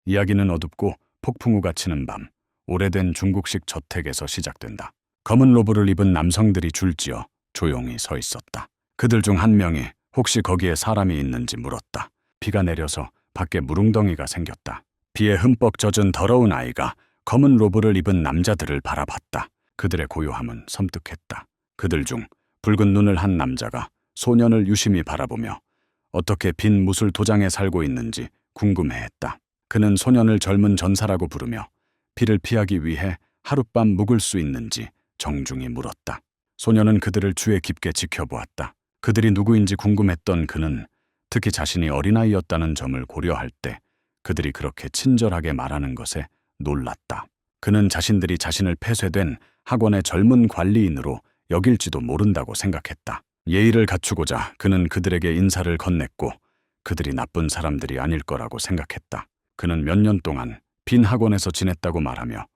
이야기는 어둡고 폭풍우가 치는 밤, 오래된 중국식 저택에서 시작된다. 검은 로브를 입은 남성들이 줄지어 조용히 서 있었다. 그들 중 한 명이 혹시 거기에 사람이 있는지 물었다. 비가 내려서 밖에 물웅덩이가 생겼다. 비에 흠뻑 젖은 더러운 아이가 검은 로브를 입은 남자들을 바라봤다. 그들의 고요함은 섬뜩했다. 그들 중 붉은 눈을 한 남자가 소년을 유심히 바라보며 어떻게 빈 무술 도장에 살고 있는지 궁금해했다. 그는 소년을 젊은 전사라고 부르며 비를 피하기 위해 하룻밤 묵을 수 있는지 정중히 물었다. 소년은 그들을 주의 깊게 지켜보았다. 그들이 누구인지 궁금했던 그는 특히 자신이 어린아이였다는 점을 고려할 때 그들이 그렇게 친절하게 말하는 것에 놀랐다. 그는 자신들이 자신을 폐쇄된 학원의 젊은 관리인으로 여길지도 모른다고 생각했다. 예의를 갖추고자 그는 그들에게 인사를 건넸고 그들이 나쁜 사람들이 아닐 거라고 생각했다. 그는 몇 년 동안 빈 학원에서 지냈다고 말하며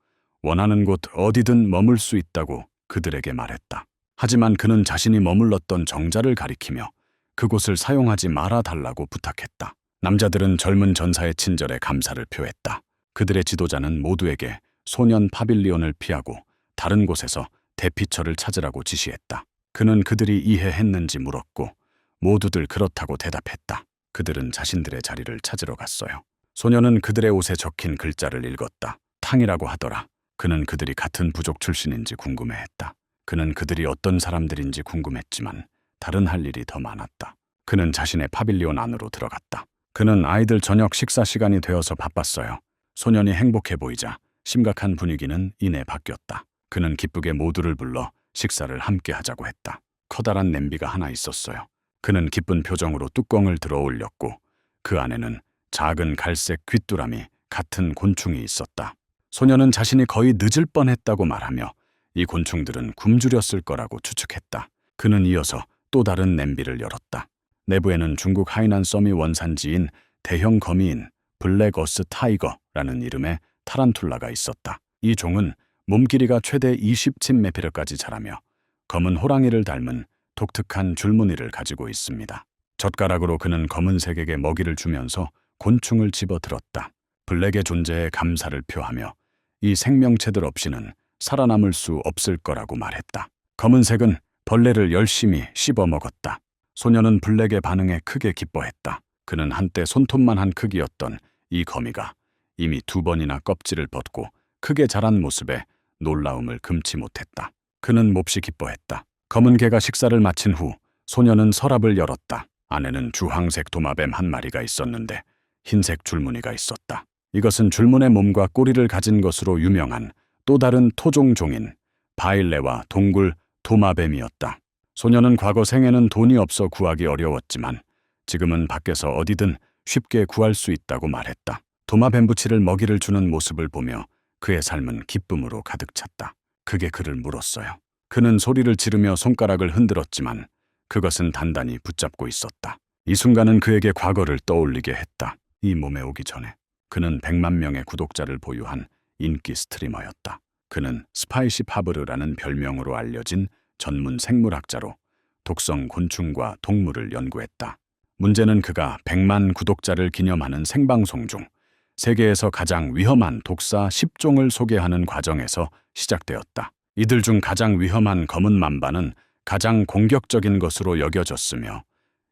원하는 곳 어디든 머물 수 있다고 그들에게 말했다. 하지만 그는 자신이 머물렀던 정자를 가리키며 그곳을 사용하지 말아달라고 부탁했다. 남자들은 젊은 전사의 친절에 감사를 표했다. 그들의 지도자는 모두에게 소년 파빌리온을 피하고 다른 곳에서 대피처를 찾으라고 지시했다. 그는 그들이 이해했는지 물었고 모두들 그렇다고 대답했다. 그들은 자신들의 자리를 찾으러 갔어요. 소년은 그들의 옷에 적힌 글자를 읽었다. 탕이라고 하더라. 그는 그들이 같은 부족 출신인지 궁금해했다. 그는 그들이 어떤 사람들인지 궁금했지만 다른 할 일이 더 많았다. 그는 자신의 파빌리온 안으로 들어갔다. 그는 아이들 저녁 식사 시간이 되어서 바빴어요. 소년이 행복해 보이자 심각한 분위기는 이내 바뀌었다. 그는 기쁘게 모두를 불러 식사를 함께 하자고 했다. 커다란 냄비가 하나 있었어요. 그는 기쁜 표정으로 뚜껑을 들어 올렸고 그 안에는 작은 갈색 귀뚜라미 같은 곤충이 있었다. 소년은 자신이 거의 늦을 뻔했다고 말하며 이 곤충들은 굶주렸을 거라고 추측했다. 그는 이어서 또 다른 냄비를 열었다. 내부에는 중국 하이난 서미 원산지인 대형 거미인 블랙 어스 타이거라는 이름의 타란툴라가 있었다. 이 종은 몸 길이가 최대 20cm까지 자라며 검은 호랑이를 닮은 독특한 줄무늬를 가지고 있습니다. 젓가락으로 그는 검은색에게 먹이를 주면서 곤충을 집어들었다. 블랙의 존재에 감사를 표하며 이 생명체들 없이는 살아남을 수 없을 거라고 말했다. 검은색은 벌레를 열심히 씹어 먹었다. 소년은 블랙의 반응에 크게 기뻐했다. 그는 한때 손톱만한 크기였던 이 거미가 이미 2번이나 껍질을 벗고 크게 자란 모습에 놀라움을 금치 못했다. 그는 몹시 기뻐했다. 검은 개가 식사를 마친 후 소년은 서랍을 열었다. 안에는 주황색 도마뱀 한 마리가 있었는데 흰색 줄무늬가 있었다. 이것은 줄무늬 몸과 꼬리를 가진 것으로 유명한 또 다른 토종종인 바일레와 동굴 도마뱀이었다. 소년은 과거 생에는 돈이 없어 구하기 어려웠지만 지금은 밖에서 어디든 쉽게 구할 수 있다고 말했다. 도마뱀 부치를 먹이를 주는 모습을 보며 그의 삶은 기쁨으로 가득 찼다. 그게 그를 물었어요. 그는 소리를 지르며 손가락을 흔들었지만 그것은 단단히 붙잡고 있었다. 이 순간은 그에게 과거를 떠올리게 했다. 이 몸에 오기 전에 그는 100만 명의 구독자를 보유한 인기 스트리머였다. 그는 스파이시 파브르라는 별명으로 알려진 전문 생물학자로 독성 곤충과 동물을 연구했다. 문제는 그가 100만 구독자를 기념하는 생방송 중 세계에서 가장 위험한 독사 10종을 소개하는 과정에서 시작되었다. 이들 중 가장 위험한 검은 만바는 가장 공격적인 것으로 여겨졌으며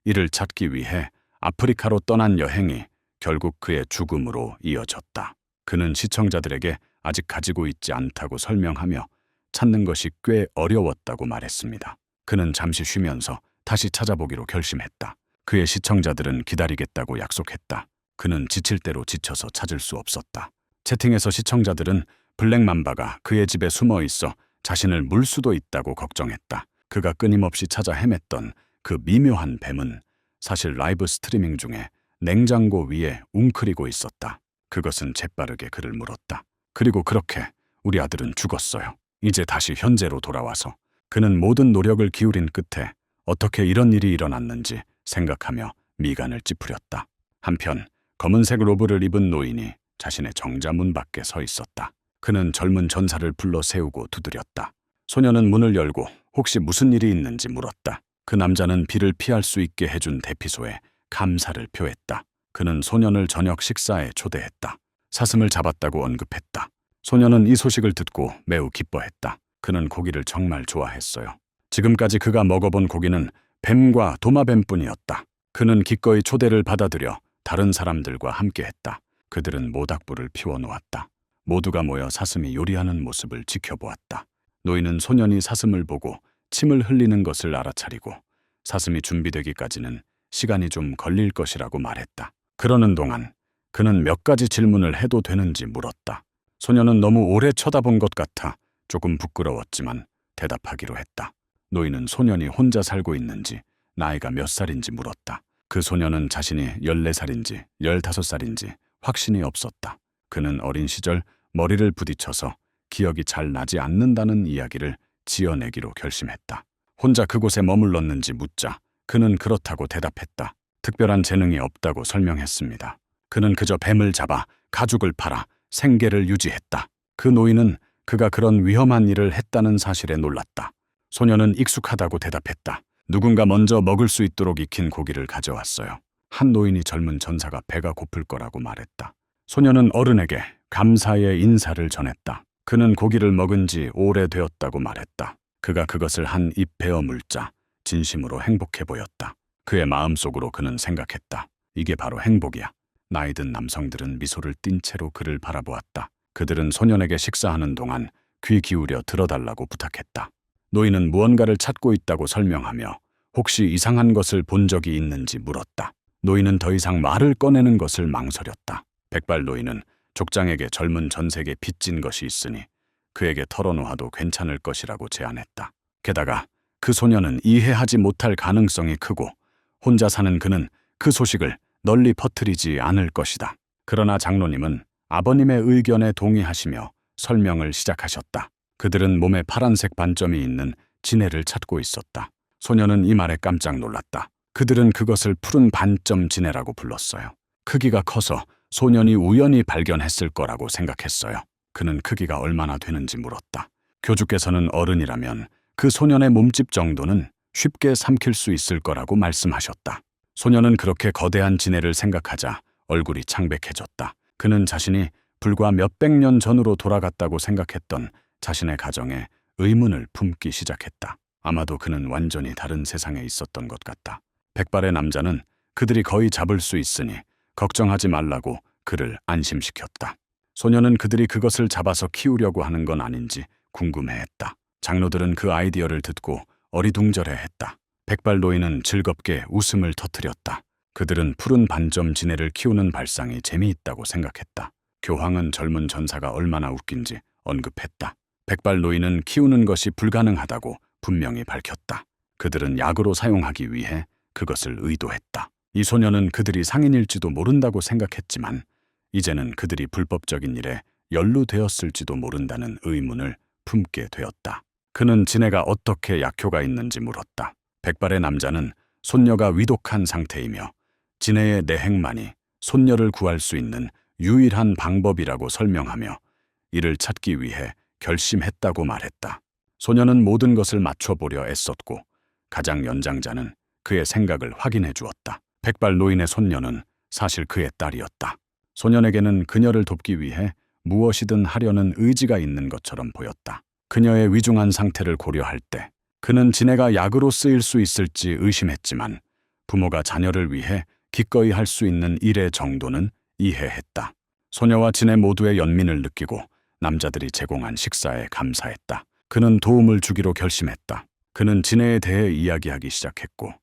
이를 찾기 위해 아프리카로 떠난 여행이 결국 그의 죽음으로 이어졌다. 그는 시청자들에게 아직 가지고 있지 않다고 설명하며 찾는 것이 꽤 어려웠다고 말했습니다. 그는 잠시 쉬면서 다시 찾아보기로 결심했다. 그의 시청자들은 기다리겠다고 약속했다. 그는 지칠 대로 지쳐서 찾을 수 없었다. 채팅에서 시청자들은 블랙맘바가 그의 집에 숨어 있어 자신을 물 수도 있다고 걱정했다. 그가 끊임없이 찾아 헤맸던 그 미묘한 뱀은 사실 라이브 스트리밍 중에 냉장고 위에 웅크리고 있었다. 그것은 재빠르게 그를 물었다. 그리고 그렇게 우리 아들은 죽었어요. 이제 다시 현재로 돌아와서 그는 모든 노력을 기울인 끝에 어떻게 이런 일이 일어났는지 생각하며 미간을 찌푸렸다. 한편 검은색 로브를 입은 노인이 자신의 정자 문 밖에 서 있었다. 그는 젊은 전사를 불러 세우고 두드렸다. 소년은 문을 열고 혹시 무슨 일이 있는지 물었다. 그 남자는 비를 피할 수 있게 해준 대피소에 감사를 표했다. 그는 소년을 저녁 식사에 초대했다. 사슴을 잡았다고 언급했다. 소녀는 이 소식을 듣고 매우 기뻐했다. 그는 고기를 정말 좋아했어요. 지금까지 그가 먹어본 고기는 뱀과 도마뱀뿐이었다. 그는 기꺼이 초대를 받아들여 다른 사람들과 함께했다. 그들은 모닥불을 피워놓았다. 모두가 모여 사슴이 요리하는 모습을 지켜보았다. 노인은 소년이 사슴을 보고 침을 흘리는 것을 알아차리고 사슴이 준비되기까지는 시간이 좀 걸릴 것이라고 말했다. 그러는 동안 그는 몇 가지 질문을 해도 되는지 물었다. 소년은 너무 오래 쳐다본 것 같아 조금 부끄러웠지만 대답하기로 했다. 노인은 소년이 혼자 살고 있는지, 나이가 몇 살인지 물었다. 그 소년은 자신이 14살인지 15살인지 확신이 없었다. 그는 어린 시절 머리를 부딪혀서 기억이 잘 나지 않는다는 이야기를 지어내기로 결심했다. 혼자 그곳에 머물렀는지 묻자 그는 그렇다고 대답했다. 특별한 재능이 없다고 설명했습니다. 그는 그저 뱀을 잡아 가죽을 팔아 생계를 유지했다. 그 노인은 그가 그런 위험한 일을 했다는 사실에 놀랐다. 소녀는 익숙하다고 대답했다. 누군가 먼저 먹을 수 있도록 익힌 고기를 가져왔어요. 한 노인이 젊은 전사가 배가 고플 거라고 말했다. 소녀는 어른에게 감사의 인사를 전했다. 그는 고기를 먹은 지 오래되었다고 말했다. 그가 그것을 한 입 베어 물자 진심으로 행복해 보였다. 그의 마음속으로 그는 생각했다. 이게 바로 행복이야. 나이든 남성들은 미소를 띤 채로 그를 바라보았다. 그들은 소년에게 식사하는 동안 귀 기울여 들어달라고 부탁했다. 노인은 무언가를 찾고 있다고 설명하며 혹시 이상한 것을 본 적이 있는지 물었다. 노인은 더 이상 말을 꺼내는 것을 망설였다. 백발 노인은 족장에게 젊은 전색에 빚진 것이 있으니 그에게 털어놓아도 괜찮을 것이라고 제안했다. 게다가 그 소년은 이해하지 못할 가능성이 크고 혼자 사는 그는 그 소식을 널리 퍼뜨리지 않을 것이다. 그러나 장로님은 아버님의 의견에 동의하시며 설명을 시작하셨다. 그들은 몸에 파란색 반점이 있는 진해를 찾고 있었다. 소녀는 이 말에 깜짝 놀랐다. 그들은 그것을 푸른 반점 진해라고 불렀어요. 크기가 커서 소년이 우연히 발견했을 거라고 생각했어요. 그는 크기가 얼마나 되는지 물었다. 교주께서는 어른이라면 그 소년의 몸집 정도는 쉽게 삼킬 수 있을 거라고 말씀하셨다. 소년은 그렇게 거대한 진해를 생각하자 얼굴이 창백해졌다. 그는 자신이 불과 몇백 년 전으로 돌아갔다고 생각했던 자신의 가정에 의문을 품기 시작했다. 아마도 그는 완전히 다른 세상에 있었던 것 같다. 백발의 남자는 그들이 거의 잡을 수 있으니 걱정하지 말라고 그를 안심시켰다. 소녀는 그들이 그것을 잡아서 키우려고 하는 건 아닌지 궁금해했다. 장로들은 그 아이디어를 듣고 어리둥절해했다. 백발 노인은 즐겁게 웃음을 터뜨렸다. 그들은 푸른 반점 진해를 키우는 발상이 재미있다고 생각했다. 교황은 젊은 전사가 얼마나 웃긴지 언급했다. 백발 노인은 키우는 것이 불가능하다고 분명히 밝혔다. 그들은 약으로 사용하기 위해 그것을 의도했다. 이 소녀는 그들이 상인일지도 모른다고 생각했지만 이제는 그들이 불법적인 일에 연루되었을지도 모른다는 의문을 품게 되었다. 그는 진해가 어떻게 약효가 있는지 물었다. 백발의 남자는 손녀가 위독한 상태이며 진해의 내행만이 손녀를 구할 수 있는 유일한 방법이라고 설명하며 이를 찾기 위해 결심했다고 말했다. 소녀는 모든 것을 맞춰보려 애썼고 가장 연장자는 그의 생각을 확인해 주었다. 백발 노인의 손녀는 사실 그의 딸이었다. 소년에게는 그녀를 돕기 위해 무엇이든 하려는 의지가 있는 것처럼 보였다. 그녀의 위중한 상태를 고려할 때 그는 진해가 약으로 쓰일 수 있을지 의심했지만 부모가 자녀를 위해 기꺼이 할 수 있는 일의 정도는 이해했다. 소녀와 진해 모두의 연민을 느끼고 남자들이 제공한 식사에 감사했다. 그는 도움을 주기로 결심했다. 그는 진해에 대해 이야기하기 시작했고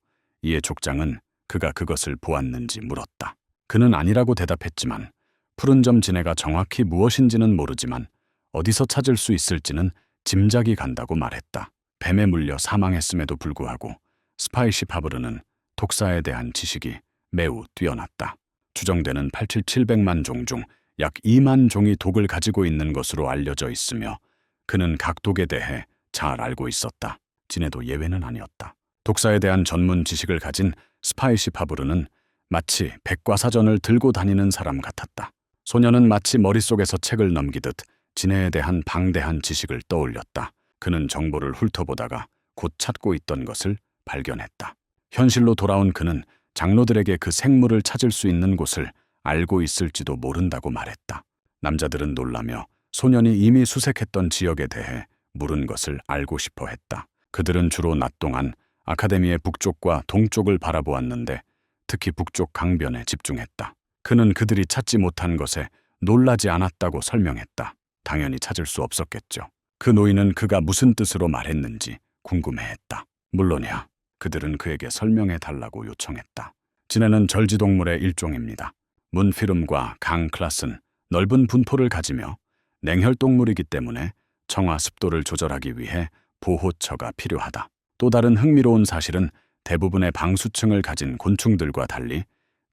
이에 족장은 그가 그것을 보았는지 물었다. 그는 아니라고 대답했지만 푸른 점 진해가 정확히 무엇인지는 모르지만 어디서 찾을 수 있을지는 짐작이 간다고 말했다. 뱀에 물려 사망했음에도 불구하고 스파이시 파브르는 독사에 대한 지식이 매우 뛰어났다. 추정되는 8,700만 종 중 약 2만 종이 독을 가지고 있는 것으로 알려져 있으며 그는 각 독에 대해 잘 알고 있었다. 진해도 예외는 아니었다. 독사에 대한 전문 지식을 가진 스파이시 파브르는 마치 백과사전을 들고 다니는 사람 같았다. 소녀는 마치 머릿속에서 책을 넘기듯 진해에 대한 방대한 지식을 떠올렸다. 그는 정보를 훑어보다가 곧 찾고 있던 것을 발견했다. 현실로 돌아온 그는 장로들에게 그 생물을 찾을 수 있는 곳을 알고 있을지도 모른다고 말했다. 남자들은 놀라며 소년이 이미 수색했던 지역에 대해 물은 것을 알고 싶어 했다. 그들은 주로 낮 동안 아카데미의 북쪽과 동쪽을 바라보았는데 특히 북쪽 강변에 집중했다. 그는 그들이 찾지 못한 것에 놀라지 않았다고 설명했다. 당연히 찾을 수 없었겠죠. 그 노인은 그가 무슨 뜻으로 말했는지 궁금해했다. 물론이야. 그들은 그에게 설명해 달라고 요청했다. 진해는 절지동물의 일종입니다. 문피름과 강클라스는 넓은 분포를 가지며 냉혈동물이기 때문에 청화 습도를 조절하기 위해 보호처가 필요하다. 또 다른 흥미로운 사실은 대부분의 방수층을 가진 곤충들과 달리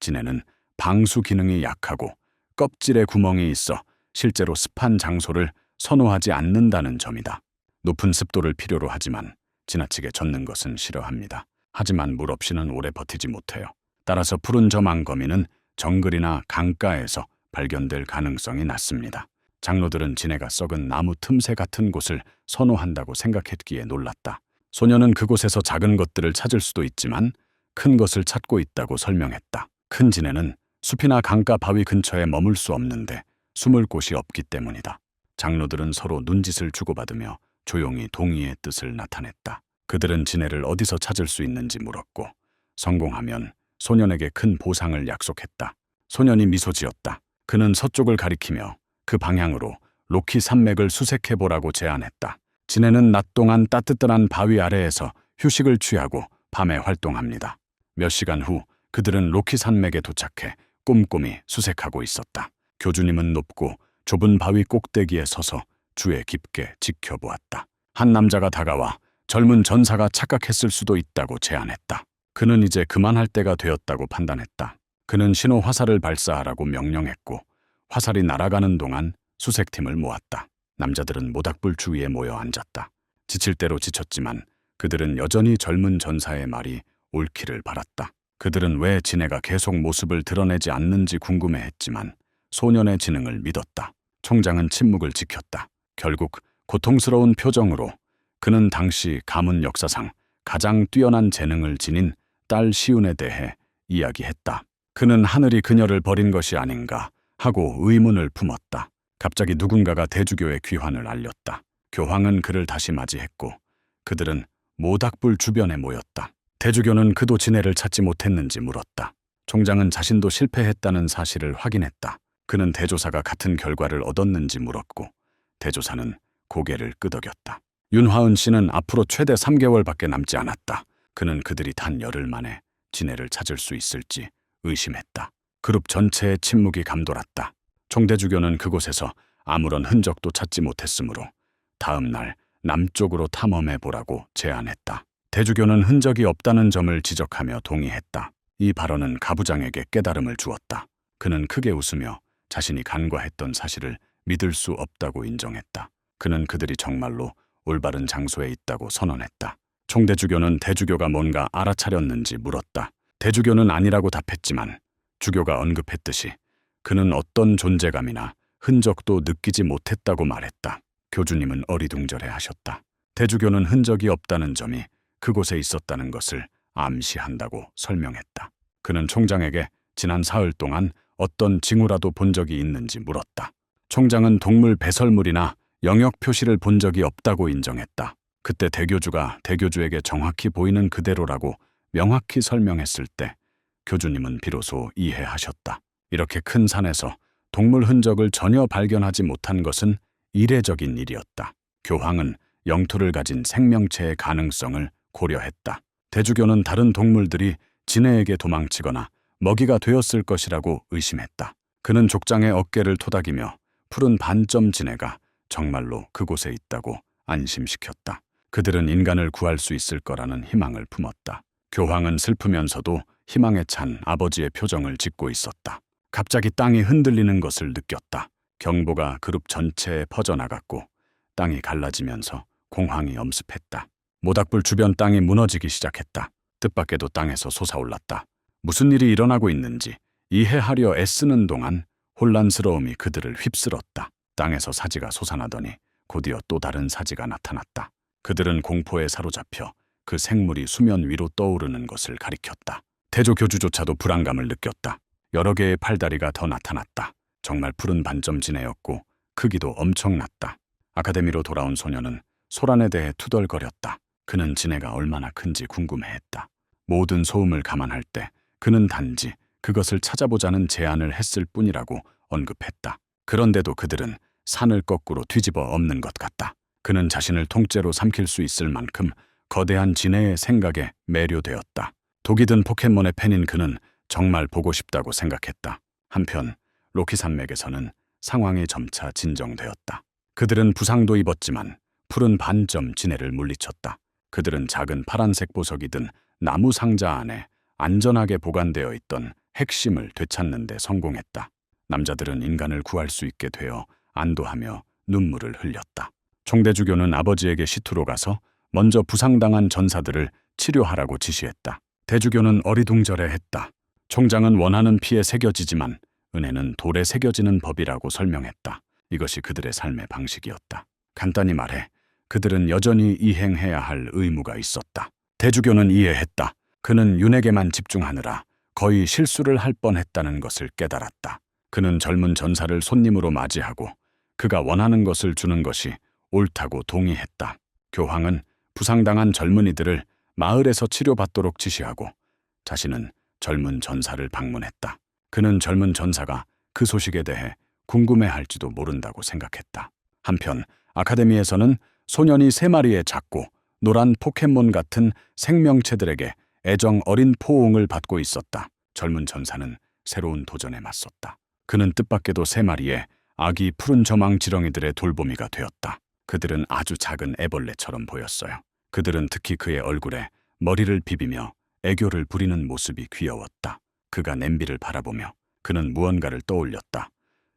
진해는 방수 기능이 약하고 껍질에 구멍이 있어 실제로 습한 장소를 선호하지 않는다는 점이다. 높은 습도를 필요로 하지만 지나치게 젖는 것은 싫어합니다. 하지만 물 없이는 오래 버티지 못해요. 따라서 푸른 저망거미는 정글이나 강가에서 발견될 가능성이 낮습니다. 장로들은 진해가 썩은 나무 틈새 같은 곳을 선호한다고 생각했기에 놀랐다. 소녀는 그곳에서 작은 것들을 찾을 수도 있지만 큰 것을 찾고 있다고 설명했다. 큰 진해는 숲이나 강가 바위 근처에 머물 수 없는데 숨을 곳이 없기 때문이다. 장로들은 서로 눈짓을 주고받으며 조용히 동의의 뜻을 나타냈다. 그들은 진해를 어디서 찾을 수 있는지 물었고 성공하면 소년에게 큰 보상을 약속했다. 소년이 미소 지었다. 그는 서쪽을 가리키며 그 방향으로 로키 산맥을 수색해보라고 제안했다. 진해는 낮 동안 따뜻한 바위 아래에서 휴식을 취하고 밤에 활동합니다. 몇 시간 후 그들은 로키 산맥에 도착해 꼼꼼히 수색하고 있었다. 교주님은 높고 좁은 바위 꼭대기에 서서 주에 깊게 지켜보았다. 한 남자가 다가와 젊은 전사가 착각했을 수도 있다고 제안했다. 그는 이제 그만할 때가 되었다고 판단했다. 그는 신호 화살을 발사하라고 명령했고 화살이 날아가는 동안 수색팀을 모았다. 남자들은 모닥불 주위에 모여 앉았다. 지칠 대로 지쳤지만 그들은 여전히 젊은 전사의 말이 옳기를 바랐다. 그들은 왜 진해가 계속 모습을 드러내지 않는지 궁금해했지만 소년의 지능을 믿었다. 총장은 침묵을 지켰다. 결국 고통스러운 표정으로 그는 당시 가문 역사상 가장 뛰어난 재능을 지닌 딸 시운에 대해 이야기했다. 그는 하늘이 그녀를 버린 것이 아닌가 하고 의문을 품었다. 갑자기 누군가가 대주교의 귀환을 알렸다. 교황은 그를 다시 맞이했고 그들은 모닥불 주변에 모였다. 대주교는 그도 진해를 찾지 못했는지 물었다. 총장은 자신도 실패했다는 사실을 확인했다. 그는 대조사가 같은 결과를 얻었는지 물었고 대조사는 고개를 끄덕였다. 윤화은 씨는 앞으로 최대 3개월밖에 남지 않았다. 그는 그들이 단 열흘 만에 진해를 찾을 수 있을지 의심했다. 그룹 전체의 침묵이 감돌았다. 총대주교는 그곳에서 아무런 흔적도 찾지 못했으므로 다음 날 남쪽으로 탐험해 보라고 제안했다. 대주교는 흔적이 없다는 점을 지적하며 동의했다. 이 발언은 가부장에게 깨달음을 주었다. 그는 크게 웃으며 자신이 간과했던 사실을 믿을 수 없다고 인정했다. 그는 그들이 정말로 올바른 장소에 있다고 선언했다. 총대주교는 대주교가 뭔가 알아차렸는지 물었다. 대주교는 아니라고 답했지만 주교가 언급했듯이 그는 어떤 존재감이나 흔적도 느끼지 못했다고 말했다. 교주님은 어리둥절해 하셨다. 대주교는 흔적이 없다는 점이 그곳에 있었다는 것을 암시한다고 설명했다. 그는 총장에게 지난 사흘 동안 어떤 징후라도 본 적이 있는지 물었다. 총장은 동물 배설물이나 영역 표시를 본 적이 없다고 인정했다. 그때 대교주가 대교주에게 정확히 보이는 그대로라고 명확히 설명했을 때 교주님은 비로소 이해하셨다. 이렇게 큰 산에서 동물 흔적을 전혀 발견하지 못한 것은 이례적인 일이었다. 교황은 영토를 가진 생명체의 가능성을 고려했다. 대주교는 다른 동물들이 진해에게 도망치거나 먹이가 되었을 것이라고 의심했다. 그는 족장의 어깨를 토닥이며 푸른 반점 진해가 정말로 그곳에 있다고 안심시켰다. 그들은 인간을 구할 수 있을 거라는 희망을 품었다. 교황은 슬프면서도 희망에 찬 아버지의 표정을 짓고 있었다. 갑자기 땅이 흔들리는 것을 느꼈다. 경보가 그룹 전체에 퍼져나갔고 땅이 갈라지면서 공황이 엄습했다. 모닥불 주변 땅이 무너지기 시작했다. 뜻밖에도 땅에서 솟아올랐다. 무슨 일이 일어나고 있는지 이해하려 애쓰는 동안 혼란스러움이 그들을 휩쓸었다. 땅에서 사지가 솟아나더니 곧이어 또 다른 사지가 나타났다. 그들은 공포에 사로잡혀 그 생물이 수면 위로 떠오르는 것을 가리켰다. 대조 교주조차도 불안감을 느꼈다. 여러 개의 팔다리가 더 나타났다. 정말 푸른 반점 지네였고 크기도 엄청났다. 아카데미로 돌아온 소녀는 소란에 대해 투덜거렸다. 그는 지네가 얼마나 큰지 궁금해했다. 모든 소음을 감안할 때 그는 단지 그것을 찾아보자는 제안을 했을 뿐이라고 언급했다. 그런데도 그들은 산을 거꾸로 뒤집어 엎는 것 같다. 그는 자신을 통째로 삼킬 수 있을 만큼 거대한 지네의 생각에 매료되었다. 독이 든 포켓몬의 팬인 그는 정말 보고 싶다고 생각했다. 한편 로키 산맥에서는 상황이 점차 진정되었다. 그들은 부상도 입었지만 푸른 반점 지네를 물리쳤다. 그들은 작은 파란색 보석이 든 나무 상자 안에 안전하게 보관되어 있던 핵심을 되찾는 데 성공했다. 남자들은 인간을 구할 수 있게 되어 안도하며 눈물을 흘렸다. 총대주교는 아버지에게 시투로 가서 먼저 부상당한 전사들을 치료하라고 지시했다. 대주교는 어리둥절해했다. 총장은 원하는 피에 새겨지지만 은혜는 돌에 새겨지는 법이라고 설명했다. 이것이 그들의 삶의 방식이었다. 간단히 말해 그들은 여전히 이행해야 할 의무가 있었다. 대주교는 이해했다. 그는 윤에게만 집중하느라 거의 실수를 할 뻔했다는 것을 깨달았다. 그는 젊은 전사를 손님으로 맞이하고 그가 원하는 것을 주는 것이 옳다고 동의했다. 교황은 부상당한 젊은이들을 마을에서 치료받도록 지시하고 자신은 젊은 전사를 방문했다. 그는 젊은 전사가 그 소식에 대해 궁금해할지도 모른다고 생각했다. 한편 아카데미에서는 소년이 3마리의 작고 노란 포켓몬 같은 생명체들에게 애정 어린 포옹을 받고 있었다. 젊은 전사는 새로운 도전에 맞섰다. 그는 뜻밖에도 3마리의 아기 푸른 저망 지렁이들의 돌보미가 되었다. 그들은 아주 작은 애벌레처럼 보였어요. 그들은 특히 그의 얼굴에 머리를 비비며 애교를 부리는 모습이 귀여웠다. 그가 냄비를 바라보며 그는 무언가를 떠올렸다.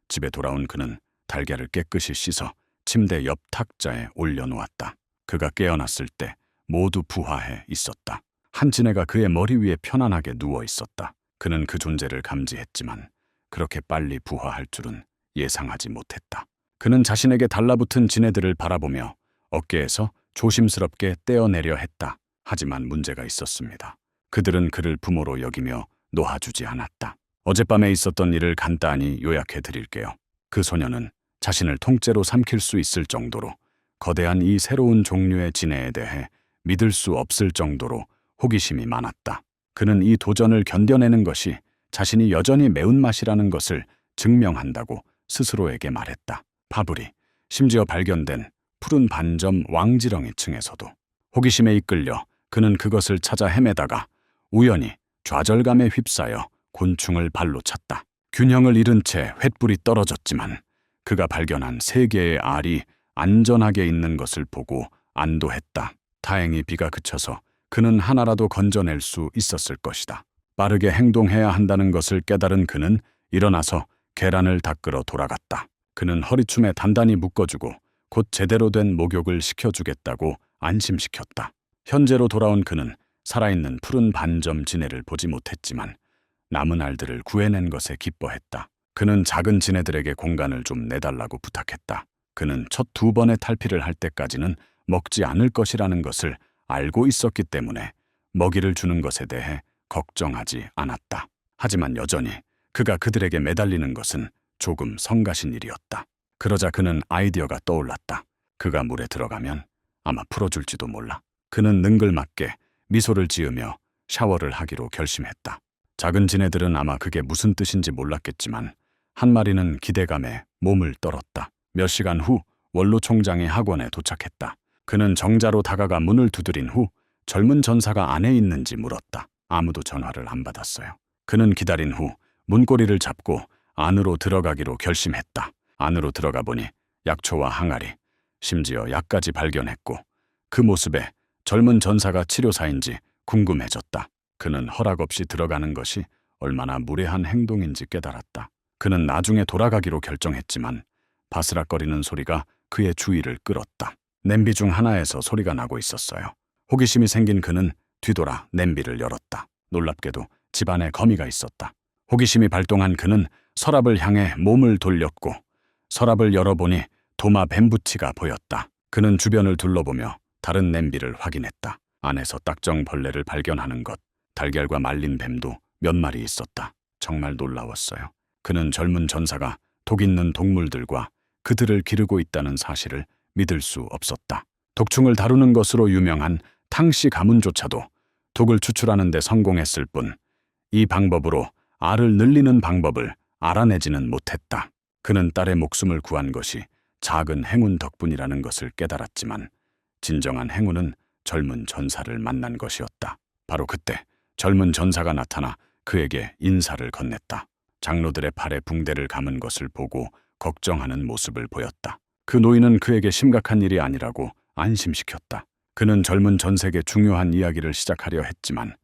집에 돌아온 그는 달걀을 깨끗이 씻어 침대 옆 탁자에 올려놓았다. 그가 깨어났을 때 모두 부화해 있었다. 한 지네가 그의 머리 위에 편안하게 누워 있었다. 그는 그 존재를 감지했지만 그렇게 빨리 부화할 줄은 예상하지 못했다. 그는 자신에게 달라붙은 지네들을 바라보며 어깨에서 조심스럽게 떼어내려 했다. 하지만 문제가 있었습니다. 그들은 그를 부모로 여기며 놓아주지 않았다. 어젯밤에 있었던 일을 간단히 요약해 드릴게요. 그 소녀는 자신을 통째로 삼킬 수 있을 정도로 거대한 이 새로운 종류의 지네에 대해 믿을 수 없을 정도로 호기심이 많았다. 그는 이 도전을 견뎌내는 것이 자신이 여전히 매운맛이라는 것을 증명한다고 스스로에게 말했다. 파브리, 심지어 발견된 푸른 반점 왕지렁이 층에서도 호기심에 이끌려 그는 그것을 찾아 헤매다가 우연히 좌절감에 휩싸여 곤충을 발로 찼다. 균형을 잃은 채 횃불이 떨어졌지만 그가 발견한 3개의 알이 안전하게 있는 것을 보고 안도했다. 다행히 비가 그쳐서 그는 하나라도 건져낼 수 있었을 것이다. 빠르게 행동해야 한다는 것을 깨달은 그는 일어나서 계란을 닦으러 돌아갔다. 그는 허리춤에 단단히 묶어주고 곧 제대로 된 목욕을 시켜주겠다고 안심시켰다. 현재로 돌아온 그는 살아있는 푸른 반점 지네를 보지 못했지만 남은 알들을 구해낸 것에 기뻐했다. 그는 작은 지네들에게 공간을 좀 내달라고 부탁했다. 그는 첫 2번의 탈피를 할 때까지는 먹지 않을 것이라는 것을 알고 있었기 때문에 먹이를 주는 것에 대해 걱정하지 않았다. 하지만 여전히 그가 그들에게 매달리는 것은 조금 성가신 일이었다. 그러자 그는 아이디어가 떠올랐다. 그가 물에 들어가면 아마 풀어줄지도 몰라. 그는 능글맞게 미소를 지으며 샤워를 하기로 결심했다. 작은 지네들은 아마 그게 무슨 뜻인지 몰랐겠지만 한 마리는 기대감에 몸을 떨었다. 몇 시간 후 원로 총장이 학원에 도착했다. 그는 정자로 다가가 문을 두드린 후 젊은 전사가 안에 있는지 물었다. 아무도 전화를 안 받았어요. 그는 기다린 후 문고리를 잡고 안으로 들어가기로 결심했다. 안으로 들어가 보니 약초와 항아리, 심지어 약까지 발견했고 그 모습에 젊은 전사가 치료사인지 궁금해졌다. 그는 허락 없이 들어가는 것이 얼마나 무례한 행동인지 깨달았다. 그는 나중에 돌아가기로 결정했지만 바스락거리는 소리가 그의 주의를 끌었다. 냄비 중 하나에서 소리가 나고 있었어요. 호기심이 생긴 그는 뒤돌아 냄비를 열었다. 놀랍게도 집안에 거미가 있었다. 호기심이 발동한 그는 서랍을 향해 몸을 돌렸고 서랍을 열어보니 도마 뱀부치가 보였다. 그는 주변을 둘러보며 다른 냄비를 확인했다. 안에서 딱정벌레를 발견하는 것, 달걀과 말린 뱀도 몇 마리 있었다. 정말 놀라웠어요. 그는 젊은 전사가 독 있는 동물들과 그들을 기르고 있다는 사실을 믿을 수 없었다. 독충을 다루는 것으로 유명한 탕씨 가문조차도 독을 추출하는 데 성공했을 뿐 이 방법으로 알을 늘리는 방법을 알아내지는 못했다. 그는 딸의 목숨을 구한 것이 작은 행운 덕분이라는 것을 깨달았지만 진정한 행운은 젊은 전사를 만난 것이었다. 바로 그때 젊은 전사가 나타나 그에게 인사를 건넸다. 장로들의 팔에 붕대를 감은 것을 보고 걱정하는 모습을 보였다. 그 노인은 그에게 심각한 일이 아니라고 안심시켰다. 그는 젊은 전사에게 중요한 이야기를 시작하려 했지만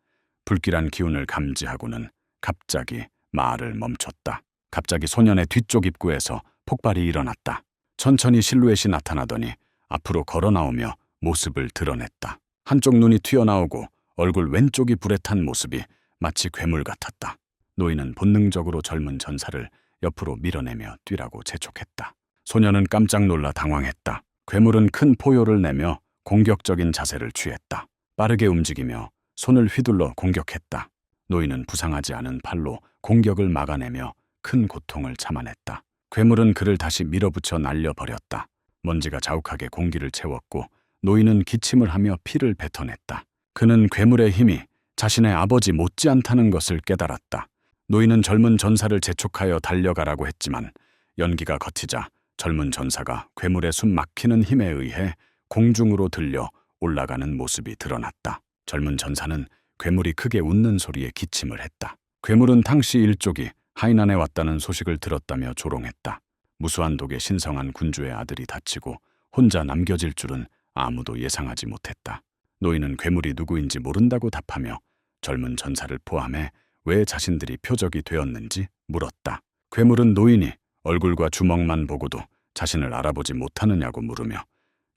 불길한 기운을 감지하고는 갑자기 말을 멈췄다. 갑자기 소년의 뒤쪽 입구에서 폭발이 일어났다. 천천히 실루엣이 나타나더니 앞으로 걸어 나오며 모습을 드러냈다. 한쪽 눈이 튀어나오고 얼굴 왼쪽이 불에 탄 모습이 마치 괴물 같았다. 노인은 본능적으로 젊은 전사를 옆으로 밀어내며 뛰라고 재촉했다. 소년은 깜짝 놀라 당황했다. 괴물은 큰 포효를 내며 공격적인 자세를 취했다. 빠르게 움직이며 손을 휘둘러 공격했다. 노인은 부상하지 않은 팔로 공격을 막아내며 큰 고통을 참아냈다. 괴물은 그를 다시 밀어붙여 날려버렸다. 먼지가 자욱하게 공기를 채웠고 노인은 기침을 하며 피를 뱉어냈다. 그는 괴물의 힘이 자신의 아버지 못지않다는 것을 깨달았다. 노인은 젊은 전사를 재촉하여 달려가라고 했지만 연기가 겉이자 젊은 전사가 괴물의 숨 막히는 힘에 의해 공중으로 들려 올라가는 모습이 드러났다. 젊은 전사는 괴물이 크게 웃는 소리에 기침을 했다. 괴물은 탕씨 일족이 하이난에 왔다는 소식을 들었다며 조롱했다. 무수한 독에 신성한 군주의 아들이 다치고 혼자 남겨질 줄은 아무도 예상하지 못했다. 노인은 괴물이 누구인지 모른다고 답하며 젊은 전사를 포함해 왜 자신들이 표적이 되었는지 물었다. 괴물은 노인이 얼굴과 주먹만 보고도 자신을 알아보지 못하느냐고 물으며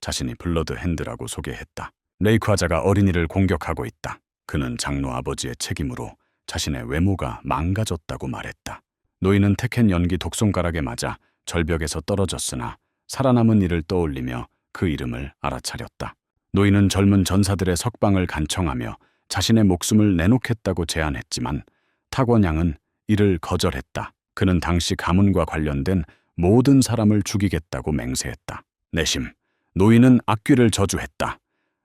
자신이 블러드 핸드라고 소개했다. 레이크화자가 어린이를 공격하고 있다. 그는 장로 아버지의 책임으로 자신의 외모가 망가졌다고 말했다. 노인은 테켄 연기 독손가락에 맞아 절벽에서 떨어졌으나 살아남은 이를 떠올리며 그 이름을 알아차렸다. 노인은 젊은 전사들의 석방을 간청하며 자신의 목숨을 내놓겠다고 제안했지만 타권양은 이를 거절했다. 그는 당시 가문과 관련된 모든 사람을 죽이겠다고 맹세했다. 내심, 노인은 악귀를 저주했다.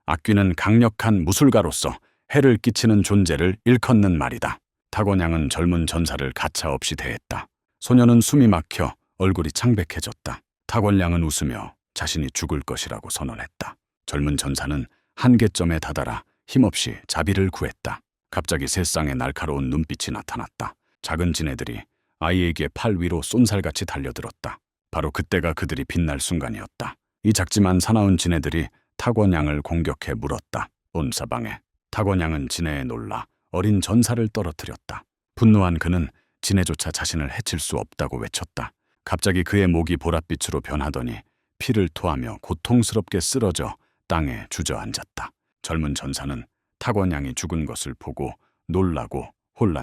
악귀는 강력한 무술가로서 해를 끼치는 존재를 일컫는 말이다. 타권양은 젊은 전사를 가차없이 대했다. 소년은 숨이 막혀 얼굴이 창백해졌다. 타권양은 웃으며 자신이 죽을 것이라고 선언했다. 젊은 전사는 한계점에 다다라 힘없이 자비를 구했다. 갑자기 세상에 날카로운 눈빛이 나타났다. 작은 지네들이 아이에게 팔 위로 쏜살같이 달려들었다. 바로 그때가 그들이 빛날 순간이었다. 이 작지만 사나운 지네들이 타권양을 공격해 물었다. 온 사방에 타권양은 지네에 놀라 어린 전사를 떨어뜨렸다. 분노한 그는 지네조차 자신을 해칠 수 없다고 외쳤다. 갑자기 그의 목이 보랏빛으로 변하더니 피를 토하며 고통스럽게 쓰러져 땅에 주저앉았다. 젊은 전사는 타권양이 죽은 것을 보고 놀라고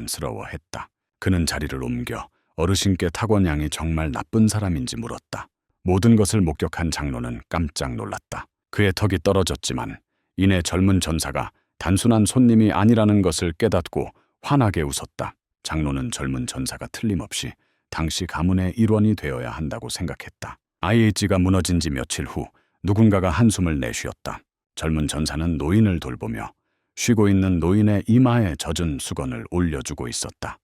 혼란스러워했다. 그는 자리를 옮겨 어르신께 타권양이 정말 나쁜 사람인지 물었다. 모든 것을 목격한 장로는 깜짝 놀랐다. 그의 턱이 떨어졌지만 이내 젊은 전사가 단순한 손님이 아니라는 것을 깨닫고 환하게 웃었다. 장로는 젊은 전사가 틀림없이 당시 가문의 일원이 되어야 한다고 생각했다. IH가 무너진 지 며칠 후 누군가가 한숨을 내쉬었다. 젊은 전사는 노인을 돌보며 쉬고 있는 노인의 이마에 젖은 수건을 올려주고 있었다.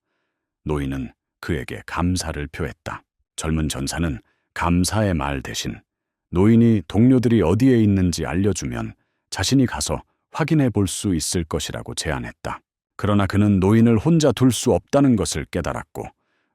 노인은 그에게 감사를 표했다. 젊은 전사는 감사의 말 대신 노인이 동료들이 어디에 있는지 알려주면 자신이 가서 확인해 볼 수 있을 것이라고 제안했다. 그러나 그는 노인을 혼자 둘 수 없다는 것을 깨달았고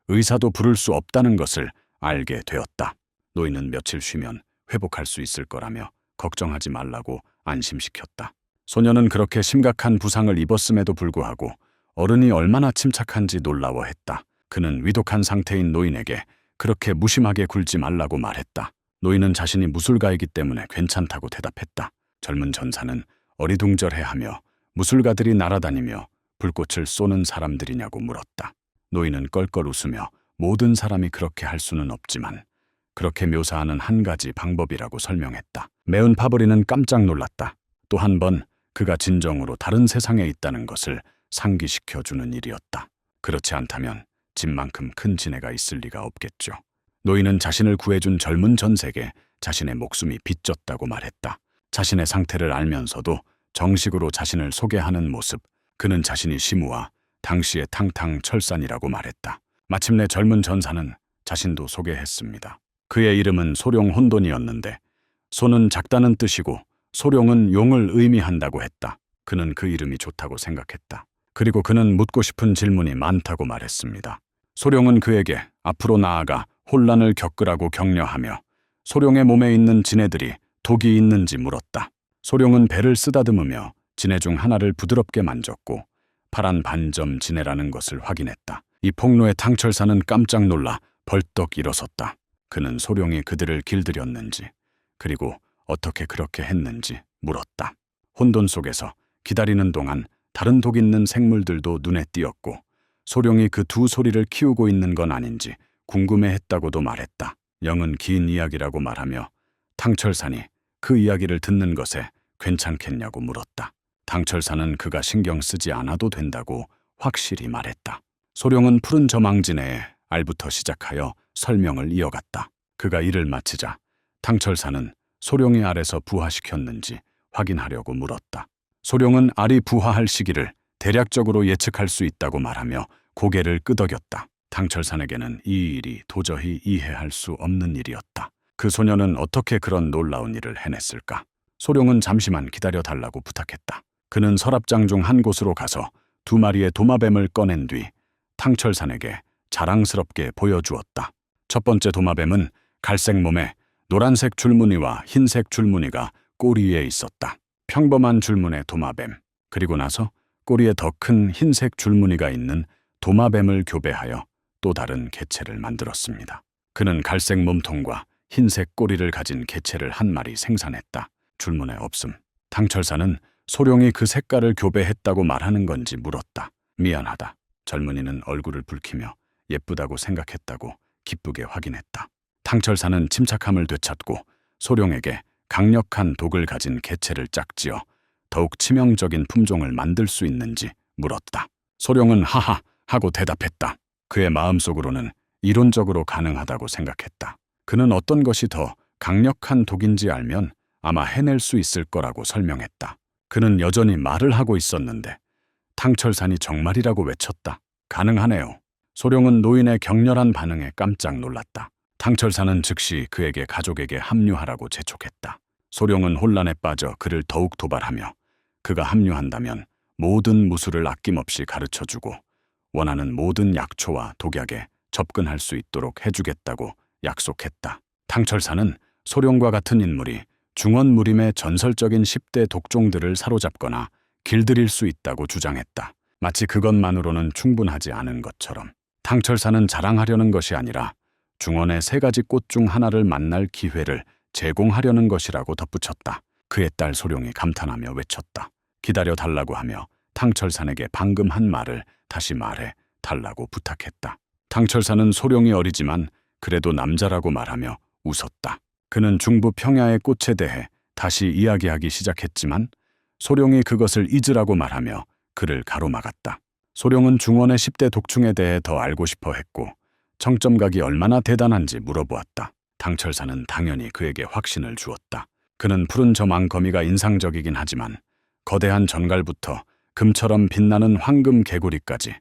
의사도 부를 수 없다는 것을 알게 되었다. 노인은 며칠 쉬면 회복할 수 있을 거라며 걱정하지 말라고 안심시켰다. 소년은 그렇게 심각한 부상을 입었음에도 불구하고 어른이 얼마나 침착한지 놀라워했다. 그는 위독한 상태인 노인에게 그렇게 무심하게 굴지 말라고 말했다. 노인은 자신이 무술가이기 때문에 괜찮다고 대답했다. 젊은 전사는 어리둥절해하며 무술가들이 날아다니며 불꽃을 쏘는 사람들이냐고 물었다. 노인은 껄껄 웃으며 모든 사람이 그렇게 할 수는 없지만 그렇게 묘사하는 한 가지 방법이라고 설명했다. 매운 파브리는 깜짝 놀랐다. 또 한 번 그가 진정으로 다른 세상에 있다는 것을 상기시켜주는 일이었다. 그렇지 않다면 집만큼 큰 지네가 있을 리가 없겠죠. 노인은 자신을 구해준 젊은 전색에 자신의 목숨이 빚졌다고 말했다. 자신의 상태를 알면서도 정식으로 자신을 소개하는 모습, 그는 자신이 시무와 당시의 탕탕철산이라고 말했다. 마침내 젊은 전사는 자신도 소개했습니다. 그의 이름은 소룡혼돈이었는데 소는 작다는 뜻이고 소룡은 용을 의미한다고 했다. 그는 그 이름이 좋다고 생각했다. 그리고 그는 묻고 싶은 질문이 많다고 말했습니다. 소룡은 그에게 앞으로 나아가 혼란을 겪으라고 격려하며 소룡의 몸에 있는 지네들이 독이 있는지 물었다. 소룡은 배를 쓰다듬으며 지네 중 하나를 부드럽게 만졌고 파란 반점 지네라는 것을 확인했다. 이 폭로에 탕철사는 깜짝 놀라 벌떡 일어섰다. 그는 소룡이 그들을 길들였는지 그리고 어떻게 그렇게 했는지 물었다. 혼돈 속에서 기다리는 동안 다른 독 있는 생물들도 눈에 띄었고 소룡이 그 두 소리를 키우고 있는 건 아닌지 궁금해했다고도 말했다. 영은 긴 이야기라고 말하며 탕철산이 그 이야기를 듣는 것에 괜찮겠냐고 물었다. 탕철산은 그가 신경 쓰지 않아도 된다고 확실히 말했다. 소룡은 푸른 저망지내에 알부터 시작하여 설명을 이어갔다. 그가 일을 마치자 탕철산은 소룡이 알에서 부화시켰는지 확인하려고 물었다. 소룡은 알이 부화할 시기를 대략적으로 예측할 수 있다고 말하며 고개를 끄덕였다. 탕철산에게는 이 일이 도저히 이해할 수 없는 일이었다. 그 소녀는 어떻게 그런 놀라운 일을 해냈을까? 소룡은 잠시만 기다려달라고 부탁했다. 그는 서랍장 중 한 곳으로 가서 두 마리의 도마뱀을 꺼낸 뒤 탕철산에게 자랑스럽게 보여주었다. 첫 번째 도마뱀은 갈색 몸에 노란색 줄무늬와 흰색 줄무늬가 꼬리에 있었다. 평범한 줄무늬의 도마뱀, 그리고 나서 꼬리에 더 큰 흰색 줄무늬가 있는 도마뱀을 교배하여 또 다른 개체를 만들었습니다. 그는 갈색 몸통과 흰색 꼬리를 가진 개체를 한 마리 생산했다. 줄무늬 없음. 탕철사는 소룡이 그 색깔을 교배했다고 말하는 건지 물었다. 미안하다. 젊은이는 얼굴을 붉히며 예쁘다고 생각했다고 기쁘게 확인했다. 탕철사는 침착함을 되찾고 소룡에게 강력한 독을 가진 개체를 짝지어 더욱 치명적인 품종을 만들 수 있는지 물었다. 소룡은 하하 하고 대답했다. 그의 마음속으로는 이론적으로 가능하다고 생각했다. 그는 어떤 것이 더 강력한 독인지 알면 아마 해낼 수 있을 거라고 설명했다. 그는 여전히 말을 하고 있었는데 탕철산이 정말이라고 외쳤다. 가능하네요. 소룡은 노인의 격렬한 반응에 깜짝 놀랐다. 탕철산은 즉시 그에게 가족에게 합류하라고 재촉했다. 소룡은 혼란에 빠져 그를 더욱 도발하며 그가 합류한다면 모든 무술을 아낌없이 가르쳐주고 원하는 모든 약초와 독약에 접근할 수 있도록 해주겠다고 약속했다. 탕철사는 소룡과 같은 인물이 중원무림의 전설적인 10대 독종들을 사로잡거나 길들일 수 있다고 주장했다. 마치 그것만으로는 충분하지 않은 것처럼 탕철사는 자랑하려는 것이 아니라 중원의 3가지 꽃 중 하나를 만날 기회를 제공하려는 것이라고 덧붙였다. 그의 딸 소룡이 감탄하며 외쳤다. 기다려달라고 하며 탕철산에게 방금 한 말을 다시 말해 달라고 부탁했다. 탕철산은 소룡이 어리지만 그래도 남자라고 말하며 웃었다. 그는 중부 평야의 꽃에 대해 다시 이야기하기 시작했지만 소룡이 그것을 잊으라고 말하며 그를 가로막았다. 소룡은 중원의 10대 독충에 대해 더 알고 싶어 했고 청점각이 얼마나 대단한지 물어보았다. 탕철사는 당연히 그에게 확신을 주었다. 그는 푸른 저망거미가 인상적이긴 하지만 거대한 전갈부터 금처럼 빛나는 황금 개구리까지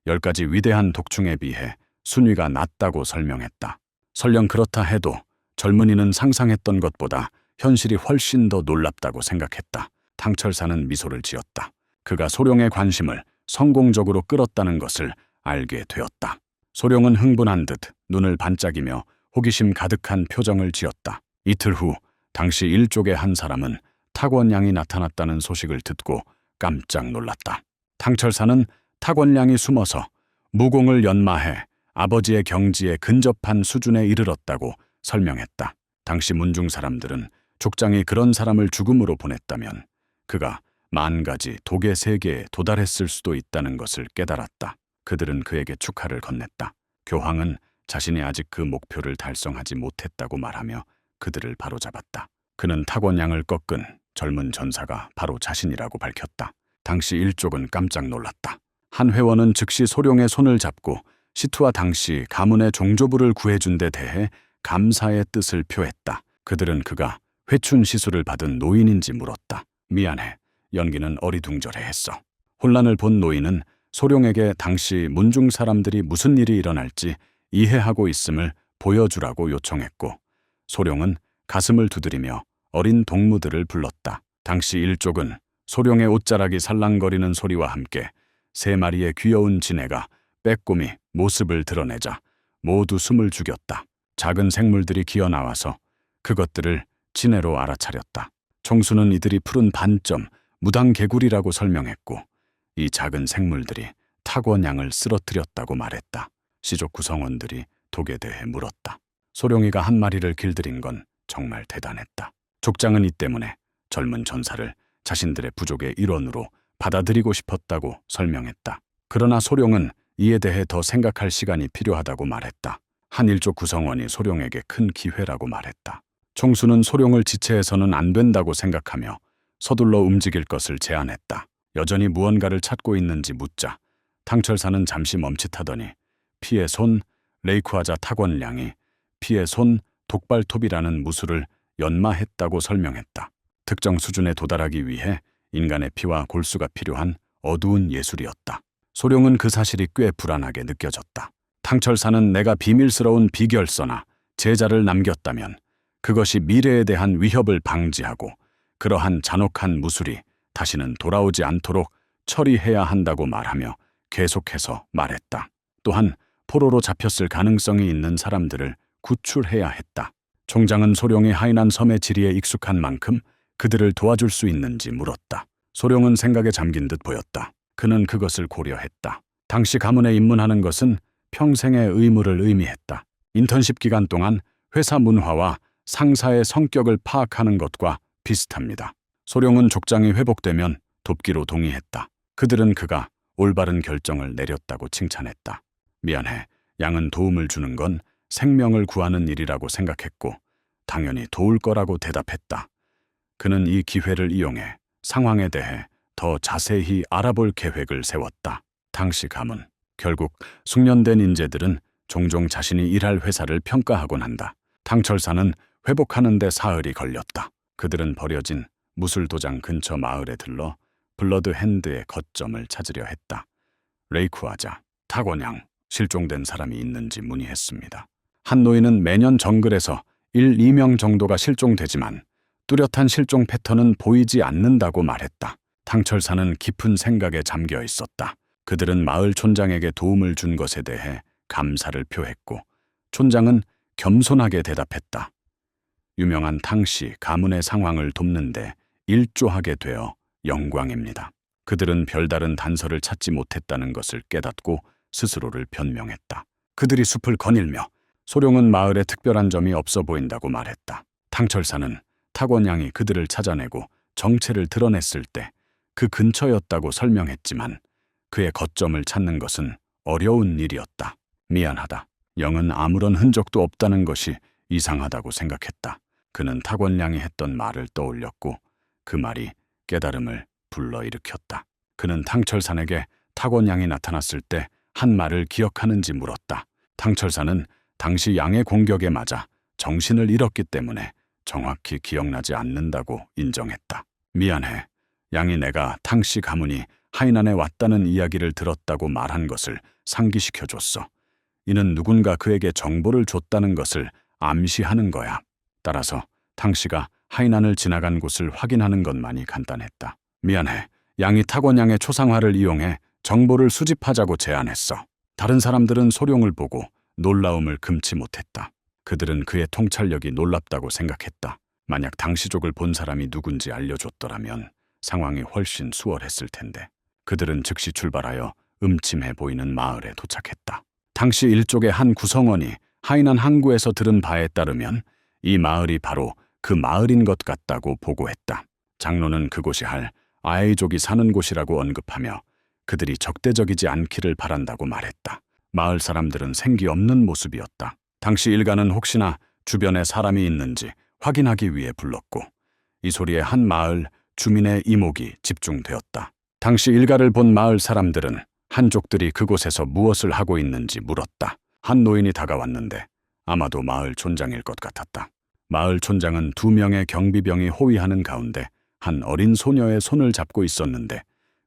10가지 위대한 독충에 비해 순위가 낮다고 설명했다. 설령 그렇다 해도 젊은이는 상상했던 것보다 현실이 훨씬 더 놀랍다고 생각했다. 탕철사는 미소를 지었다. 그가 소룡의 관심을 성공적으로 끌었다는 것을 알게 되었다. 소룡은 흥분한 듯 눈을 반짝이며 호기심 가득한 표정을 지었다. 이틀 후 당시 일족의 한 사람은 탁원양이 나타났다는 소식을 듣고 깜짝 놀랐다. 탕철사는 탁원양이 숨어서 무공을 연마해 아버지의 경지에 근접한 수준에 이르렀다고 설명했다. 당시 문중 사람들은 족장이 그런 사람을 죽음으로 보냈다면 그가 10,000가지 독의 세계에 도달했을 수도 있다는 것을 깨달았다. 그들은 그에게 축하를 건넸다. 교황은 자신이 아직 그 목표를 달성하지 못했다고 말하며 그들을 바로잡았다. 그는 탁원양을 꺾은 젊은 전사가 바로 자신이라고 밝혔다. 당시 일족은 깜짝 놀랐다. 한 회원은 즉시 소룡의 손을 잡고 시투와 당시 가문의 종조부를 구해준 데 대해 감사의 뜻을 표했다. 그들은 그가 회춘 시술을 받은 노인인지 물었다. 미안해. 연기는 어리둥절해했어. 혼란을 본 노인은 소룡에게 당시 문중 사람들이 무슨 일이 일어날지 이해하고 있음을 보여주라고 요청했고, 소룡은 가슴을 두드리며 어린 동무들을 불렀다. 당시 일족은 소룡의 옷자락이 살랑거리는 소리와 함께 3마리의 귀여운 지네가 빼꼼히 모습을 드러내자 모두 숨을 죽였다. 작은 생물들이 기어나와서 그것들을 지네로 알아차렸다. 총수는 이들이 푸른 반점, 무당개구리라고 설명했고, 이 작은 생물들이 탁원양을 쓰러뜨렸다고 말했다. 시족 구성원들이 독에 대해 물었다. 소룡이가 한 마리를 길들인 건 정말 대단했다. 족장은 이 때문에 젊은 전사를 자신들의 부족의 일원으로 받아들이고 싶었다고 설명했다. 그러나 소룡은 이에 대해 더 생각할 시간이 필요하다고 말했다. 한 일족 구성원이 소룡에게 큰 기회라고 말했다. 총수는 소룡을 지체해서는 안 된다고 생각하며 서둘러 움직일 것을 제안했다. 여전히 무언가를 찾고 있는지 묻자 탕철사는 잠시 멈칫하더니 피의 손 레이쿠아자 탁원량이 피의 손 독발톱이라는 무술을 연마했다고 설명했다. 특정 수준에 도달하기 위해 인간의 피와 골수가 필요한 어두운 예술이었다. 소룡은 그 사실이 꽤 불안하게 느껴졌다. 탕철사는 내가 비밀스러운 비결서나 제자를 남겼다면 그것이 미래에 대한 위협을 방지하고 그러한 잔혹한 무술이 다시는 돌아오지 않도록 처리해야 한다고 말하며 계속해서 말했다. 또한 포로로 잡혔을 가능성이 있는 사람들을 구출해야 했다. 총장은 소룡이 하이난 섬의 지리에 익숙한 만큼 그들을 도와줄 수 있는지 물었다. 소룡은 생각에 잠긴 듯 보였다. 그는 그것을 고려했다. 당시 가문에 입문하는 것은 평생의 의무를 의미했다. 인턴십 기간 동안 회사 문화와 상사의 성격을 파악하는 것과 비슷합니다. 소룡은 족장이 회복되면 돕기로 동의했다. 그들은 그가 올바른 결정을 내렸다고 칭찬했다. 미안해. 양은 도움을 주는 건 생명을 구하는 일이라고 생각했고 당연히 도울 거라고 대답했다. 그는 이 기회를 이용해 상황에 대해 더 자세히 알아볼 계획을 세웠다. 당시 가문, 결국 숙련된 인재들은 종종 자신이 일할 회사를 평가하곤 한다. 탕철사는 회복하는 데 사흘이 걸렸다. 그들은 버려진 무술도장 근처 마을에 들러 블러드 핸드의 거점을 찾으려 했다. 레이쿠아자, 탁원양, 실종된 사람이 있는지 문의했습니다. 한 노인은 매년 정글에서 1-2명 정도가 실종되지만 뚜렷한 실종 패턴은 보이지 않는다고 말했다. 탕철사는 깊은 생각에 잠겨 있었다. 그들은 마을 촌장에게 도움을 준 것에 대해 감사를 표했고 촌장은 겸손하게 대답했다. 유명한 탕씨 가문의 상황을 돕는데 일조하게 되어 영광입니다. 그들은 별다른 단서를 찾지 못했다는 것을 깨닫고 스스로를 변명했다. 그들이 숲을 거닐며 소룡은 마을에 특별한 점이 없어 보인다고 말했다. 탕철사는 탁원양이 그들을 찾아내고 정체를 드러냈을 때 그 근처였다고 설명했지만 그의 거점을 찾는 것은 어려운 일이었다. 미안하다. 영은 아무런 흔적도 없다는 것이 이상하다고 생각했다. 그는 탁원양이 했던 말을 떠올렸고 그 말이 깨달음을 불러일으켰다. 그는 탕철산에게 탁원양이 나타났을 때 한 말을 기억하는지 물었다. 탕철산은 당시 양의 공격에 맞아 정신을 잃었기 때문에 정확히 기억나지 않는다고 인정했다. 미안해. 양이 내가 탕씨 가문이 하이난에 왔다는 이야기를 들었다고 말한 것을 상기시켜줬어. 이는 누군가 그에게 정보를 줬다는 것을 암시하는 거야. 따라서 탕씨가 하이난을 지나간 곳을 확인하는 것만이 간단했다. 미안해. 양이 탁원양의 초상화를 이용해 정보를 수집하자고 제안했어. 다른 사람들은 소룡을 보고 놀라움을 금치 못했다. 그들은 그의 통찰력이 놀랍다고 생각했다. 만약 당시족을 본 사람이 누군지 알려줬더라면 상황이 훨씬 수월했을 텐데. 그들은 즉시 출발하여 음침해 보이는 마을에 도착했다. 당시 일족의 한 구성원이 하이난 항구에서 들은 바에 따르면 이 마을이 바로 그 마을인 것 같다고 보고했다. 장로는 그곳이 할 아에이족이 사는 곳이라고 언급하며 그들이 적대적이지 않기를 바란다고 말했다. 마을 사람들은 생기 없는 모습이었다. 당시 일가는 혹시나 주변에 사람이 있는지 확인하기 위해 불렀고 이 소리에 한 마을 주민의 이목이 집중되었다. 당시 일가를 본 마을 사람들은 한족들이 그곳에서 무엇을 하고 있는지 물었다. 한 노인이 다가왔는데 아마도 마을 촌장일 것 같았다. 마을 촌장은 2명의 경비병이 호위하는 가운데 한 어린 소녀의 손을 잡고 있었는데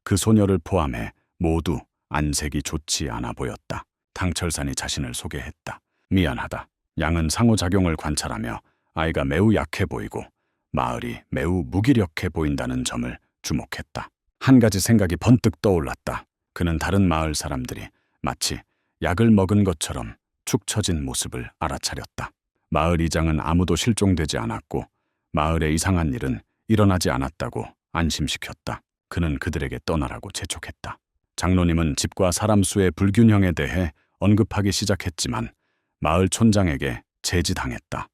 그 소녀를 포함해 모두 안색이 좋지 않아 보였다. 당철산이 자신을 소개했다. 미안하다. 양은 상호작용을 관찰하며 아이가 매우 약해 보이고 마을이 매우 무기력해 보인다는 점을 주목했다. 한 가지 생각이 번뜩 떠올랐다. 그는 다른 마을 사람들이 마치 약을 먹은 것처럼 축 처진 모습을 알아차렸다. 마을 이장은 아무도 실종되지 않았고 마을에 이상한 일은 일어나지 않았다고 안심시켰다. 그는 그들에게 떠나라고 재촉했다. 장로님은 집과 사람 수의 불균형에 대해 언급하기 시작했지만 마을 촌장에게 제지당했다.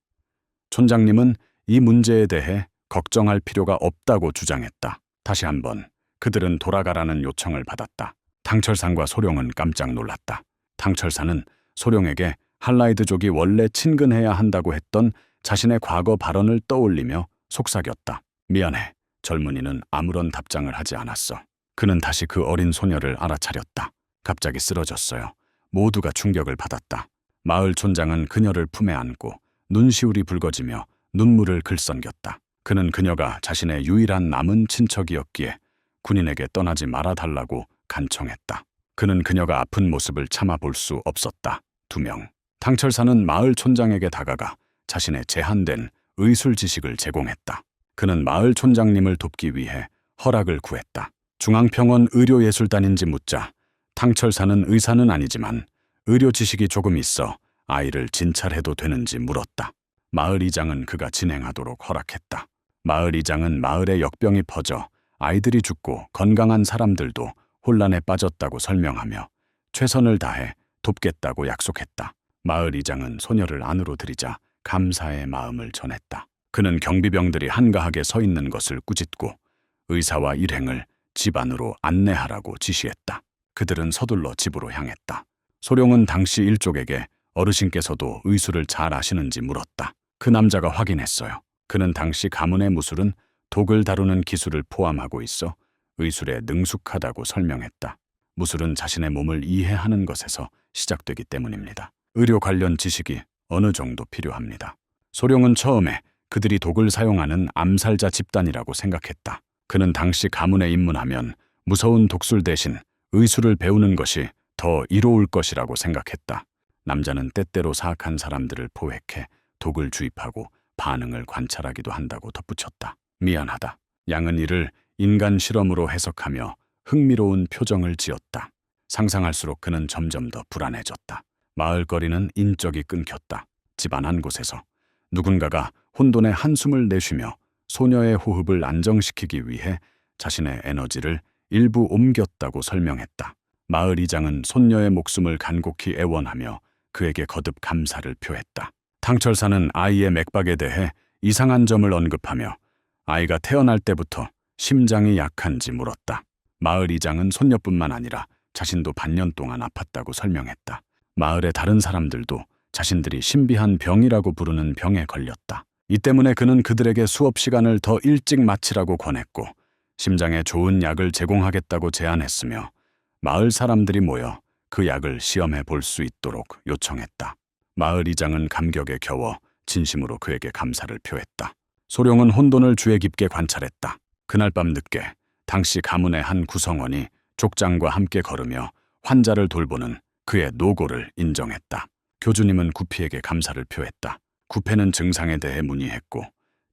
촌장님은 이 문제에 대해 걱정할 필요가 없다고 주장했다. 다시 한번 그들은 돌아가라는 요청을 받았다. 당철산과 소룡은 깜짝 놀랐다. 당철산은 소룡에게 할라이드족이 원래 친근해야 한다고 했던 자신의 과거 발언을 떠올리며 속삭였다. 미안해. 젊은이는 아무런 답장을 하지 않았어. 그는 다시 그 어린 소녀를 알아차렸다. 갑자기 쓰러졌어요. 모두가 충격을 받았다. 마을 촌장은 그녀를 품에 안고 눈시울이 붉어지며 눈물을 글썽겼다. 그는 그녀가 자신의 유일한 남은 친척이었기에 군인에게 떠나지 말아달라고 간청했다. 그는 그녀가 아픈 모습을 참아볼 수 없었다. 2명. 당철사는 마을 촌장에게 다가가 자신의 제한된 의술 지식을 제공했다. 그는 마을 촌장님을 돕기 위해 허락을 구했다. 중앙평원 의료예술단인지 묻자 당철사는 의사는 아니지만 의료 지식이 조금 있어 아이를 진찰해도 되는지 물었다. 마을 이장은 그가 진행하도록 허락했다. 마을 이장은 마을에 역병이 퍼져 아이들이 죽고 건강한 사람들도 혼란에 빠졌다고 설명하며 최선을 다해 돕겠다고 약속했다. 마을 이장은 소녀를 안으로 들이자 감사의 마음을 전했다. 그는 경비병들이 한가하게 서 있는 것을 꾸짖고 의사와 일행을 집 안으로 안내하라고 지시했다. 그들은 서둘러 집으로 향했다. 소룡은 당시 일족에게 어르신께서도 의술을 잘 아시는지 물었다. 그 남자가 확인했어요. 그는 당시 가문의 무술은 독을 다루는 기술을 포함하고 있어 의술에 능숙하다고 설명했다. 무술은 자신의 몸을 이해하는 것에서 시작되기 때문입니다. 의료 관련 지식이 어느 정도 필요합니다. 소룡은 처음에 그들이 독을 사용하는 암살자 집단이라고 생각했다. 그는 당시 가문에 입문하면 무서운 독술 대신 의술을 배우는 것이 더 이로울 것이라고 생각했다. 남자는 때때로 사악한 사람들을 포획해 독을 주입하고 반응을 관찰하기도 한다고 덧붙였다. 미안하다. 양은 이를 인간 실험으로 해석하며 흥미로운 표정을 지었다. 상상할수록 그는 점점 더 불안해졌다. 마을거리는 인적이 끊겼다. 집안 한 곳에서 누군가가 혼돈의 한숨을 내쉬며 소녀의 호흡을 안정시키기 위해 자신의 에너지를 일부 옮겼다고 설명했다. 마을 이장은 손녀의 목숨을 간곡히 애원하며 그에게 거듭 감사를 표했다. 당철사는 아이의 맥박에 대해 이상한 점을 언급하며 아이가 태어날 때부터 심장이 약한지 물었다. 마을 이장은 손녀뿐만 아니라 자신도 반년 동안 아팠다고 설명했다. 마을의 다른 사람들도 자신들이 신비한 병이라고 부르는 병에 걸렸다. 이 때문에 그는 그들에게 수업 시간을 더 일찍 마치라고 권했고 심장에 좋은 약을 제공하겠다고 제안했으며 마을 사람들이 모여 그 약을 시험해 볼 수 있도록 요청했다. 마을 이장은 감격에 겨워 진심으로 그에게 감사를 표했다. 소룡은 혼돈을 주의 깊게 관찰했다. 그날 밤 늦게 당시 가문의 한 구성원이 족장과 함께 걸으며 환자를 돌보는 그의 노고를 인정했다. 교주님은 구피에게 감사를 표했다. 구패는 증상에 대해 문의했고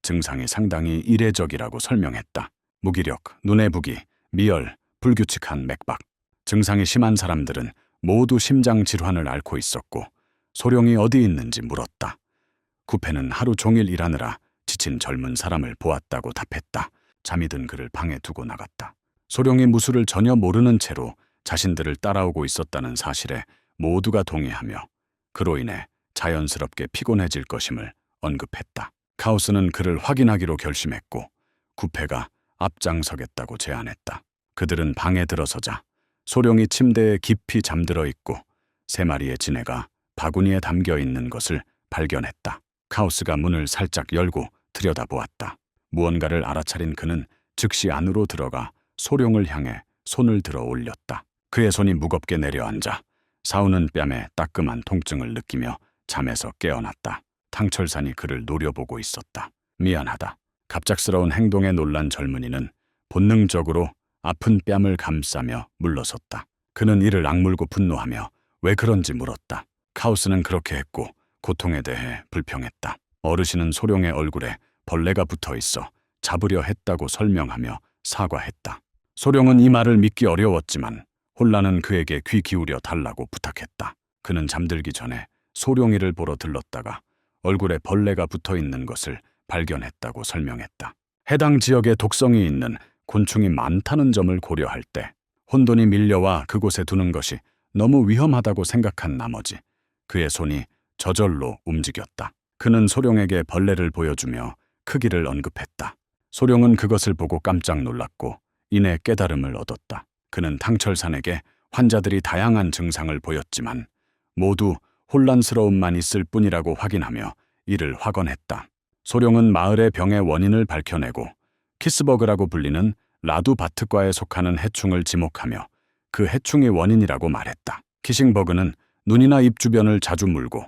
증상이 상당히 이례적이라고 설명했다. 무기력, 눈의 부기, 미열, 불규칙한 맥박. 증상이 심한 사람들은 모두 심장 질환을 앓고 있었고 소룡이 어디 있는지 물었다. 구패는 하루 종일 일하느라 지친 젊은 사람을 보았다고 답했다. 잠이 든 그를 방에 두고 나갔다. 소룡이 무술을 전혀 모르는 채로 자신들을 따라오고 있었다는 사실에 모두가 동의하며 그로 인해 자연스럽게 피곤해질 것임을 언급했다. 카오스는 그를 확인하기로 결심했고 구패가 앞장서겠다고 제안했다. 그들은 방에 들어서자 소룡이 침대에 깊이 잠들어 있고 3마리의 지네가 바구니에 담겨 있는 것을 발견했다. 카오스가 문을 살짝 열고 들여다보았다. 무언가를 알아차린 그는 즉시 안으로 들어가 소룡을 향해 손을 들어 올렸다. 그의 손이 무겁게 내려앉아 사우는 뺨에 따끔한 통증을 느끼며 잠에서 깨어났다. 탕철산이 그를 노려보고 있었다. 미안하다. 갑작스러운 행동에 놀란 젊은이는 본능적으로 아픈 뺨을 감싸며 물러섰다. 그는 이를 악물고 분노하며 왜 그런지 물었다. 카오스는 그렇게 했고 고통에 대해 불평했다. 어르신은 소룡의 얼굴에 벌레가 붙어 있어 잡으려 했다고 설명하며 사과했다. 소룡은 이 말을 믿기 어려웠지만 혼란은 그에게 귀 기울여 달라고 부탁했다. 그는 잠들기 전에 소룡이를 보러 들렀다가 얼굴에 벌레가 붙어 있는 것을 발견했다고 설명했다. 해당 지역에 독성이 있는 곤충이 많다는 점을 고려할 때 혼돈이 밀려와 그곳에 두는 것이 너무 위험하다고 생각한 나머지 그의 손이 저절로 움직였다. 그는 소룡에게 벌레를 보여주며 크기를 언급했다. 소룡은 그것을 보고 깜짝 놀랐고 이내 깨달음을 얻었다. 그는 탕철산에게 환자들이 다양한 증상을 보였지만 모두 혼란스러움만 있을 뿐이라고 확인하며 이를 확언했다. 소룡은 마을의 병의 원인을 밝혀내고 키스버그라고 불리는 라두바트과에 속하는 해충을 지목하며 그 해충이 원인이라고 말했다. 키싱버그는 눈이나 입 주변을 자주 물고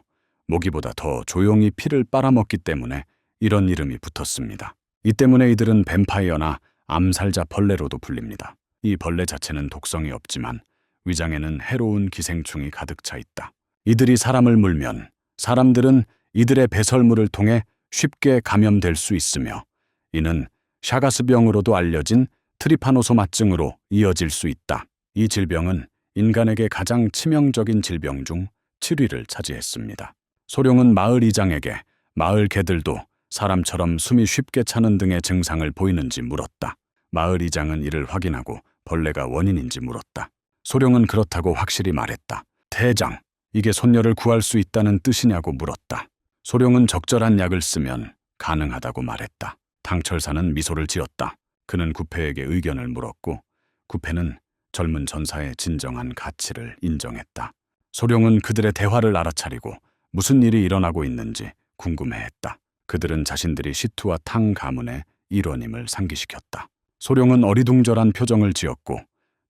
모기보다 더 조용히 피를 빨아먹기 때문에 이런 이름이 붙었습니다. 이 때문에 이들은 뱀파이어나 암살자 벌레로도 불립니다. 이 벌레 자체는 독성이 없지만 위장에는 해로운 기생충이 가득 차 있다. 이들이 사람을 물면 사람들은 이들의 배설물을 통해 쉽게 감염될 수 있으며 이는 샤가스병으로도 알려진 트리파노소마증으로 이어질 수 있다. 이 질병은 인간에게 가장 치명적인 질병 중 7위를 차지했습니다. 소룡은 마을 이장에게 마을 개들도 사람처럼 숨이 쉽게 차는 등의 증상을 보이는지 물었다. 마을 이장은 이를 확인하고 벌레가 원인인지 물었다. 소룡은 그렇다고 확실히 말했다. 대장, 이게 손녀를 구할 수 있다는 뜻이냐고 물었다. 소룡은 적절한 약을 쓰면 가능하다고 말했다. 탕철사는 미소를 지었다. 그는 구페에게 의견을 물었고 구페는 젊은 전사의 진정한 가치를 인정했다. 소룡은 그들의 대화를 알아차리고 무슨 일이 일어나고 있는지 궁금해했다. 그들은 자신들이 시투와 탕 가문의 일원임을 상기시켰다. 소룡은 어리둥절한 표정을 지었고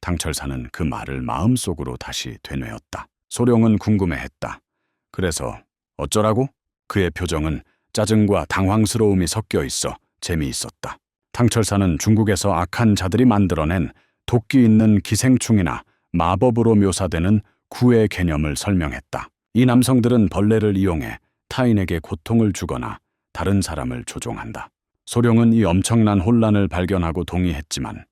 탕철사는 그 말을 마음속으로 다시 되뇌었다. 소룡은 궁금해했다. 그래서 어쩌라고? 그의 표정은 짜증과 당황스러움이 섞여 있어 재미있었다. 탕철사는 중국에서 악한 자들이 만들어낸 도끼 있는 기생충이나 마법으로 묘사되는 구의 개념을 설명했다. 이 남성들은 벌레를 이용해 타인에게 고통을 주거나 다른 사람을 조종한다. 소룡은 이 엄청난 혼란을 발견하고 동의했지만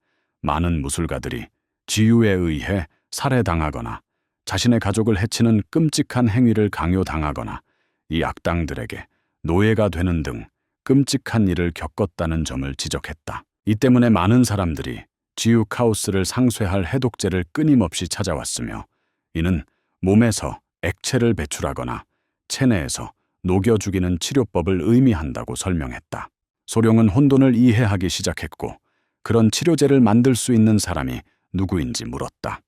많은 무술가들이 지유에 의해 살해당하거나 자신의 가족을 해치는 끔찍한 행위를 강요당하거나 이 악당들에게 노예가 되는 등 끔찍한 일을 겪었다는 점을 지적했다. 이 때문에 많은 사람들이 지유 카오스를 상쇄할 해독제를 끊임없이 찾아왔으며 이는 몸에서 액체를 배출하거나 체내에서 녹여 죽이는 치료법을 의미한다고 설명했다. 소룡은 혼돈을 이해하기 시작했고 그런 치료제를 만들 수 있는 사람이 누구인지 물었다.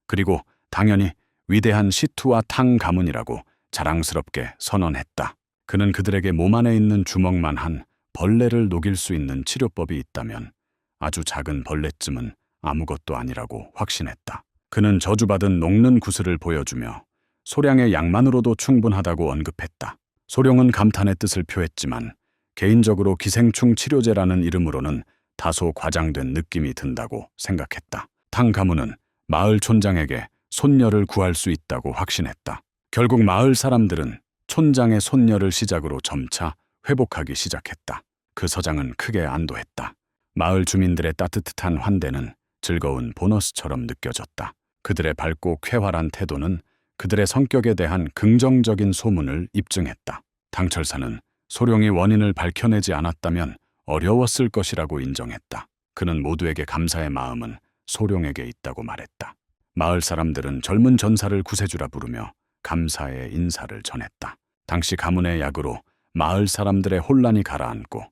그리고 당연히 위대한 시투와 탕 가문이라고 자랑스럽게 선언했다. 그는 그들에게 몸 안에 있는 주먹만한 벌레를 녹일 수 있는 치료법이 있다면 아주 작은 벌레쯤은 아무것도 아니라고 확신했다. 그는 저주받은 녹는 구슬을 보여주며 소량의 약만으로도 충분하다고 언급했다. 소룡은 감탄의 뜻을 표했지만 개인적으로 기생충 치료제라는 이름으로는 다소 과장된 느낌이 든다고 생각했다. 탕 가문은 마을 촌장에게 손녀를 구할 수 있다고 확신했다. 결국 마을 사람들은 촌장의 손녀를 시작으로 점차 회복하기 시작했다. 그 서장은 크게 안도했다. 마을 주민들의 따뜻한 환대는 즐거운 보너스처럼 느껴졌다. 그들의 밝고 쾌활한 태도는 그들의 성격에 대한 긍정적인 소문을 입증했다. 탕철사는 소룡이 원인을 밝혀내지 않았다면 어려웠을 것이라고 인정했다. 그는 모두에게 감사의 마음은 소룡에게 있다고 말했다. 마을 사람들은 젊은 전사를 구세주라 부르며 감사의 인사를 전했다. 당시 가문의 약으로 마을 사람들의 혼란이 가라앉고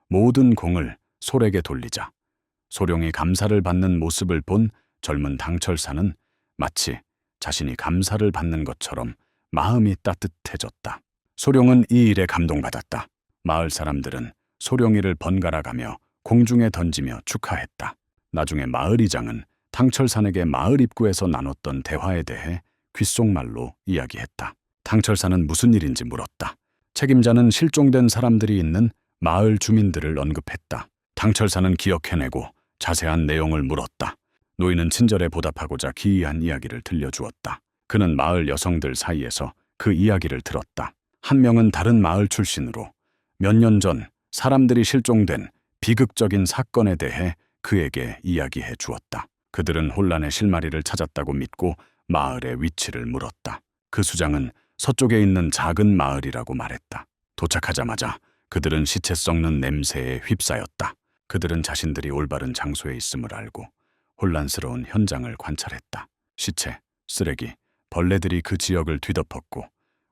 모든 공을 솔에게 돌리자 소룡이 감사를 받는 모습을 본 젊은 당철사는 마치 자신이 감사를 받는 것처럼 마음이 따뜻해졌다. 소룡은 이 일에 감동받았다. 마을 사람들은 소룡이를 번갈아 가며 공중에 던지며 축하했다. 나중에 마을 이장은 탕철산에게 마을 입구에서 나눴던 대화에 대해 귓속말로 이야기했다. 탕철산은 무슨 일인지 물었다. 책임자는 실종된 사람들이 있는 마을 주민들을 언급했다. 탕철산은 기억해내고 자세한 내용을 물었다. 노인은 친절에 보답하고자 기이한 이야기를 들려주었다. 그는 마을 여성들 사이에서 그 이야기를 들었다. 한 명은 다른 마을 출신으로 몇 년 전 사람들이 실종된 비극적인 사건에 대해 그에게 이야기해 주었다. 그들은 혼란의 실마리를 찾았다고 믿고 마을의 위치를 물었다. 그 수장은 서쪽에 있는 작은 마을이라고 말했다. 도착하자마자 그들은 시체 썩는 냄새에 휩싸였다. 그들은 자신들이 올바른 장소에 있음을 알고 혼란스러운 현장을 관찰했다. 시체, 쓰레기, 벌레들이 그 지역을 뒤덮었고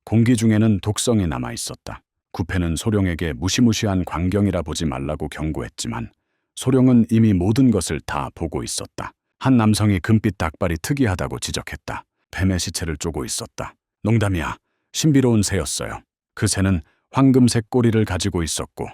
공기 중에는 독성이 남아 있었다. 구패는 소룡에게 무시무시한 광경이라 보지 말라고 경고했지만 소룡은 이미 모든 것을 다 보고 있었다. 한 남성이 금빛 닭발이 특이하다고 지적했다. 뱀의 시체를 쪼고 있었다. 농담이야. 신비로운 새였어요. 그 새는 황금색 꼬리를 가지고 있었고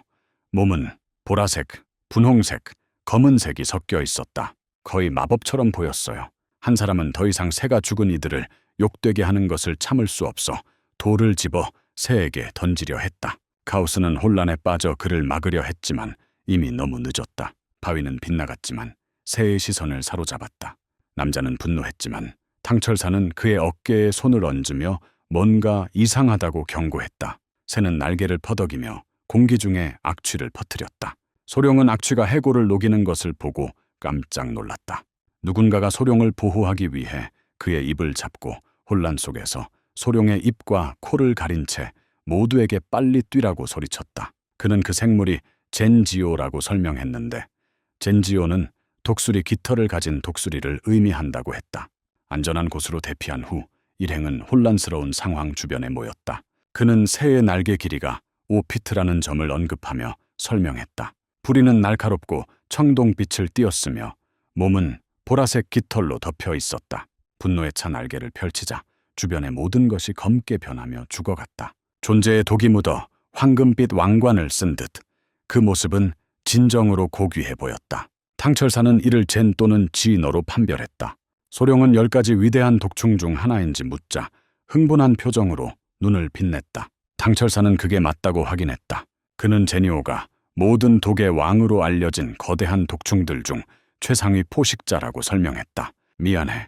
몸은 보라색, 분홍색, 검은색이 섞여 있었다. 거의 마법처럼 보였어요. 한 사람은 더 이상 새가 죽은 이들을 욕되게 하는 것을 참을 수 없어 돌을 집어 새에게 던지려 했다. 카오스는 혼란에 빠져 그를 막으려 했지만 이미 너무 늦었다. 바위는 빗나갔지만 새의 시선을 사로잡았다. 남자는 분노했지만 탕철사는 그의 어깨에 손을 얹으며 뭔가 이상하다고 경고했다. 새는 날개를 퍼덕이며 공기 중에 악취를 퍼뜨렸다. 소룡은 악취가 해골을 녹이는 것을 보고 깜짝 놀랐다. 누군가가 소룡을 보호하기 위해 그의 입을 잡고 혼란 속에서 소룡의 입과 코를 가린 채 모두에게 빨리 뛰라고 소리쳤다. 그는 그 생물이 젠지오라고 설명했는데 젠지오는 독수리 깃털을 가진 독수리를 의미한다고 했다. 안전한 곳으로 대피한 후 일행은 혼란스러운 상황 주변에 모였다. 그는 새의 날개 길이가 5피트라는 점을 언급하며 설명했다. 부리는 날카롭고 청동빛을 띠었으며 몸은 보라색 깃털로 덮여 있었다. 분노에 찬 날개를 펼치자 주변의 모든 것이 검게 변하며 죽어갔다. 존재의 독이 묻어 황금빛 왕관을 쓴 듯 그 모습은 진정으로 고귀해 보였다. 탕철사는 이를 젠 또는 지너로 판별했다. 소룡은 10가지 위대한 독충 중 하나인지 묻자 흥분한 표정으로 눈을 빛냈다. 탕철사는 그게 맞다고 확인했다. 그는 제니오가 모든 독의 왕으로 알려진 거대한 독충들 중 최상위 포식자라고 설명했다. 미안해.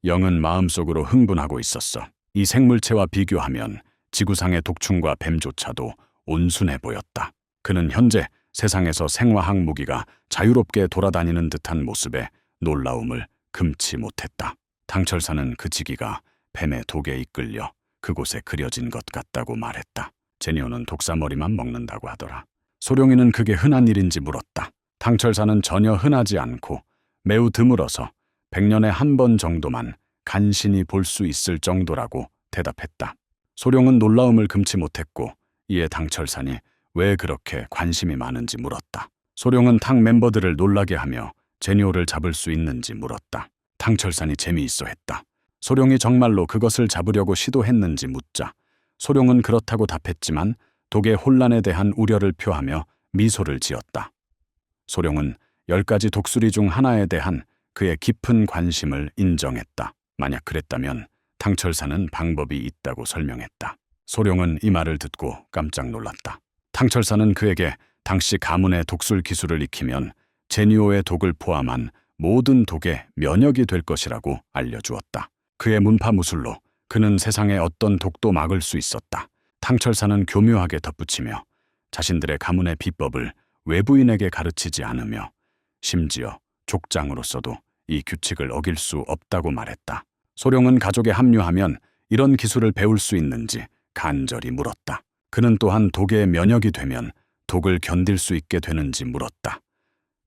영은 마음속으로 흥분하고 있었어. 이 생물체와 비교하면 지구상의 독충과 뱀조차도 온순해 보였다. 그는 현재 세상에서 생화학 무기가 자유롭게 돌아다니는 듯한 모습에 놀라움을 금치 못했다. 탕철사는 그 지기가 뱀의 독에 이끌려 그곳에 그려진 것 같다고 말했다. 제니오는 독사머리만 먹는다고 하더라. 소룡이는 그게 흔한 일인지 물었다. 탕철사는 전혀 흔하지 않고 매우 드물어서 100년에 한 번 정도만 간신히 볼 수 있을 정도라고 대답했다. 소룡은 놀라움을 금치 못했고 이에 탕철산이 왜 그렇게 관심이 많은지 물었다. 소룡은 탕 멤버들을 놀라게 하며 제니오를 잡을 수 있는지 물었다. 탕철산이 재미있어 했다. 소룡이 정말로 그것을 잡으려고 시도했는지 묻자 소룡은 그렇다고 답했지만 독의 혼란에 대한 우려를 표하며 미소를 지었다. 소룡은 10가지 독수리 중 하나에 대한 그의 깊은 관심을 인정했다. 만약 그랬다면 탕철사는 방법이 있다고 설명했다. 소룡은 이 말을 듣고 깜짝 놀랐다. 탕철사는 그에게 당시 가문의 독술 기술을 익히면 제니오의 독을 포함한 모든 독에 면역이 될 것이라고 알려주었다. 그의 문파무술로 그는 세상의 어떤 독도 막을 수 있었다. 탕철사는 교묘하게 덧붙이며 자신들의 가문의 비법을 외부인에게 가르치지 않으며 심지어 족장으로서도 이 규칙을 어길 수 없다고 말했다. 소룡은 가족에 합류하면 이런 기술을 배울 수 있는지 간절히 물었다. 그는 또한 독에 면역이 되면 독을 견딜 수 있게 되는지 물었다.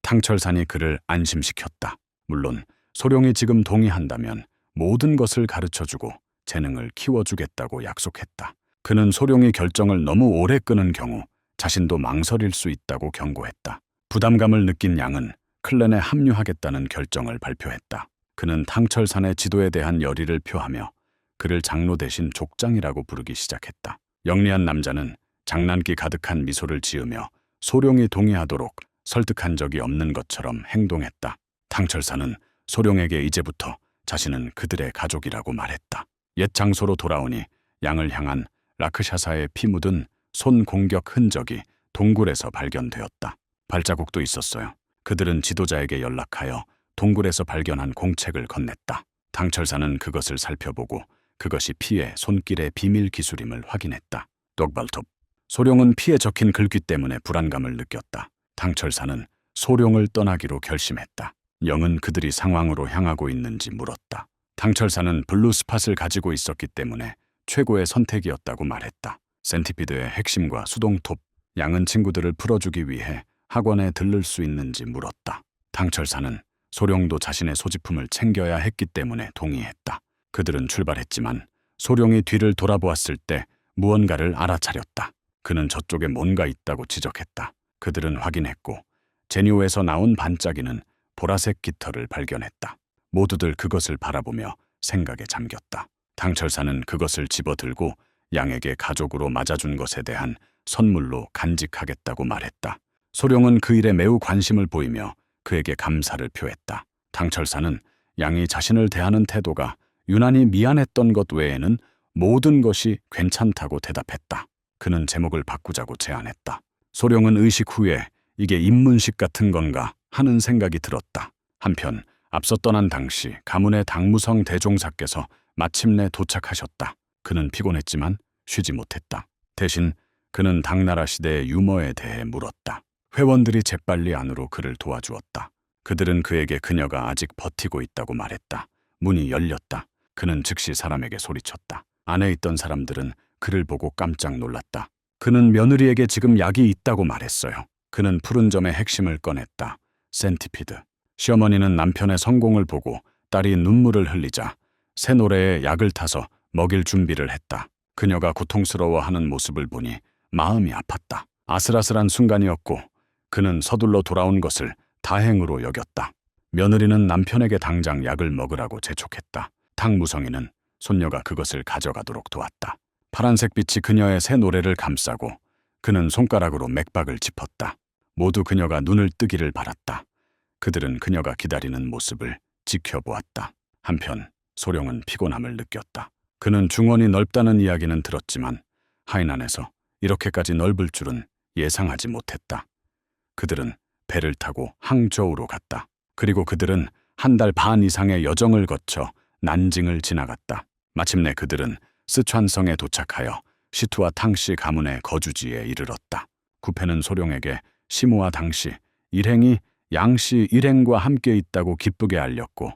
탕철산이 그를 안심시켰다. 물론 소룡이 지금 동의한다면 모든 것을 가르쳐주고 재능을 키워주겠다고 약속했다. 그는 소룡이 결정을 너무 오래 끄는 경우 자신도 망설일 수 있다고 경고했다. 부담감을 느낀 양은 클랜에 합류하겠다는 결정을 발표했다. 그는 탕철산의 지도에 대한 열의를 표하며 그를 장로 대신 족장이라고 부르기 시작했다. 영리한 남자는 장난기 가득한 미소를 지으며 소룡이 동의하도록 설득한 적이 없는 것처럼 행동했다. 탕철사는 소룡에게 이제부터 자신은 그들의 가족이라고 말했다. 옛 장소로 돌아오니 양을 향한 라크샤사의 피 묻은 손 공격 흔적이 동굴에서 발견되었다. 발자국도 있었어요. 그들은 지도자에게 연락하여 동굴에서 발견한 공책을 건넸다. 당철사는 그것을 살펴보고 그것이 피의 손길의 비밀 기술임을 확인했다. 똑발톱. 소룡은 피에 적힌 글귀 때문에 불안감을 느꼈다. 당철사는 소룡을 떠나기로 결심했다. 영은 그들이 상황으로 향하고 있는지 물었다. 당철사는 블루 스팟을 가지고 있었기 때문에 최고의 선택이었다고 말했다. 센티피드의 핵심과 수동톱. 양은 친구들을 풀어주기 위해 학원에 들를 수 있는지 물었다. 당철사는 소룡도 자신의 소지품을 챙겨야 했기 때문에 동의했다. 그들은 출발했지만 소룡이 뒤를 돌아보았을 때 무언가를 알아차렸다. 그는 저쪽에 뭔가 있다고 지적했다. 그들은 확인했고 제니오에서 나온 반짝이는 보라색 깃털을 발견했다. 모두들 그것을 바라보며 생각에 잠겼다. 당철사는 그것을 집어들고 양에게 가족으로 맞아준 것에 대한 선물로 간직하겠다고 말했다. 소룡은 그 일에 매우 관심을 보이며 그에게 감사를 표했다. 당철사는 양이 자신을 대하는 태도가 유난히 미안했던 것 외에는 모든 것이 괜찮다고 대답했다. 그는 제목을 바꾸자고 제안했다. 소룡은 의식 후에 이게 입문식 같은 건가 하는 생각이 들었다. 한편 앞서 떠난 당시 가문의 당무성 대종사께서 마침내 도착하셨다. 그는 피곤했지만 쉬지 못했다. 대신 그는 당나라 시대의 유머에 대해 물었다. 회원들이 재빨리 안으로 그를 도와주었다. 그들은 그에게 그녀가 아직 버티고 있다고 말했다. 문이 열렸다. 그는 즉시 사람에게 소리쳤다. 안에 있던 사람들은 그를 보고 깜짝 놀랐다. 그는 며느리에게 지금 약이 있다고 말했어요. 그는 푸른 점의 핵심을 꺼냈다. 센티피드. 시어머니는 남편의 성공을 보고 딸이 눈물을 흘리자 새 노래에 약을 타서 먹일 준비를 했다. 그녀가 고통스러워하는 모습을 보니 마음이 아팠다. 아슬아슬한 순간이었고 그는 서둘러 돌아온 것을 다행으로 여겼다. 며느리는 남편에게 당장 약을 먹으라고 재촉했다. 탕무성이는 손녀가 그것을 가져가도록 도왔다. 파란색 빛이 그녀의 새 노래를 감싸고 그는 손가락으로 맥박을 짚었다. 모두 그녀가 눈을 뜨기를 바랐다. 그들은 그녀가 기다리는 모습을 지켜보았다. 한편 소룡은 피곤함을 느꼈다. 그는 중원이 넓다는 이야기는 들었지만 하이난에서 이렇게까지 넓을 줄은 예상하지 못했다. 그들은 배를 타고 항저우로 갔다. 그리고 그들은 한 달 반 이상의 여정을 거쳐 난징을 지나갔다. 마침내 그들은 스촨성에 도착하여 시투와 탕씨 가문의 거주지에 이르렀다. 구페는 소룡에게 시무와 당씨, 일행이 양씨 일행과 함께 있다고 기쁘게 알렸고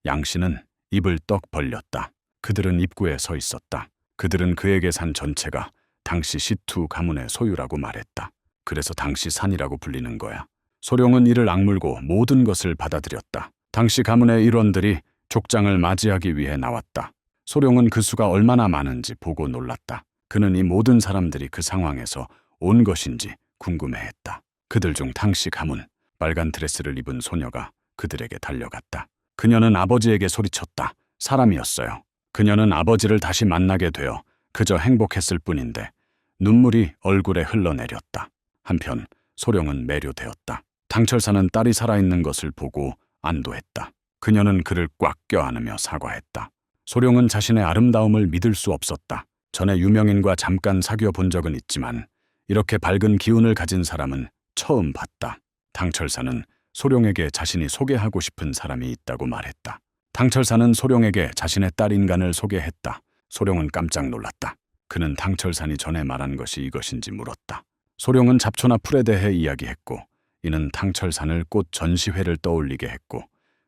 양씨는 입을 떡 벌렸다. 그들은 입구에 서 있었다. 그들은 그에게 산 전체가 당시 시투 가문의 소유라고 말했다. 그래서 당시 산이라고 불리는 거야. 소룡은 이를 악물고 모든 것을 받아들였다. 당시 가문의 일원들이 족장을 맞이하기 위해 나왔다. 소룡은 그 수가 얼마나 많은지 보고 놀랐다. 그는 이 모든 사람들이 그 상황에서 온 것인지 궁금해했다. 그들 중 당시 가문, 빨간 드레스를 입은 소녀가 그들에게 달려갔다. 그녀는 아버지에게 소리쳤다. 사람이었어요. 그녀는 아버지를 다시 만나게 되어 그저 행복했을 뿐인데 눈물이 얼굴에 흘러내렸다. 한편 소룡은 매료되었다. 당철사는 딸이 살아있는 것을 보고 안도했다. 그녀는 그를 꽉 껴안으며 사과했다. 소룡은 자신의 아름다움을 믿을 수 없었다. 전에 유명인과 잠깐 사귀어 본 적은 있지만 이렇게 밝은 기운을 가진 사람은 처음 봤다. 당철사는 소룡에게 자신이 소개하고 싶은 사람이 있다고 말했다. 당철사는 소룡에게 자신의 딸 인간을 소개했다. 소룡은 깜짝 놀랐다. 그는 당철산이 전에 말한 것이 이것인지 물었다. 소룡은 잡초나 풀에 대해 이야기했고 이는 당철산을 꽃 전시회를 떠올리게 했고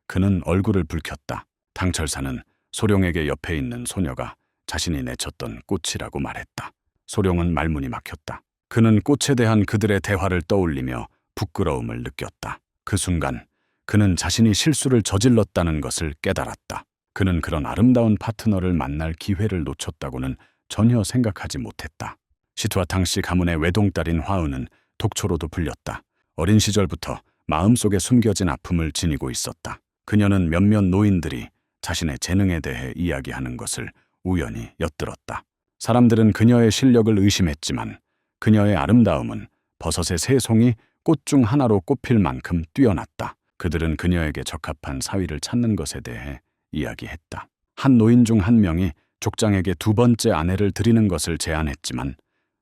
그는 얼굴을 붉혔다. 당철산은 소룡에게 옆에 있는 소녀가 자신이 내쳤던 꽃이라고 말했다. 소룡은 말문이 막혔다. 그는 꽃에 대한 그들의 대화를 떠올리며 부끄러움을 느꼈다. 그 순간 그는 자신이 실수를 저질렀다는 것을 깨달았다. 그는 그런 아름다운 파트너를 만날 기회를 놓쳤다고는 전혀 생각하지 못했다. 시투와 당씨 가문의 외동딸인 화은은 독초로도 불렸다. 어린 시절부터 마음속에 숨겨진 아픔을 지니고 있었다. 그녀는 몇몇 노인들이 자신의 재능에 대해 이야기하는 것을 우연히 엿들었다. 사람들은 그녀의 실력을 의심했지만 그녀의 아름다움은 버섯의 새 송이 꽃 중 하나로 꼽힐 만큼 뛰어났다. 그들은 그녀에게 적합한 사위를 찾는 것에 대해 이야기했다. 한 노인 중 한 명이 족장에게 두 번째 아내를 드리는 것을 제안했지만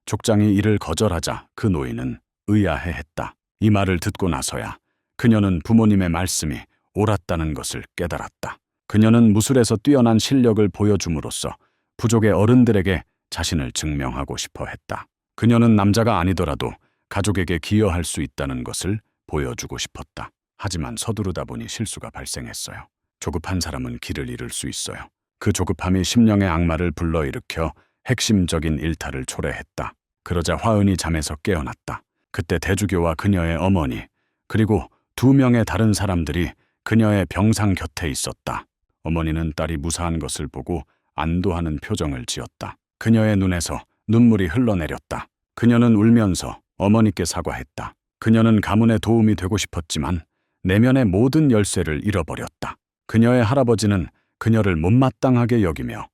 족장이 이를 거절하자 그 노인은 의아해했다. 이 말을 듣고 나서야 그녀는 부모님의 말씀이 옳았다는 것을 깨달았다. 그녀는 무술에서 뛰어난 실력을 보여줌으로써 부족의 어른들에게 자신을 증명하고 싶어 했다. 그녀는 남자가 아니더라도 가족에게 기여할 수 있다는 것을 보여주고 싶었다. 하지만 서두르다 보니 실수가 발생했어요. 조급한 사람은 길을 잃을 수 있어요. 그 조급함이 심령의 악마를 불러일으켜 핵심적인 일탈을 초래했다. 그러자 화은이 잠에서 깨어났다. 그때 대주교와 그녀의 어머니, 그리고 2명의 다른 사람들이 그녀의 병상 곁에 있었다. 어머니는 딸이 무사한 것을 보고 안도하는 표정을 지었다. 그녀의 눈에서 눈물이 흘러내렸다. 그녀는 울면서 어머니께 사과했다. 그녀는 가문에 도움이 되고 싶었지만 내면의 모든 열쇠를 잃어버렸다. 그녀의 할아버지는 그녀를 못마땅하게 여기며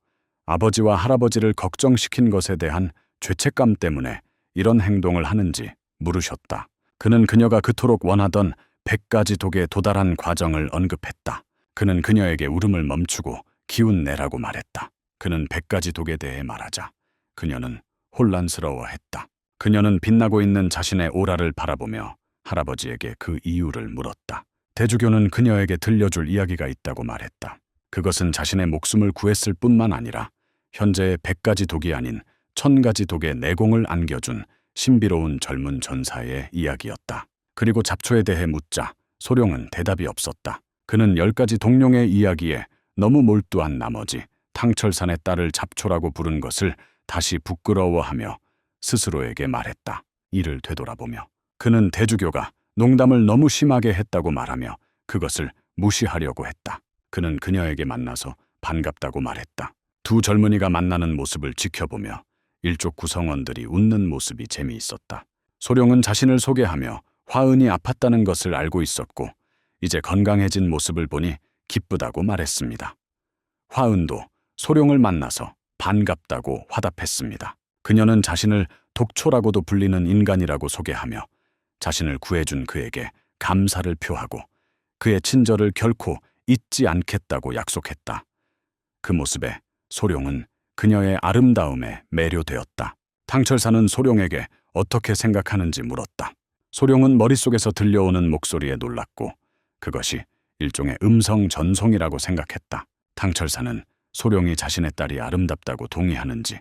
아버지와 할아버지를 걱정시킨 것에 대한 죄책감 때문에 이런 행동을 하는지 물으셨다. 그는 그녀가 그토록 원하던 100가지 독에 도달한 과정을 언급했다. 그는 그녀에게 울음을 멈추고 기운 내라고 말했다. 그는 100가지 독에 대해 말하자 그녀는 혼란스러워했다. 그녀는 빛나고 있는 자신의 오라를 바라보며 할아버지에게 그 이유를 물었다. 대주교는 그녀에게 들려줄 이야기가 있다고 말했다. 그것은 자신의 목숨을 구했을 뿐만 아니라 현재의 100가지 독이 아닌 1000가지 독의 내공을 안겨준 신비로운 젊은 전사의 이야기였다. 그리고 잡초에 대해 묻자 소룡은 대답이 없었다. 그는 10가지 동룡의 이야기에 너무 몰두한 나머지 탕철산의 딸을 잡초라고 부른 것을 다시 부끄러워하며 스스로에게 말했다. 이를 되돌아보며 그는 대주교가 농담을 너무 심하게 했다고 말하며 그것을 무시하려고 했다. 그는 그녀에게 만나서 반갑다고 말했다. 두 젊은이가 만나는 모습을 지켜보며 일족 구성원들이 웃는 모습이 재미있었다. 소룡은 자신을 소개하며 화은이 아팠다는 것을 알고 있었고 이제 건강해진 모습을 보니 기쁘다고 말했습니다. 화은도 소룡을 만나서 반갑다고 화답했습니다. 그녀는 자신을 독초라고도 불리는 인간이라고 소개하며 자신을 구해준 그에게 감사를 표하고 그의 친절을 결코 잊지 않겠다고 약속했다. 그 모습에 소룡은 그녀의 아름다움에 매료되었다. 탕철사는 소룡에게 어떻게 생각하는지 물었다. 소룡은 머릿속에서 들려오는 목소리에 놀랐고 그것이 일종의 음성 전송이라고 생각했다. 탕철사는 소룡이 자신의 딸이 아름답다고 동의하는지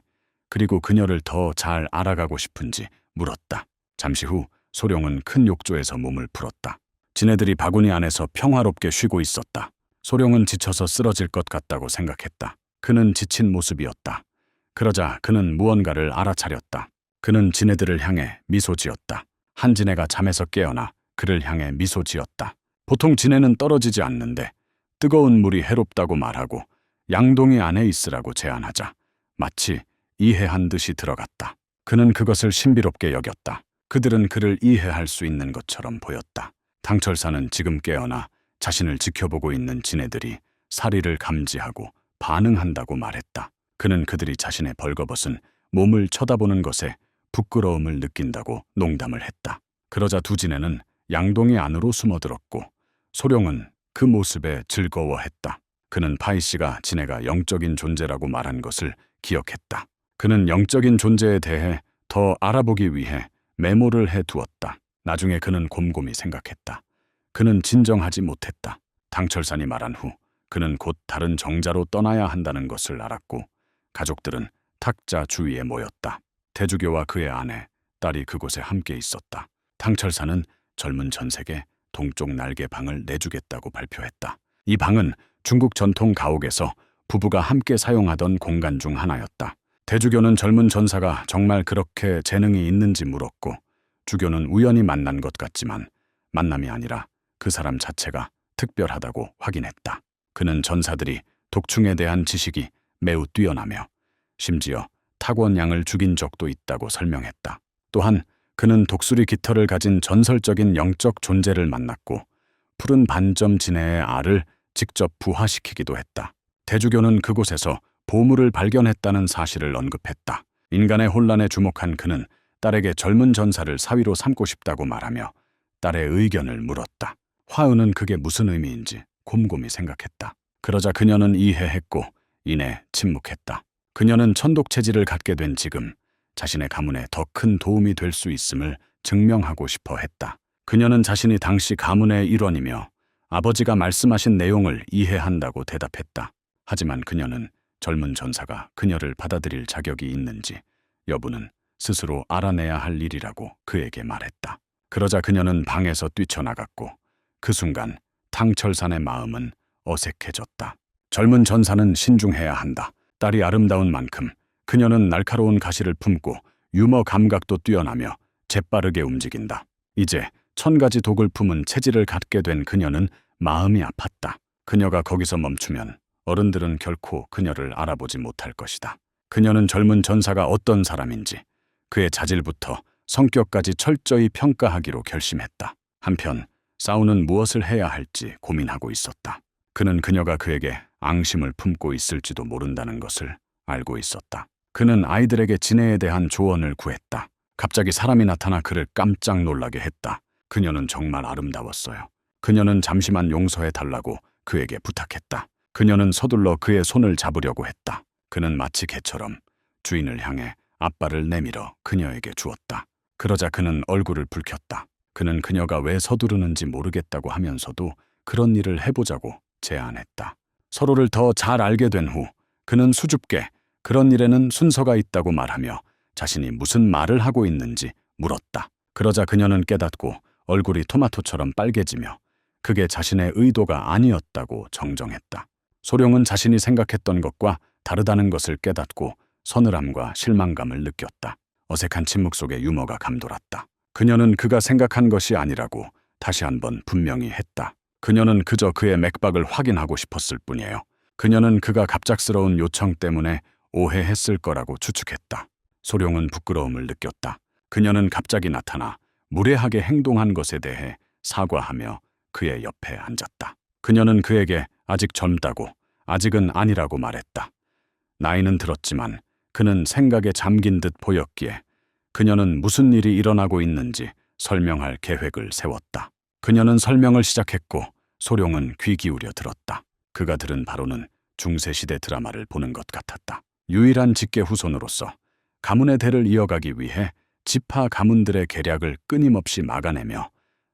그리고 그녀를 더 잘 알아가고 싶은지 물었다. 잠시 후 소룡은 큰 욕조에서 몸을 풀었다. 지네들이 바구니 안에서 평화롭게 쉬고 있었다. 소룡은 지쳐서 쓰러질 것 같다고 생각했다. 그는 지친 모습이었다. 그러자 그는 무언가를 알아차렸다. 그는 지네들을 향해 미소 지었다. 한 지네가 잠에서 깨어나 그를 향해 미소 지었다. 보통 지네는 떨어지지 않는데 뜨거운 물이 해롭다고 말하고 양동이 안에 있으라고 제안하자 마치 이해한 듯이 들어갔다. 그는 그것을 신비롭게 여겼다. 그들은 그를 이해할 수 있는 것처럼 보였다. 탕철사는 지금 깨어나 자신을 지켜보고 있는 지네들이 사리를 감지하고 반응한다고 말했다. 그는 그들이 자신의 벌거벗은 몸을 쳐다보는 것에 부끄러움을 느낀다고 농담을 했다. 그러자 두 지네는 양동이 안으로 숨어들었고 소룡은 그 모습에 즐거워했다. 그는 파이 씨가 지네가 영적인 존재라고 말한 것을 기억했다. 그는 영적인 존재에 대해 더 알아보기 위해 메모를 해두었다. 나중에 그는 곰곰이 생각했다. 그는 진정하지 못했다. 탕철산이 말한 후 그는 곧 다른 정자로 떠나야 한다는 것을 알았고 가족들은 탁자 주위에 모였다. 대주교와 그의 아내, 딸이 그곳에 함께 있었다. 탕철산은 젊은 전색에 동쪽 날개 방을 내주겠다고 발표했다. 이 방은 중국 전통 가옥에서 부부가 함께 사용하던 공간 중 하나였다. 대주교는 젊은 전사가 정말 그렇게 재능이 있는지 물었고 주교는 우연히 만난 것 같지만 만남이 아니라 그 사람 자체가 특별하다고 확인했다. 그는 전사들이 독충에 대한 지식이 매우 뛰어나며 심지어 탁원양을 죽인 적도 있다고 설명했다. 또한 그는 독수리 깃털을 가진 전설적인 영적 존재를 만났고 푸른 반점 지네의 알을 직접 부화시키기도 했다. 대주교는 그곳에서 보물을 발견했다는 사실을 언급했다. 인간의 혼란에 주목한 그는 딸에게 젊은 전사를 사위로 삼고 싶다고 말하며 딸의 의견을 물었다. 화은은 그게 무슨 의미인지 곰곰이 생각했다. 그러자 그녀는 이해했고 이내 침묵했다. 그녀는 천독 체질을 갖게 된 지금 자신의 가문에 더 큰 도움이 될 수 있음을 증명하고 싶어 했다. 그녀는 자신이 당시 가문의 일원이며 아버지가 말씀하신 내용을 이해한다고 대답했다. 하지만 그녀는 젊은 전사가 그녀를 받아들일 자격이 있는지 여부는 스스로 알아내야 할 일이라고 그에게 말했다. 그러자 그녀는 방에서 뛰쳐나갔고 그 순간 탕철산의 마음은 어색해졌다. 젊은 전사는 신중해야 한다. 딸이 아름다운 만큼 그녀는 날카로운 가시를 품고 유머 감각도 뛰어나며 재빠르게 움직인다. 이제 1000가지 독을 품은 체질을 갖게 된 그녀는 마음이 아팠다. 그녀가 거기서 멈추면 어른들은 결코 그녀를 알아보지 못할 것이다. 그녀는 젊은 전사가 어떤 사람인지 그의 자질부터 성격까지 철저히 평가하기로 결심했다. 한편 싸우는 무엇을 해야 할지 고민하고 있었다. 그는 그녀가 그에게 앙심을 품고 있을지도 모른다는 것을 알고 있었다. 그는 아이들에게 진해에 대한 조언을 구했다. 갑자기 사람이 나타나 그를 깜짝 놀라게 했다. 그녀는 정말 아름다웠어요. 그녀는 잠시만 용서해 달라고 그에게 부탁했다. 그녀는 서둘러 그의 손을 잡으려고 했다. 그는 마치 개처럼 주인을 향해 앞발을 내밀어 그녀에게 주었다. 그러자 그는 얼굴을 붉혔다. 그는 그녀가 왜 서두르는지 모르겠다고 하면서도 그런 일을 해보자고 제안했다. 서로를 더 잘 알게 된 후 그는 수줍게 그런 일에는 순서가 있다고 말하며 자신이 무슨 말을 하고 있는지 물었다. 그러자 그녀는 깨닫고 얼굴이 토마토처럼 빨개지며 그게 자신의 의도가 아니었다고 정정했다. 소룡은 자신이 생각했던 것과 다르다는 것을 깨닫고 서늘함과 실망감을 느꼈다. 어색한 침묵 속에 유머가 감돌았다. 그녀는 그가 생각한 것이 아니라고 다시 한번 분명히 했다. 그녀는 그저 그의 맥박을 확인하고 싶었을 뿐이에요. 그녀는 그가 갑작스러운 요청 때문에 오해했을 거라고 추측했다. 소룡은 부끄러움을 느꼈다. 그녀는 갑자기 나타나 무례하게 행동한 것에 대해 사과하며 그의 옆에 앉았다. 그녀는 그에게 아직 젊다고, 아직은 아니라고 말했다. 나이는 들었지만 그는 생각에 잠긴 듯 보였기에 그녀는 무슨 일이 일어나고 있는지 설명할 계획을 세웠다. 그녀는 설명을 시작했고 소룡은 귀 기울여 들었다. 그가 들은 바로는 중세시대 드라마를 보는 것 같았다. 유일한 직계 후손으로서 가문의 대를 이어가기 위해 지파 가문들의 계략을 끊임없이 막아내며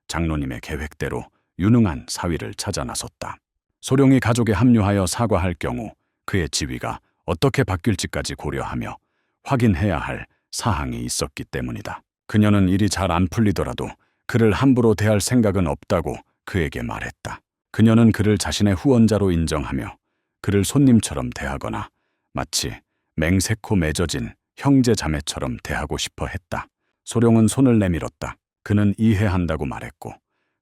장로님의 계획대로 유능한 사위를 찾아 나섰다. 소룡이 가족에 합류하여 사과할 경우 그의 지위가 어떻게 바뀔지까지 고려하며 확인해야 할 사항이 있었기 때문이다. 그녀는 일이 잘 안 풀리더라도 그를 함부로 대할 생각은 없다고 그에게 말했다. 그녀는 그를 자신의 후원자로 인정하며 그를 손님처럼 대하거나 마치 맹세코 맺어진 형제 자매처럼 대하고 싶어 했다. 소룡은 손을 내밀었다. 그는 이해한다고 말했고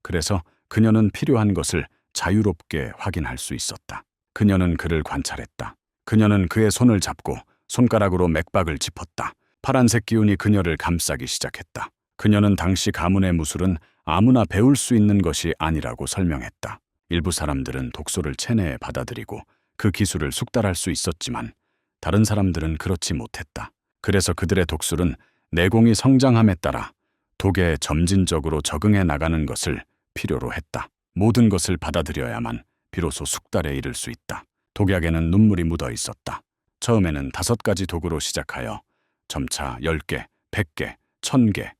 그래서 그녀는 필요한 것을 자유롭게 확인할 수 있었다. 그녀는 그를 관찰했다. 그녀는 그의 손을 잡고 손가락으로 맥박을 짚었다. 파란색 기운이 그녀를 감싸기 시작했다. 그녀는 당시 가문의 무술은 아무나 배울 수 있는 것이 아니라고 설명했다. 일부 사람들은 독소를 체내에 받아들이고 그 기술을 숙달할 수 있었지만 다른 사람들은 그렇지 못했다. 그래서 그들의 독술은 내공이 성장함에 따라 독에 점진적으로 적응해 나가는 것을 필요로 했다. 모든 것을 받아들여야만 비로소 숙달에 이를 수 있다. 독약에는 눈물이 묻어 있었다. 처음에는 5가지 독으로 시작하여 점차 10개, 100개, 1000개,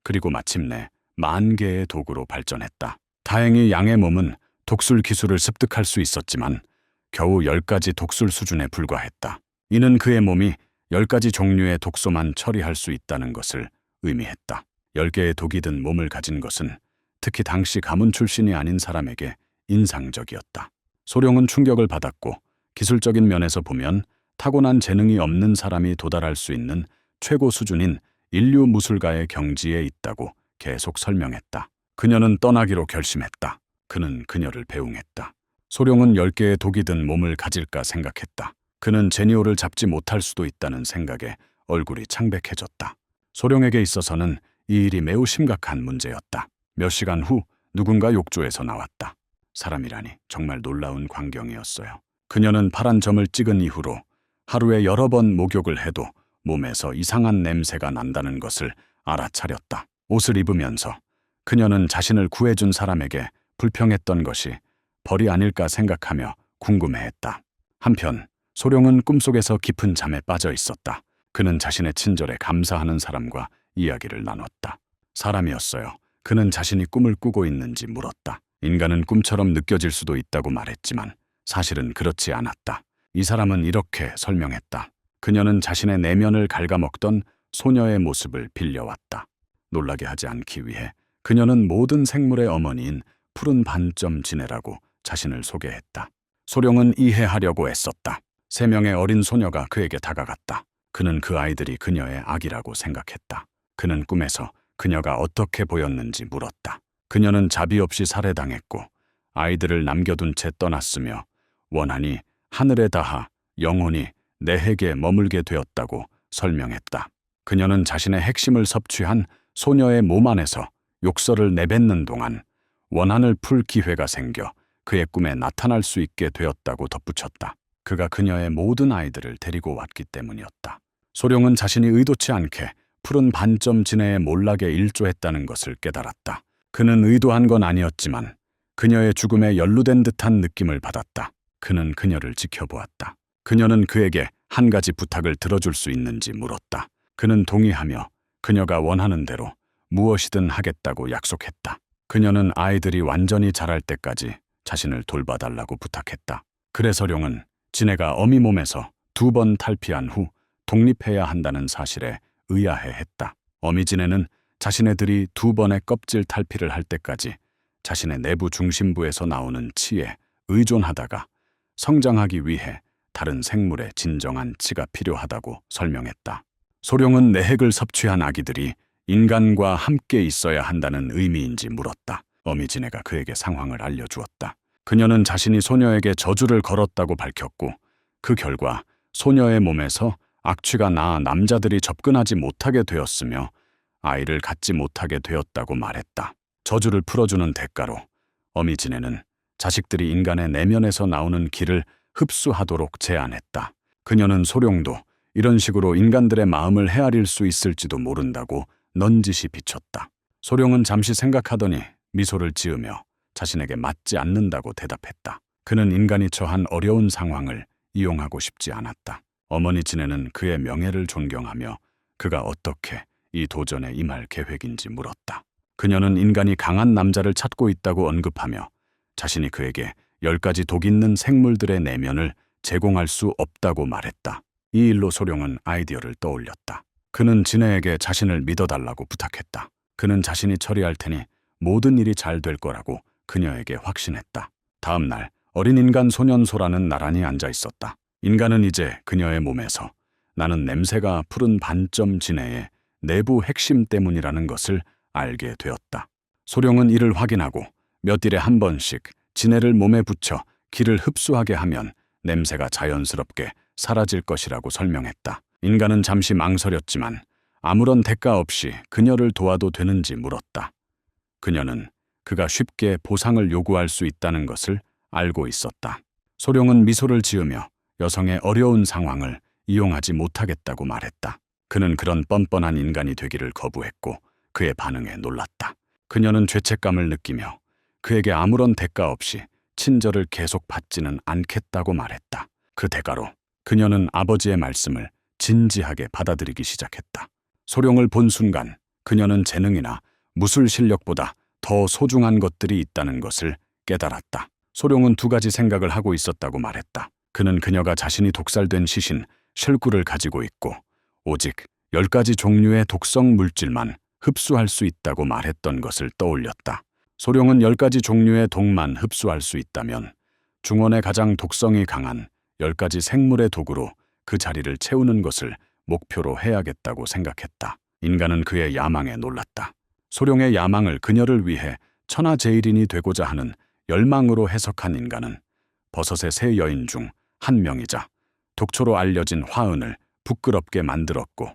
그리고 마침내 10,000개의 독으로 발전했다. 다행히 양의 몸은 독술 기술을 습득할 수 있었지만 겨우 10가지 독술 수준에 불과했다. 이는 그의 몸이 10가지 종류의 독소만 처리할 수 있다는 것을 의미했다. 10개의 독이 든 몸을 가진 것은 특히 당시 가문 출신이 아닌 사람에게 인상적이었다. 소룡은 충격을 받았고 기술적인 면에서 보면 타고난 재능이 없는 사람이 도달할 수 있는 최고 수준인 인류 무술가의 경지에 있다고 계속 설명했다. 그녀는 떠나기로 결심했다. 그는 그녀를 배웅했다. 소룡은 10개의 독이 든 몸을 가질까 생각했다. 그는 제니오를 잡지 못할 수도 있다는 생각에 얼굴이 창백해졌다. 소룡에게 있어서는 이 일이 매우 심각한 문제였다. 몇 시간 후 누군가 욕조에서 나왔다. 사람이라니 정말 놀라운 광경이었어요. 그녀는 파란 점을 찍은 이후로 하루에 여러 번 목욕을 해도 몸에서 이상한 냄새가 난다는 것을 알아차렸다. 옷을 입으면서 그녀는 자신을 구해준 사람에게 불평했던 것이 벌이 아닐까 생각하며 궁금해했다. 한편 소룡은 꿈속에서 깊은 잠에 빠져 있었다. 그는 자신의 친절에 감사하는 사람과 이야기를 나눴다. 사람이었어요. 그는 자신이 꿈을 꾸고 있는지 물었다. 인간은 꿈처럼 느껴질 수도 있다고 말했지만 사실은 그렇지 않았다. 이 사람은 이렇게 설명했다. 그녀는 자신의 내면을 갉아먹던 소녀의 모습을 빌려왔다. 놀라게 하지 않기 위해 그녀는 모든 생물의 어머니인 푸른 반점 지네라고 자신을 소개했다. 소룡은 이해하려고 애썼다. 3명의 어린 소녀가 그에게 다가갔다. 그는 그 아이들이 그녀의 아기라고 생각했다. 그는 꿈에서 그녀가 어떻게 보였는지 물었다. 그녀는 자비 없이 살해당했고 아이들을 남겨둔 채 떠났으며 원한이 하늘에 닿아 영혼이 내 핵에 머물게 되었다고 설명했다. 그녀는 자신의 핵심을 섭취한 소녀의 몸 안에서 욕설을 내뱉는 동안 원한을 풀 기회가 생겨 그의 꿈에 나타날 수 있게 되었다고 덧붙였다. 그가 그녀의 모든 아이들을 데리고 왔기 때문이었다. 소룡은 자신이 의도치 않게 푸른 반점 지네의 몰락에 일조했다는 것을 깨달았다. 그는 의도한 건 아니었지만 그녀의 죽음에 연루된 듯한 느낌을 받았다. 그는 그녀를 지켜보았다. 그녀는 그에게 한 가지 부탁을 들어줄 수 있는지 물었다. 그는 동의하며 그녀가 원하는 대로 무엇이든 하겠다고 약속했다. 그녀는 아이들이 완전히 자랄 때까지 자신을 돌봐달라고 부탁했다. 그래 소룡은 지네가 어미 몸에서 2번 탈피한 후 독립해야 한다는 사실에 의아해했다. 어미 지네는 자신애들이 2번의 껍질 탈피를 할 때까지 자신의 내부 중심부에서 나오는 치에 의존하다가 성장하기 위해 다른 생물의 진정한 치가 필요하다고 설명했다. 소룡은 내 핵을 섭취한 아기들이 인간과 함께 있어야 한다는 의미인지 물었다. 어미 지네가 그에게 상황을 알려주었다. 그녀는 자신이 소녀에게 저주를 걸었다고 밝혔고 그 결과 소녀의 몸에서 악취가 나 남자들이 접근하지 못하게 되었으며 아이를 갖지 못하게 되었다고 말했다. 저주를 풀어주는 대가로 어미 지네는 자식들이 인간의 내면에서 나오는 기를 흡수하도록 제안했다. 그녀는 소룡도 이런 식으로 인간들의 마음을 헤아릴 수 있을지도 모른다고 넌지시 비쳤다. 소룡은 잠시 생각하더니 미소를 지으며 자신에게 맞지 않는다고 대답했다. 그는 인간이 처한 어려운 상황을 이용하고 싶지 않았다. 어머니 지네는 그의 명예를 존경하며 그가 어떻게 이 도전에 임할 계획인지 물었다. 그녀는 인간이 강한 남자를 찾고 있다고 언급하며 자신이 그에게 10가지 독 있는 생물들의 내면을 제공할 수 없다고 말했다. 이 일로 소룡은 아이디어를 떠올렸다. 그는 지네에게 자신을 믿어달라고 부탁했다. 그는 자신이 처리할 테니 모든 일이 잘 될 거라고 그녀에게 확신했다. 다음 날 어린 인간 소년소라는 나란히 앉아 있었다. 인간은 이제 그녀의 몸에서 나는 냄새가 푸른 반점 지네의 내부 핵심 때문이라는 것을 알게 되었다. 소룡은 이를 확인하고 몇 일에 한 번씩 지네를 몸에 붙여 기를 흡수하게 하면 냄새가 자연스럽게 사라질 것이라고 설명했다. 인간은 잠시 망설였지만 아무런 대가 없이 그녀를 도와도 되는지 물었다. 그녀는 그가 쉽게 보상을 요구할 수 있다는 것을 알고 있었다. 소룡은 미소를 지으며 여성의 어려운 상황을 이용하지 못하겠다고 말했다. 그는 그런 뻔뻔한 인간이 되기를 거부했고 그의 반응에 놀랐다. 그녀는 죄책감을 느끼며 그에게 아무런 대가 없이 친절을 계속 받지는 않겠다고 말했다. 그 대가로 그녀는 아버지의 말씀을 진지하게 받아들이기 시작했다. 소룡을 본 순간 그녀는 재능이나 무술 실력보다 더 소중한 것들이 있다는 것을 깨달았다. 소룡은 2가지 생각을 하고 있었다고 말했다. 그는 그녀가 자신이 독살된 시신 셜구를 가지고 있고 오직 10가지 종류의 독성 물질만 흡수할 수 있다고 말했던 것을 떠올렸다. 소룡은 10가지 종류의 독만 흡수할 수 있다면 중원의 가장 독성이 강한 10가지 생물의 독으로 그 자리를 채우는 것을 목표로 해야겠다고 생각했다. 인간은 그의 야망에 놀랐다. 소룡의 야망을 그녀를 위해 천하제일인이 되고자 하는 열망으로 해석한 인간은 버섯의 3 여인 중 한 명이자 독초로 알려진 화은을 부끄럽게 만들었고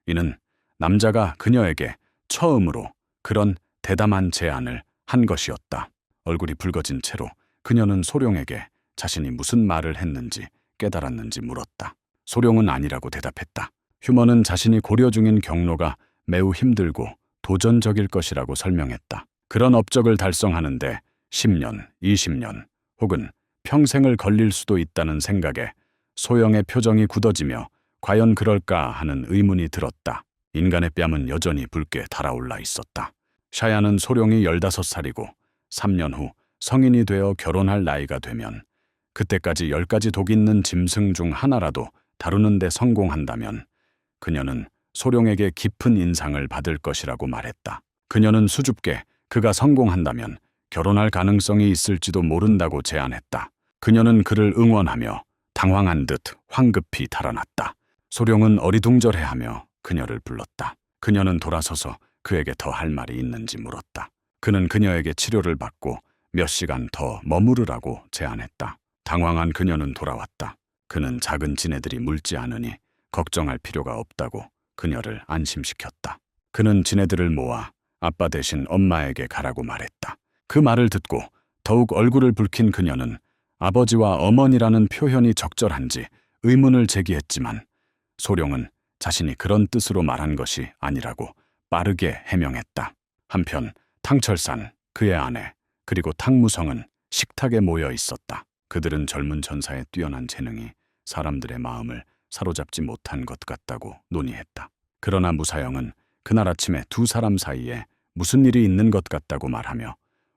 이는 남자가 그녀에게 처음으로 그런 대담한 제안을 한 것이었다. 얼굴이 붉어진 채로 그녀는 소룡에게 자신이 무슨 말을 했는지 깨달았는지 물었다. 소룡은 아니라고 대답했다. 휴먼은 자신이 고려 중인 경로가 매우 힘들고 도전적일 것이라고 설명했다. 그런 업적을 달성하는데 10년, 20년 혹은 평생을 걸릴 수도 있다는 생각에 소영의 표정이 굳어지며 과연 그럴까 하는 의문이 들었다. 인간의 뺨은 여전히 붉게 달아올라 있었다. 샤야는 소룡이 15살이고 3년 후 성인이 되어 결혼할 나이가 되면 그때까지 10가지 독 있는 짐승 중 하나라도 다루는 데 성공한다면 그녀는 소룡에게 깊은 인상을 받을 것이라고 말했다. 그녀는 수줍게 그가 성공한다면 결혼할 가능성이 있을지도 모른다고 제안했다. 그녀는 그를 응원하며 당황한 듯 황급히 달아났다. 소룡은 어리둥절해하며 그녀를 불렀다. 그녀는 돌아서서 그에게 더 할 말이 있는지 물었다. 그는 그녀에게 치료를 받고 몇 시간 더 머무르라고 제안했다. 당황한 그녀는 돌아왔다. 그는 작은 지네들이 물지 않으니 걱정할 필요가 없다고 그녀를 안심시켰다. 그는 지네들을 모아 아빠 대신 엄마에게 가라고 말했다. 그 말을 듣고 더욱 얼굴을 붉힌 그녀는 아버지와 어머니라는 표현이 적절한지 의문을 제기했지만 소룡은 자신이 그런 뜻으로 말한 것이 아니라고 빠르게 해명했다. 한편 탕철산, 그의 아내, 그리고 탕무성은 식탁에 모여 있었다. 그들은 젊은 전사의 뛰어난 재능이 사람들의 마음을 사로잡지 못한 것 같다고 논의했다. 그러나 무사형은 그날 아침에 두 사람 사이에 무슨 일이 있는 것 같다고 말하며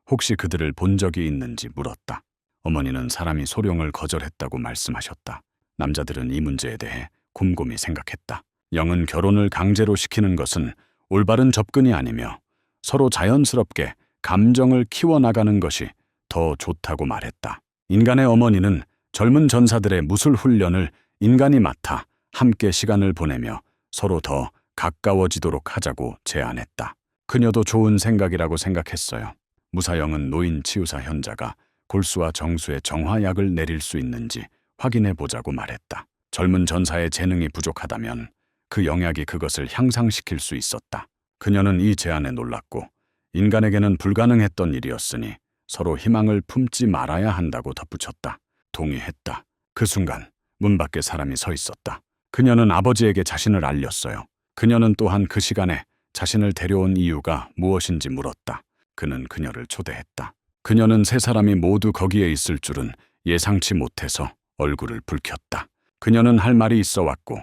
혹시 그들을 본 적이 있는지 물었다. 어머니는 사람이 소룡을 거절했다고 말씀하셨다. 남자들은 이 문제에 대해 곰곰이 생각했다. 영은 결혼을 강제로 시키는 것은 올바른 접근이 아니며 서로 자연스럽게 감정을 키워나가는 것이 더 좋다고 말했다. 인간의 어머니는 젊은 전사들의 무술 훈련을 인간이 맡아 함께 시간을 보내며 서로 더 가까워지도록 하자고 제안했다. 그녀도 좋은 생각이라고 생각했어요. 무사형은 노인 치유사 현자가 골수와 정수의 정화약을 내릴 수 있는지 확인해 보자고 말했다. 젊은 전사의 재능이 부족하다면 그 영약이 그것을 향상시킬 수 있었다. 그녀는 이 제안에 놀랐고 인간에게는 불가능했던 일이었으니 서로 희망을 품지 말아야 한다고 덧붙였다. 동의했다. 그 순간 문 밖에 사람이 서 있었다. 그녀는 아버지에게 자신을 알렸어요. 그녀는 또한 그 시간에 자신을 데려온 이유가 무엇인지 물었다. 그는 그녀를 초대했다. 그녀는 세 사람이 모두 거기에 있을 줄은 예상치 못해서 얼굴을 붉혔다. 그녀는 할 말이 있어 왔고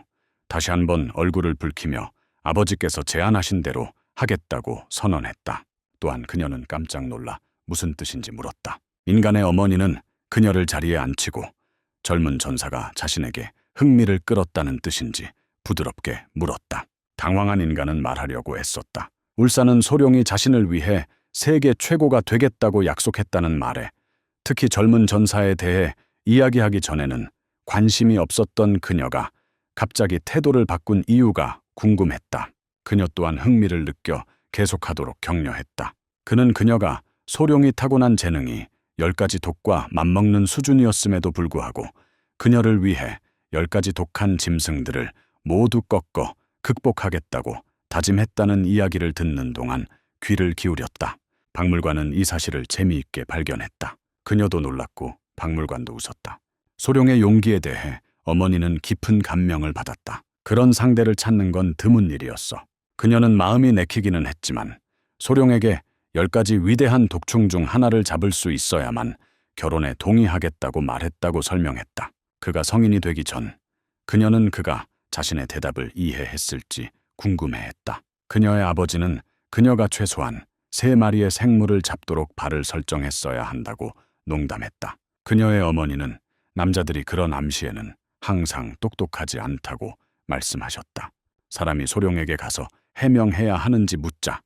다시 한번 얼굴을 붉히며 아버지께서 제안하신 대로 하겠다고 선언했다. 또한 그녀는 깜짝 놀라 무슨 뜻인지 물었다. 인간의 어머니는 그녀를 자리에 앉히고 젊은 전사가 자신에게 흥미를 끌었다는 뜻인지 부드럽게 물었다. 당황한 인간은 말하려고 애썼다. 울산은 소룡이 자신을 위해 세계 최고가 되겠다고 약속했다는 말에 특히 젊은 전사에 대해 이야기하기 전에는 관심이 없었던 그녀가 갑자기 태도를 바꾼 이유가 궁금했다. 그녀 또한 흥미를 느껴 계속하도록 격려했다. 그는 그녀가 소룡이 타고난 재능이 10가지 독과 맞먹는 수준이었음에도 불구하고 그녀를 위해 10가지 독한 짐승들을 모두 꺾어 극복하겠다고 다짐했다는 이야기를 듣는 동안 귀를 기울였다. 박물관은 이 사실을 재미있게 발견했다. 그녀도 놀랐고 박물관도 웃었다. 소룡의 용기에 대해 어머니는 깊은 감명을 받았다. 그런 상대를 찾는 건 드문 일이었어. 그녀는 마음이 내키기는 했지만 소룡에게 10가지 위대한 독충 중 하나를 잡을 수 있어야만 결혼에 동의하겠다고 말했다고 설명했다. 그가 성인이 되기 전 그녀는 그가 자신의 대답을 이해했을지 궁금해했다. 그녀의 아버지는 그녀가 최소한 3마리의 생물을 잡도록 발을 설정했어야 한다고 농담했다. 그녀의 어머니는 남자들이 그런 암시에는 항상 똑똑하지 않다고 말씀하셨다. 사람이 소룡에게 가서 해명해야 하는지 묻자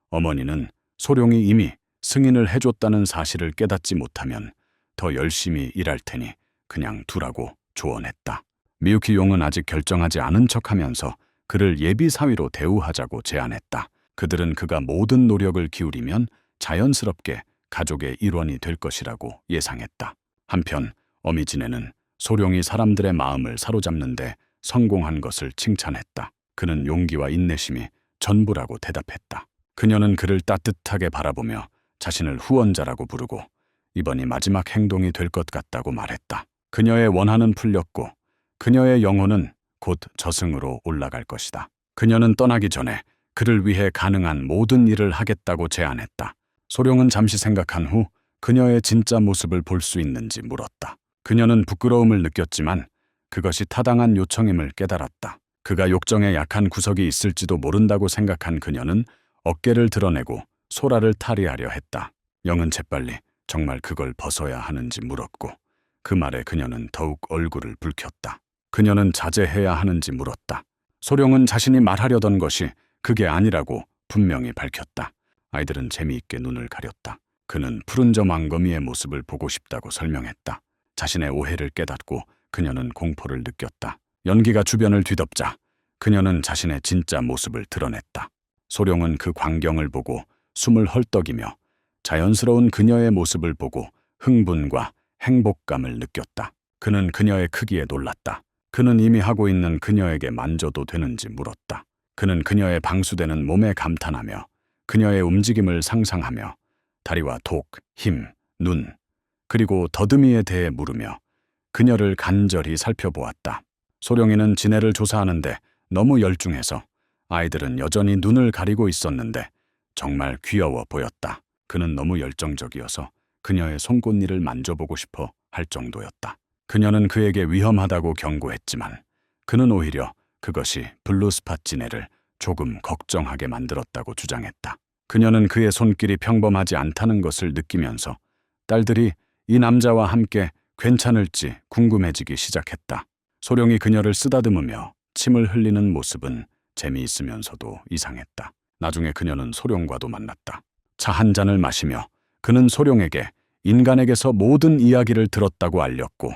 어머니는 소룡이 이미 승인을 해줬다는 사실을 깨닫지 못하면 더 열심히 일할 테니 그냥 두라고 조언했다. 미유키 용은 아직 결정하지 않은 척하면서 그를 예비 사위로 대우하자고 제안했다. 그들은 그가 모든 노력을 기울이면 자연스럽게 가족의 일원이 될 것이라고 예상했다. 한편 어미지네는 소룡이 사람들의 마음을 사로잡는데 성공한 것을 칭찬했다. 그는 용기와 인내심이 전부라고 대답했다. 그녀는 그를 따뜻하게 바라보며 자신을 후원자라고 부르고 이번이 마지막 행동이 될 것 같다고 말했다. 그녀의 원한은 풀렸고 그녀의 영혼은 곧 저승으로 올라갈 것이다. 그녀는 떠나기 전에 그를 위해 가능한 모든 일을 하겠다고 제안했다. 소룡은 잠시 생각한 후 그녀의 진짜 모습을 볼 수 있는지 물었다. 그녀는 부끄러움을 느꼈지만 그것이 타당한 요청임을 깨달았다. 그가 욕정에 약한 구석이 있을지도 모른다고 생각한 그녀는 어깨를 드러내고 소라를 탈의하려 했다. 영은 재빨리 정말 그걸 벗어야 하는지 물었고 그 말에 그녀는 더욱 얼굴을 붉혔다. 그녀는 자제해야 하는지 물었다. 소룡은 자신이 말하려던 것이 그게 아니라고 분명히 밝혔다. 아이들은 재미있게 눈을 가렸다. 그는 푸른 점 왕거미의 모습을 보고 싶다고 설명했다. 자신의 오해를 깨닫고 그녀는 공포를 느꼈다. 연기가 주변을 뒤덮자 그녀는 자신의 진짜 모습을 드러냈다. 소룡은 그 광경을 보고 숨을 헐떡이며 자연스러운 그녀의 모습을 보고 흥분과 행복감을 느꼈다. 그는 그녀의 크기에 놀랐다. 그는 이미 하고 있는 그녀에게 만져도 되는지 물었다. 그는 그녀의 방수되는 몸에 감탄하며 그녀의 움직임을 상상하며 다리와 톡, 힘, 눈, 그리고 더듬이에 대해 물으며 그녀를 간절히 살펴보았다. 소룡이는 지네를 조사하는데 너무 열중해서 아이들은 여전히 눈을 가리고 있었는데 정말 귀여워 보였다. 그는 너무 열정적이어서 그녀의 송곳니를 만져보고 싶어 할 정도였다. 그녀는 그에게 위험하다고 경고했지만 그는 오히려 그것이 블루스팟 지네를 조금 걱정하게 만들었다고 주장했다. 그녀는 그의 손길이 평범하지 않다는 것을 느끼면서 딸들이 이 남자와 함께 괜찮을지 궁금해지기 시작했다. 소룡이 그녀를 쓰다듬으며 침을 흘리는 모습은 재미있으면서도 이상했다. 나중에 그녀는 소룡과도 만났다. 차 한 잔을 마시며 그는 소룡에게 인간에게서 모든 이야기를 들었다고 알렸고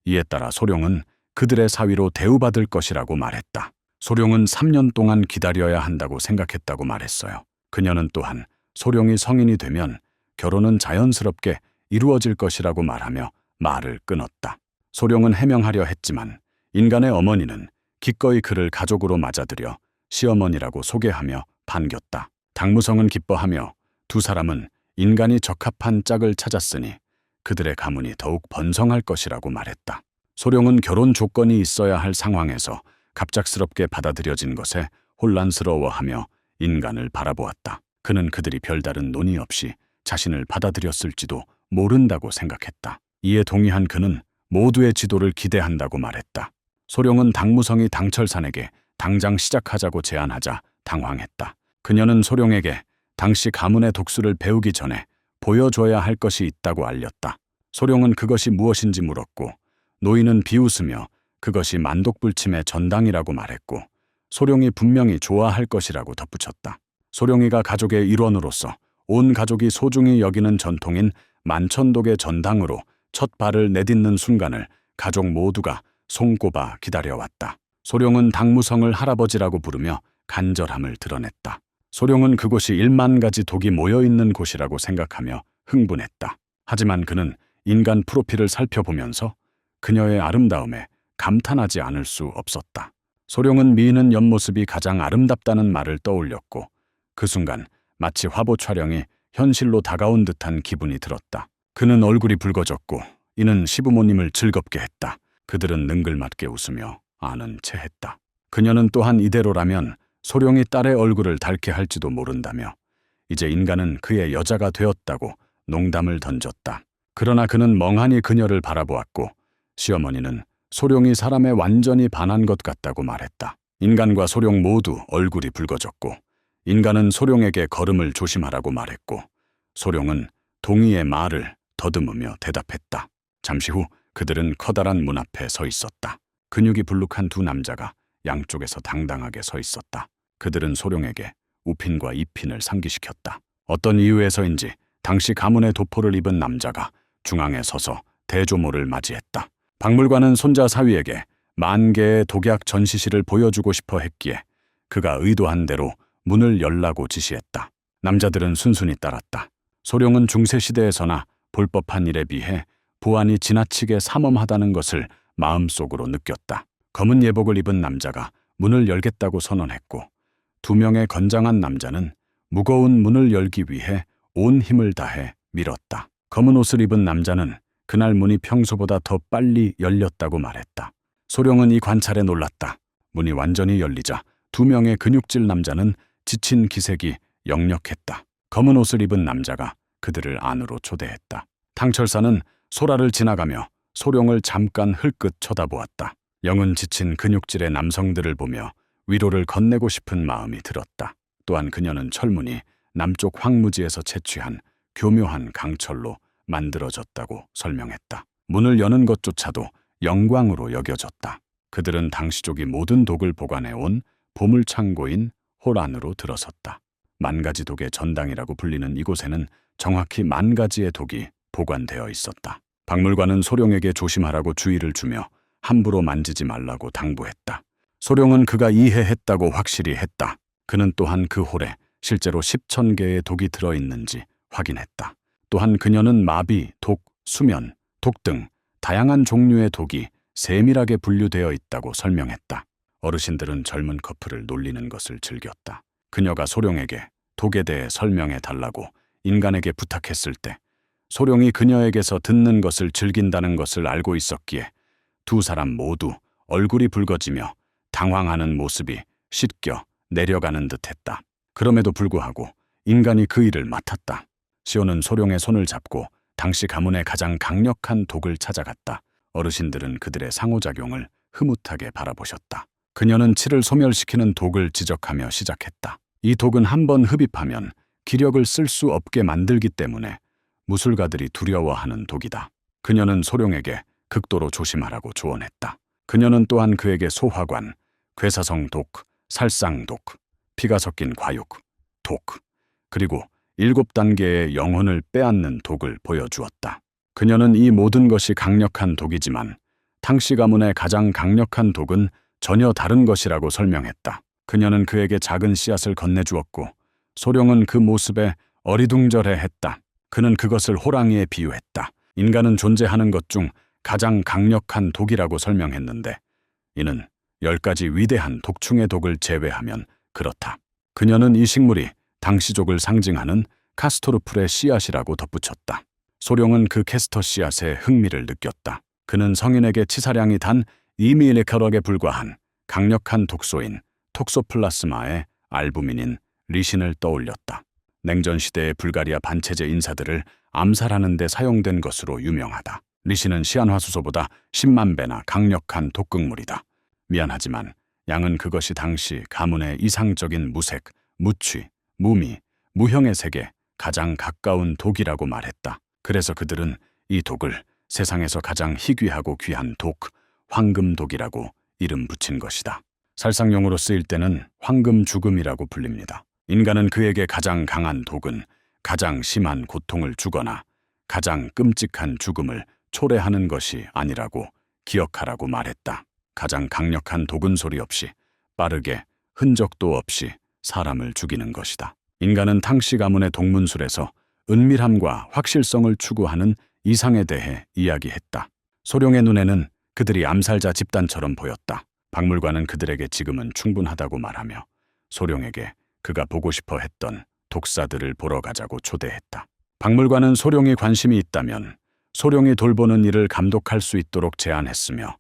이에 따라 소룡은 그들의 사위로 대우받을 것이라고 말했다. 소룡은 3년 동안 기다려야 한다고 생각했다고 말했어요. 그녀는 또한 소룡이 성인이 되면 결혼은 자연스럽게 이루어질 것이라고 말하며 말을 끊었다. 소룡은 해명하려 했지만 인간의 어머니는 기꺼이 그를 가족으로 맞아들여 시어머니라고 소개하며 반겼다. 당무성은 기뻐하며 두 사람은 인간이 적합한 짝을 찾았으니 그들의 가문이 더욱 번성할 것이라고 말했다. 소룡은 결혼 조건이 있어야 할 상황에서 갑작스럽게 받아들여진 것에 혼란스러워하며 인간을 바라보았다. 그는 그들이 별다른 논의 없이 자신을 받아들였을지도 모른다고 생각했다. 이에 동의한 그는 모두의 지도를 기대한다고 말했다. 소룡은 당무성이 당철산에게 당장 시작하자고 제안하자 당황했다. 그녀는 소룡에게 당시 가문의 독수를 배우기 전에 보여줘야 할 것이 있다고 알렸다. 소룡은 그것이 무엇인지 물었고 노인은 비웃으며 그것이 만독불침의 전당이라고 말했고 소룡이 분명히 좋아할 것이라고 덧붙였다. 소룡이가 가족의 일원으로서 온 가족이 소중히 여기는 전통인 만천독의 전당으로 첫 발을 내딛는 순간을 가족 모두가 손꼽아 기다려왔다. 소룡은 당무성을 할아버지라고 부르며 간절함을 드러냈다. 소룡은 그곳이 1만 가지 독이 모여있는 곳이라고 생각하며 흥분했다. 하지만 그는 인간 프로필을 살펴보면서 그녀의 아름다움에 감탄하지 않을 수 없었다. 소룡은 미인은 옆모습이 가장 아름답다는 말을 떠올렸고 그 순간 마치 화보 촬영이 현실로 다가온 듯한 기분이 들었다. 그는 얼굴이 붉어졌고 이는 시부모님을 즐겁게 했다. 그들은 능글맞게 웃으며 아는 체 했다. 그녀는 또한 이대로라면 소룡이 딸의 얼굴을 닳게 할지도 모른다며 이제 인간은 그의 여자가 되었다고 농담을 던졌다. 그러나 그는 멍하니 그녀를 바라보았고 시어머니는 소룡이 사람에 완전히 반한 것 같다고 말했다. 인간과 소룡 모두 얼굴이 붉어졌고 인간은 소룡에게 걸음을 조심하라고 말했고 소룡은 동의의 말을 더듬으며 대답했다. 잠시 후 그들은 커다란 문 앞에 서 있었다. 근육이 불룩한 두 남자가 양쪽에서 당당하게 서 있었다. 그들은 소룡에게 우핀과 이핀을 상기시켰다. 어떤 이유에서인지 당시 가문의 도포를 입은 남자가 중앙에 서서 대조모를 맞이했다. 박물관은 손자 사위에게 10,000개의 독약 전시실을 보여주고 싶어 했기에 그가 의도한 대로 문을 열라고 지시했다. 남자들은 순순히 따랐다. 소룡은 중세시대에서나 볼 법한 일에 비해 보안이 지나치게 삼엄하다는 것을 마음속으로 느꼈다. 검은 예복을 입은 남자가 문을 열겠다고 선언했고 2명의 건장한 남자는 무거운 문을 열기 위해 온 힘을 다해 밀었다. 검은 옷을 입은 남자는 그날 문이 평소보다 더 빨리 열렸다고 말했다. 소룡은 이 관찰에 놀랐다. 문이 완전히 열리자 2명의 근육질 남자는 지친 기색이 역력했다. 검은 옷을 입은 남자가 그들을 안으로 초대했다. 탕철사는 소라를 지나가며 소룡을 잠깐 흘끗 쳐다보았다. 영은 지친 근육질의 남성들을 보며 위로를 건네고 싶은 마음이 들었다. 또한 그녀는 철문이 남쪽 황무지에서 채취한 교묘한 강철로 만들어졌다고 설명했다. 문을 여는 것조차도 영광으로 여겨졌다. 그들은 당시족이 모든 독을 보관해온 보물창고인 홀 안으로 들어섰다. 만가지 독의 전당이라고 불리는 이곳에는 정확히 만가지의 독이 보관되어 있었다. 박물관은 소룡에게 조심하라고 주의를 주며 함부로 만지지 말라고 당부했다. 소룡은 그가 이해했다고 확실히 했다. 그는 또한 그 홀에 실제로 10,000개의 독이 들어있는지 확인했다. 또한 그녀는 마비, 독, 수면, 독 등 다양한 종류의 독이 세밀하게 분류되어 있다고 설명했다. 어르신들은 젊은 커플을 놀리는 것을 즐겼다. 그녀가 소룡에게 독에 대해 설명해 달라고 인간에게 부탁했을 때 소룡이 그녀에게서 듣는 것을 즐긴다는 것을 알고 있었기에 두 사람 모두 얼굴이 붉어지며 당황하는 모습이 씻겨 내려가는 듯했다. 그럼에도 불구하고 인간이 그 일을 맡았다. 시온은 소룡의 손을 잡고 당시 가문의 가장 강력한 독을 찾아갔다. 어르신들은 그들의 상호작용을 흐뭇하게 바라보셨다. 그녀는 치를 소멸시키는 독을 지적하며 시작했다. 이 독은 한번 흡입하면 기력을 쓸 수 없게 만들기 때문에 무술가들이 두려워하는 독이다. 그녀는 소룡에게 극도로 조심하라고 조언했다. 그녀는 또한 그에게 소화관, 괴사성 독, 살상독, 피가 섞인 과육, 독, 그리고 7단계의 영혼을 빼앗는 독을 보여주었다. 그녀는 이 모든 것이 강력한 독이지만 탕씨 가문의 가장 강력한 독은 전혀 다른 것이라고 설명했다. 그녀는 그에게 작은 씨앗을 건네주었고 소룡은 그 모습에 어리둥절해했다. 그는 그것을 호랑이에 비유했다. 인간은 존재하는 것 중 가장 강력한 독이라고 설명했는데 이는 10가지 위대한 독충의 독을 제외하면 그렇다. 그녀는 이 식물이 당시족을 상징하는 카스토르풀의 씨앗이라고 덧붙였다. 소룡은 그 캐스터 씨앗에 흥미를 느꼈다. 그는 성인에게 치사량이 단 2mC에 불과한 강력한 독소인 톡소플라스마의 알부민인 리신을 떠올렸다. 냉전시대의 불가리아 반체제 인사들을 암살하는 데 사용된 것으로 유명하다. 리신은 시안화수소보다 10만 배나 강력한 독극물이다. 미안하지만 양은 그것이 당시 가문의 이상적인 무색, 무취, 무미, 무형의 색에 가장 가까운 독이라고 말했다. 그래서 그들은 이 독을 세상에서 가장 희귀하고 귀한 독, 황금독이라고 이름 붙인 것이다. 살상용으로 쓰일 때는 황금 죽음이라고 불립니다. 인간은 그에게 가장 강한 독은 가장 심한 고통을 주거나 가장 끔찍한 죽음을 초래하는 것이 아니라고 기억하라고 말했다. 가장 강력한 독은 소리 없이 빠르게 흔적도 없이 사람을 죽이는 것이다. 인간은 탕씨 가문의 독문술에서 은밀함과 확실성을 추구하는 이상에 대해 이야기했다. 소룡의 눈에는 그들이 암살자 집단처럼 보였다. 박물관은 그들에게 지금은 충분하다고 말하며 소룡에게 그가 보고 싶어 했던 독사들을 보러 가자고 초대했다. 박물관은 소룡이 관심이 있다면 소룡이 돌보는 일을 감독할 수 있도록 제안했으며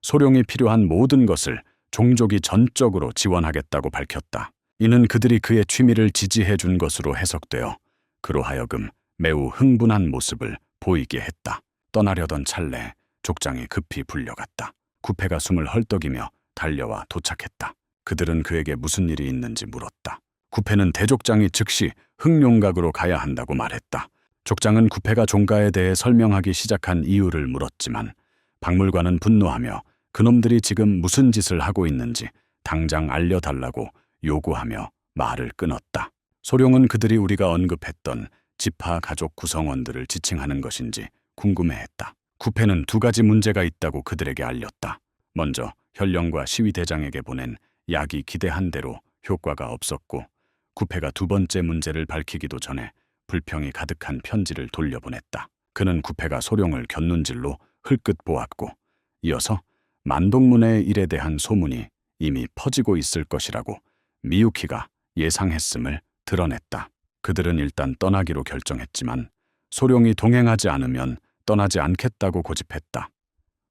소룡이 필요한 모든 것을 종족이 전적으로 지원하겠다고 밝혔다. 이는 그들이 그의 취미를 지지해 준 것으로 해석되어 그로 하여금 매우 흥분한 모습을 보이게 했다. 떠나려던 찰나에 족장이 급히 불려갔다. 구페가 숨을 헐떡이며 달려와 도착했다. 그들은 그에게 무슨 일이 있는지 물었다. 구페는 대족장이 즉시 흑룡각으로 가야 한다고 말했다. 족장은 구페가 종가에 대해 설명하기 시작한 이유를 물었지만 박물관은 분노하며 그놈들이 지금 무슨 짓을 하고 있는지 당장 알려달라고 요구하며 말을 끊었다. 소룡은 그들이 우리가 언급했던 지파 가족 구성원들을 지칭하는 것인지 궁금해했다. 구페는 2가지 문제가 있다고 그들에게 알렸다. 먼저 현령과 시위대장에게 보낸 약이 기대한 대로 효과가 없었고 구페가 2번째 문제를 밝히기도 전에 불평이 가득한 편지를 돌려보냈다. 그는 구페가 소룡을 곁눈질로 흘끗 보았고 이어서 만동문의 일에 대한 소문이 이미 퍼지고 있을 것이라고 미유키가 예상했음을 드러냈다. 그들은 일단 떠나기로 결정했지만 소룡이 동행하지 않으면 떠나지 않겠다고 고집했다.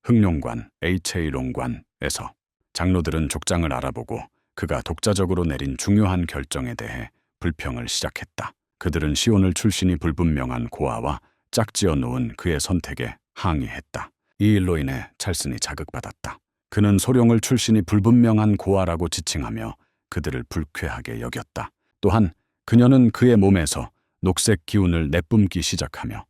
흑룡관 HA롱관에서 장로들은 족장을 알아보고 그가 독자적으로 내린 중요한 결정에 대해 불평을 시작했다. 그들은 시온을 출신이 불분명한 고아와 짝지어 놓은 그의 선택에 항의했다. 이 일로 인해 찰슨이 자극받았다. 그는 소룡을 출신이 불분명한 고아라고 지칭하며 그들을 불쾌하게 여겼다. 또한 그녀는 그의 몸에서 녹색 기운을 내뿜기 시작하며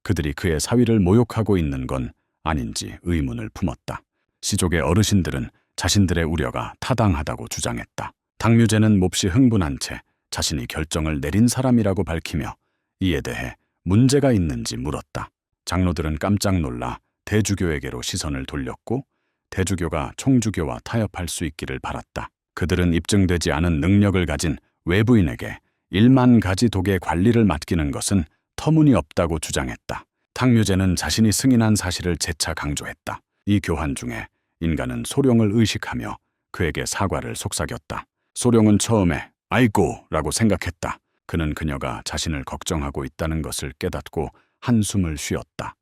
그들이 그의 사위를 모욕하고 있는 건 아닌지 의문을 품었다. 시족의 어르신들은 자신들의 우려가 타당하다고 주장했다. 당뮤제는 몹시 흥분한 채 자신이 결정을 내린 사람이라고 밝히며 이에 대해 문제가 있는지 물었다. 장로들은 깜짝 놀라 대주교에게로 시선을 돌렸고 대주교가 총주교와 타협할 수 있기를 바랐다. 그들은 입증되지 않은 능력을 가진 외부인에게 1만 가지 독의 관리를 맡기는 것은 터무니없다고 주장했다. 탕뮤제는 자신이 승인한 사실을 재차 강조했다. 이 교환 중에 인간은 소룡을 의식하며 그에게 사과를 속삭였다. 소룡은 처음에 아이고 라고 생각했다. 그는 그녀가 자신을 걱정하고 있다는 것을 깨닫고 한숨을 쉬었다.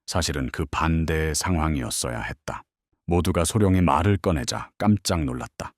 사실은 그 반대의 상황이었어야 했다. 모두가 소룡이 말을 꺼내자 깜짝 놀랐다.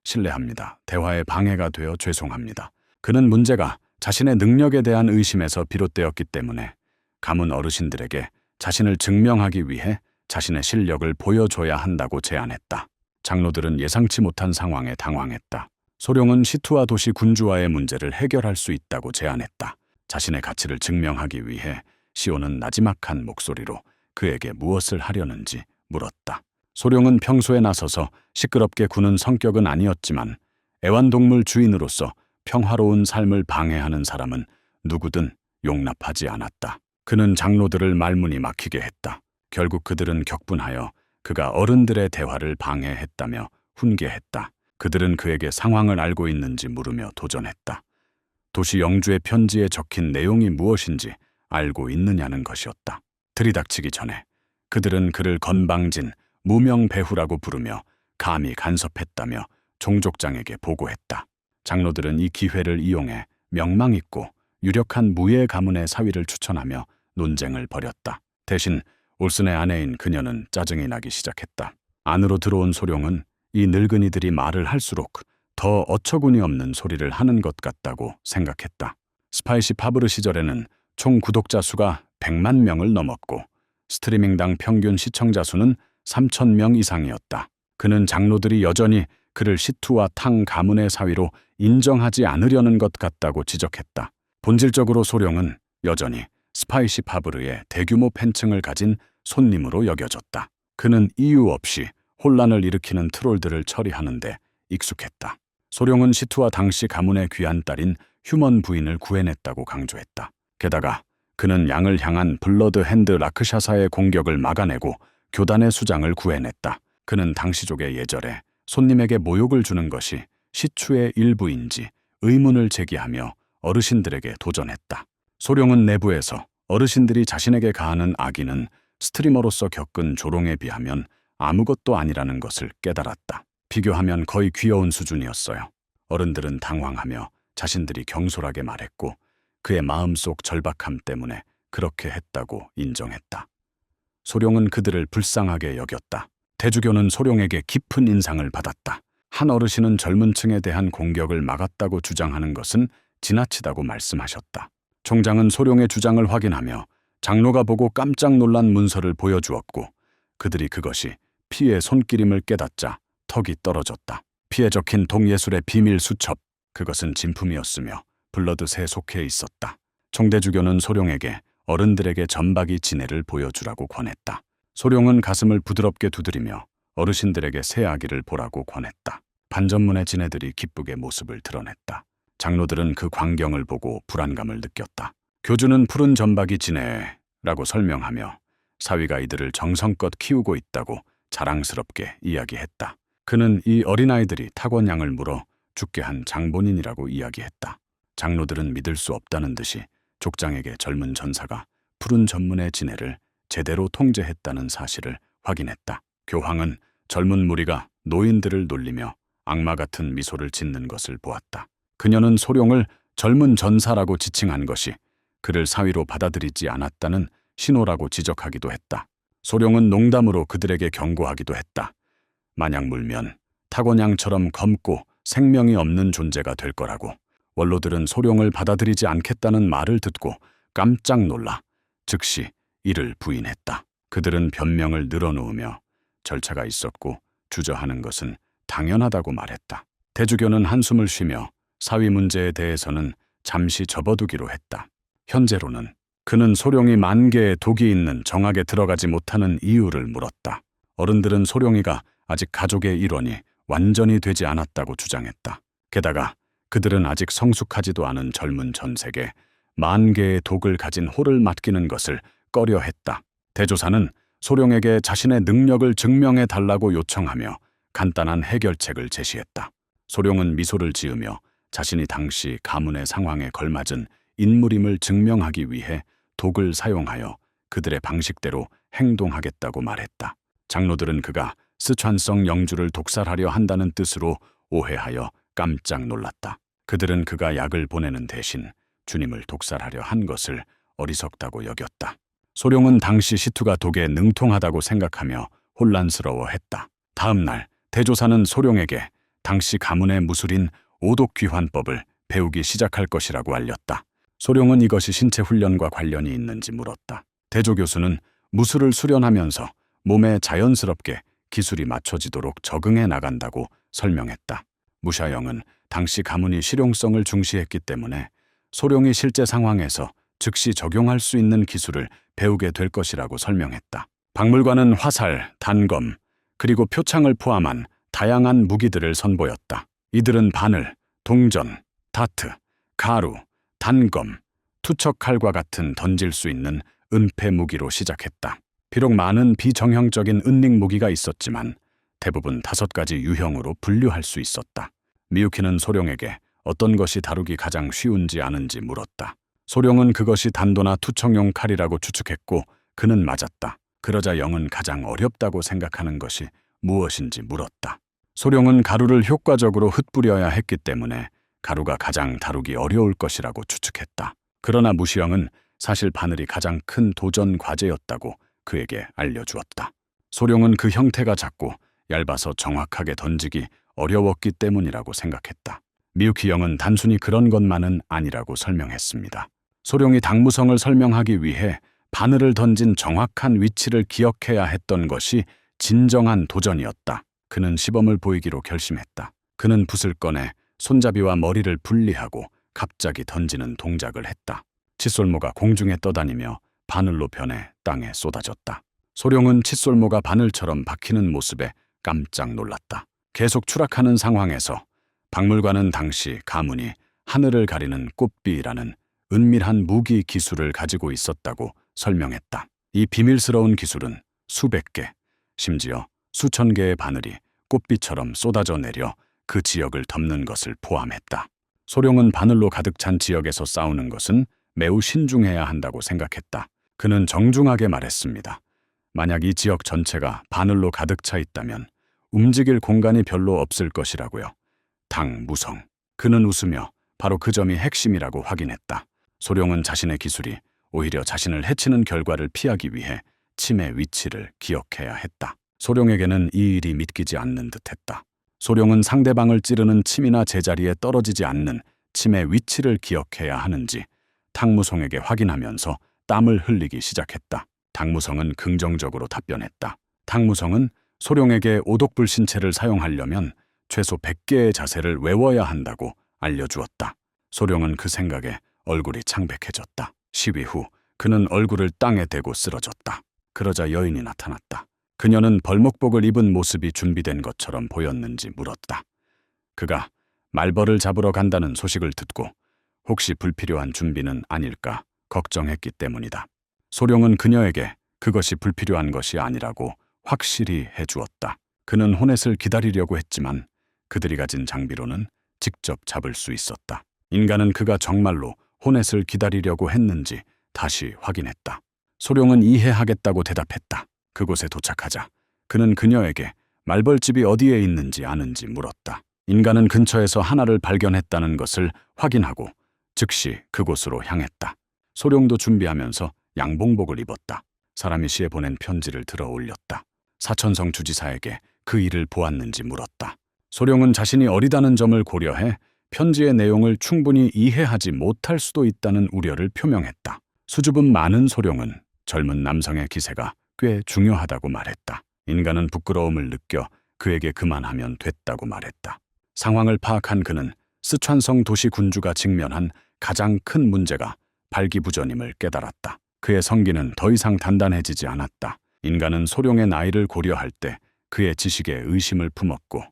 실례합니다. 대화에 방해가 되어 죄송합니다. 그는 문제가 자신의 능력에 대한 의심에서 비롯되었기 때문에 가문 어르신들에게 자신을 증명하기 위해 자신의 실력을 보여줘야 한다고 제안했다. 장로들은 예상치 못한 상황에 당황했다. 소룡은 시투와 도시 군주와의 문제를 해결할 수 있다고 제안했다. 자신의 가치를 증명하기 위해 시온은 나지막한 목소리로 그에게 무엇을 하려는지 물었다. 소룡은 평소에 나서서 시끄럽게 구는 성격은 아니었지만 애완동물 주인으로서 평화로운 삶을 방해하는 사람은 누구든 용납하지 않았다. 그는 장로들을 말문이 막히게 했다. 결국 그들은 격분하여 그가 어른들의 대화를 방해했다며 훈계했다. 그들은 그에게 상황을 알고 있는지 물으며 도전했다. 도시 영주의 편지에 적힌 내용이 무엇인지 알고 있느냐는 것이었다. 들이닥치기 전에 그들은 그를 건방진 무명 배후라고 부르며 감히 간섭했다며 종족장에게 보고했다. 장로들은 이 기회를 이용해 명망 있고 유력한 무예 가문의 사위를 추천하며 논쟁을 벌였다. 대신 올슨의 아내인 그녀는 짜증이 나기 시작했다. 안으로 들어온 소룡은 이 늙은이들이 말을 할수록 더 어처구니 없는 소리를 하는 것 같다고 생각했다. 스파이시 파브르 시절에는 총 구독자 수가 100만 명을 넘었고 스트리밍당 평균 시청자 수는 3,000명 이상이었다. 그는 장로들이 여전히 그를 시투와 탕 가문의 사위로 인정하지 않으려는 것 같다고 지적했다. 본질적으로 소룡은 여전히 스파이시 파브르의 대규모 팬층을 가진 손님으로 여겨졌다. 그는 이유 없이 혼란을 일으키는 트롤들을 처리하는데 익숙했다. 소룡은 시투와 당시 가문의 귀한 딸인 휴먼 부인을 구해냈다고 강조했다. 게다가 그는 양을 향한 블러드 핸드 라크샤사의 공격을 막아내고 교단의 수장을 구해냈다. 그는 당시족의 예절에 손님에게 모욕을 주는 것이 시추의 일부인지 의문을 제기하며 어르신들에게 도전했다. 소룡은 내부에서 어르신들이 자신에게 가하는 악의는 스트리머로서 겪은 조롱에 비하면 아무것도 아니라는 것을 깨달았다. 비교하면 거의 귀여운 수준이었어요. 어른들은 당황하며 자신들이 경솔하게 말했고 그의 마음속 절박함 때문에 그렇게 했다고 인정했다. 소룡은 그들을 불쌍하게 여겼다. 대주교는 소룡에게 깊은 인상을 받았다. 한 어르신은 젊은 층에 대한 공격을 막았다고 주장하는 것은 지나치다고 말씀하셨다. 총장은 소룡의 주장을 확인하며 장로가 보고 깜짝 놀란 문서를 보여주었고 그들이 그것이 피의 손길임을 깨닫자 턱이 떨어졌다. 피에 적힌 동예술의 비밀 수첩, 그것은 진품이었으며 블러드에 속해 있었다. 총대주교는 소룡에게 어른들에게 전박이 지혜를 보여주라고 권했다. 소룡은 가슴을 부드럽게 두드리며 어르신들에게 새 아기를 보라고 권했다. 반전문의 지네들이 기쁘게 모습을 드러냈다. 장로들은 그 광경을 보고 불안감을 느꼈다. 교주는 푸른 전박이 지네라고 설명하며 사위가 이들을 정성껏 키우고 있다고 자랑스럽게 이야기했다. 그는 이 어린아이들이 타곤양을 물어 죽게 한 장본인이라고 이야기했다. 장로들은 믿을 수 없다는 듯이 족장에게 젊은 전사가 푸른 전문의 지혜를 제대로 통제했다는 사실을 확인했다. 교황은 젊은 무리가 노인들을 놀리며 악마 같은 미소를 짓는 것을 보았다. 그녀는 소룡을 젊은 전사라고 지칭한 것이 그를 사위로 받아들이지 않았다는 신호라고 지적하기도 했다. 소룡은 농담으로 그들에게 경고하기도 했다. 만약 물면 타곤양처럼 검고 생명이 없는 존재가 될 거라고. 원로들은 소룡을 받아들이지 않겠다는 말을 듣고 깜짝 놀라 즉시 이를 부인했다. 그들은 변명을 늘어놓으며 절차가 있었고 주저하는 것은 당연하다고 말했다. 대주교는 한숨을 쉬며 사위 문제에 대해서는 잠시 접어두기로 했다. 현재로는 그는 소룡이 만개의 독이 있는 정학에 들어가지 못하는 이유를 물었다. 어른들은 소룡이가 아직 가족의 일원이 완전히 되지 않았다고 주장했다. 게다가 그들은 아직 성숙하지도 않은 젊은 전색에 만개의 독을 가진 호를 맡기는 것을 꺼려했다. 대조사는 소룡에게 자신의 능력을 증명해 달라고 요청하며 간단한 해결책을 제시했다. 소룡은 미소를 지으며 자신이 당시 가문의 상황에 걸맞은 인물임을 증명하기 위해 독을 사용하여 그들의 방식대로 행동하겠다고 말했다. 장로들은 그가 스촨성 영주를 독살하려 한다는 뜻으로 오해하여 깜짝 놀랐다. 그들은 그가 약을 보내는 대신 주님을 독살하려 한 것을 어리석다고 여겼다. 소룡은 당시 시투가 독에 능통하다고 생각하며 혼란스러워했다. 다음 날 대조사는 소룡에게 당시 가문의 무술인 오독귀환법을 배우기 시작할 것이라고 알렸다. 소룡은 이것이 신체 훈련과 관련이 있는지 물었다. 대조교수는 무술을 수련하면서 몸에 자연스럽게 기술이 맞춰지도록 적응해 나간다고 설명했다. 무샤영은 당시 가문이 실용성을 중시했기 때문에 소룡이 실제 상황에서 즉시 적용할 수 있는 기술을 배우게 될 것이라고 설명했다. 박물관은 화살, 단검, 그리고 표창을 포함한 다양한 무기들을 선보였다. 이들은 바늘, 동전, 다트, 가루, 단검, 투척칼과 같은 던질 수 있는 은폐 무기로 시작했다. 비록 많은 비정형적인 은닉 무기가 있었지만 대부분 5가지 유형으로 분류할 수 있었다. 미유키는 소룡에게 어떤 것이 다루기 가장 쉬운지 아는지 물었다. 소룡은 그것이 단도나 투척용 칼이라고 추측했고 그는 맞았다. 그러자 영은 가장 어렵다고 생각하는 것이 무엇인지 물었다. 소룡은 가루를 효과적으로 흩뿌려야 했기 때문에 가루가 가장 다루기 어려울 것이라고 추측했다. 그러나 무시영은 사실 바늘이 가장 큰 도전 과제였다고 그에게 알려주었다. 소룡은 그 형태가 작고 얇아서 정확하게 던지기 어려웠기 때문이라고 생각했다. 미유키 영은 단순히 그런 것만은 아니라고 설명했습니다. 소룡이 당무성을 설명하기 위해 바늘을 던진 정확한 위치를 기억해야 했던 것이 진정한 도전이었다. 그는 시범을 보이기로 결심했다. 그는 붓을 꺼내 손잡이와 머리를 분리하고 갑자기 던지는 동작을 했다. 칫솔모가 공중에 떠다니며 바늘로 변해 땅에 쏟아졌다. 소룡은 칫솔모가 바늘처럼 박히는 모습에 깜짝 놀랐다. 계속 추락하는 상황에서 박물관은 당시 가문이 하늘을 가리는 꽃비라는 은밀한 무기 기술을 가지고 있었다고 설명했다. 이 비밀스러운 기술은 수백 개, 심지어 수천 개의 바늘이 꽃비처럼 쏟아져 내려 그 지역을 덮는 것을 포함했다. 소룡은 바늘로 가득 찬 지역에서 싸우는 것은 매우 신중해야 한다고 생각했다. 그는 정중하게 말했습니다. 만약 이 지역 전체가 바늘로 가득 차 있다면 움직일 공간이 별로 없을 것이라고요. 당무성. 그는 웃으며 바로 그 점이 핵심이라고 확인했다. 소룡은 자신의 기술이 오히려 자신을 해치는 결과를 피하기 위해 침의 위치를 기억해야 했다. 소룡에게는 이 일이 믿기지 않는 듯했다. 소룡은 상대방을 찌르는 침이나 제자리에 떨어지지 않는 침의 위치를 기억해야 하는지 탕무성에게 확인하면서 땀을 흘리기 시작했다. 탕무성은 긍정적으로 답변했다. 탕무성은 소룡에게 오독불신체를 사용하려면 최소 100개의 자세를 외워야 한다고 알려주었다. 소룡은 그 생각에 얼굴이 창백해졌다. 시위 후 그는 얼굴을 땅에 대고 쓰러졌다. 그러자 여인이 나타났다. 그녀는 벌목복을 입은 모습이 준비된 것처럼 보였는지 물었다. 그가 말벌을 잡으러 간다는 소식을 듣고 혹시 불필요한 준비는 아닐까 걱정했기 때문이다. 소룡은 그녀에게 그것이 불필요한 것이 아니라고 확실히 해주었다. 그는 호넷을 기다리려고 했지만 그들이 가진 장비로는 직접 잡을 수 있었다. 인간은 그가 정말로 호넷을 기다리려고 했는지 다시 확인했다. 소룡은 이해하겠다고 대답했다. 그곳에 도착하자 그는 그녀에게 말벌집이 어디에 있는지 아는지 물었다. 인간은 근처에서 하나를 발견했다는 것을 확인하고 즉시 그곳으로 향했다. 소룡도 준비하면서 양봉복을 입었다. 사람이 시에 보낸 편지를 들어 올렸다. 사천성 주지사에게 그 일을 보았는지 물었다. 소룡은 자신이 어리다는 점을 고려해 편지의 내용을 충분히 이해하지 못할 수도 있다는 우려를 표명했다. 수줍음 많은 소룡은 젊은 남성의 기세가 꽤 중요하다고 말했다. 인간은 부끄러움을 느껴 그에게 그만하면 됐다고 말했다. 상황을 파악한 그는 스촨성 도시 군주가 직면한 가장 큰 문제가 발기부전임을 깨달았다. 그의 성기는 더 이상 단단해지지 않았다. 인간은 소룡의 나이를 고려할 때 그의 지식에 의심을 품었고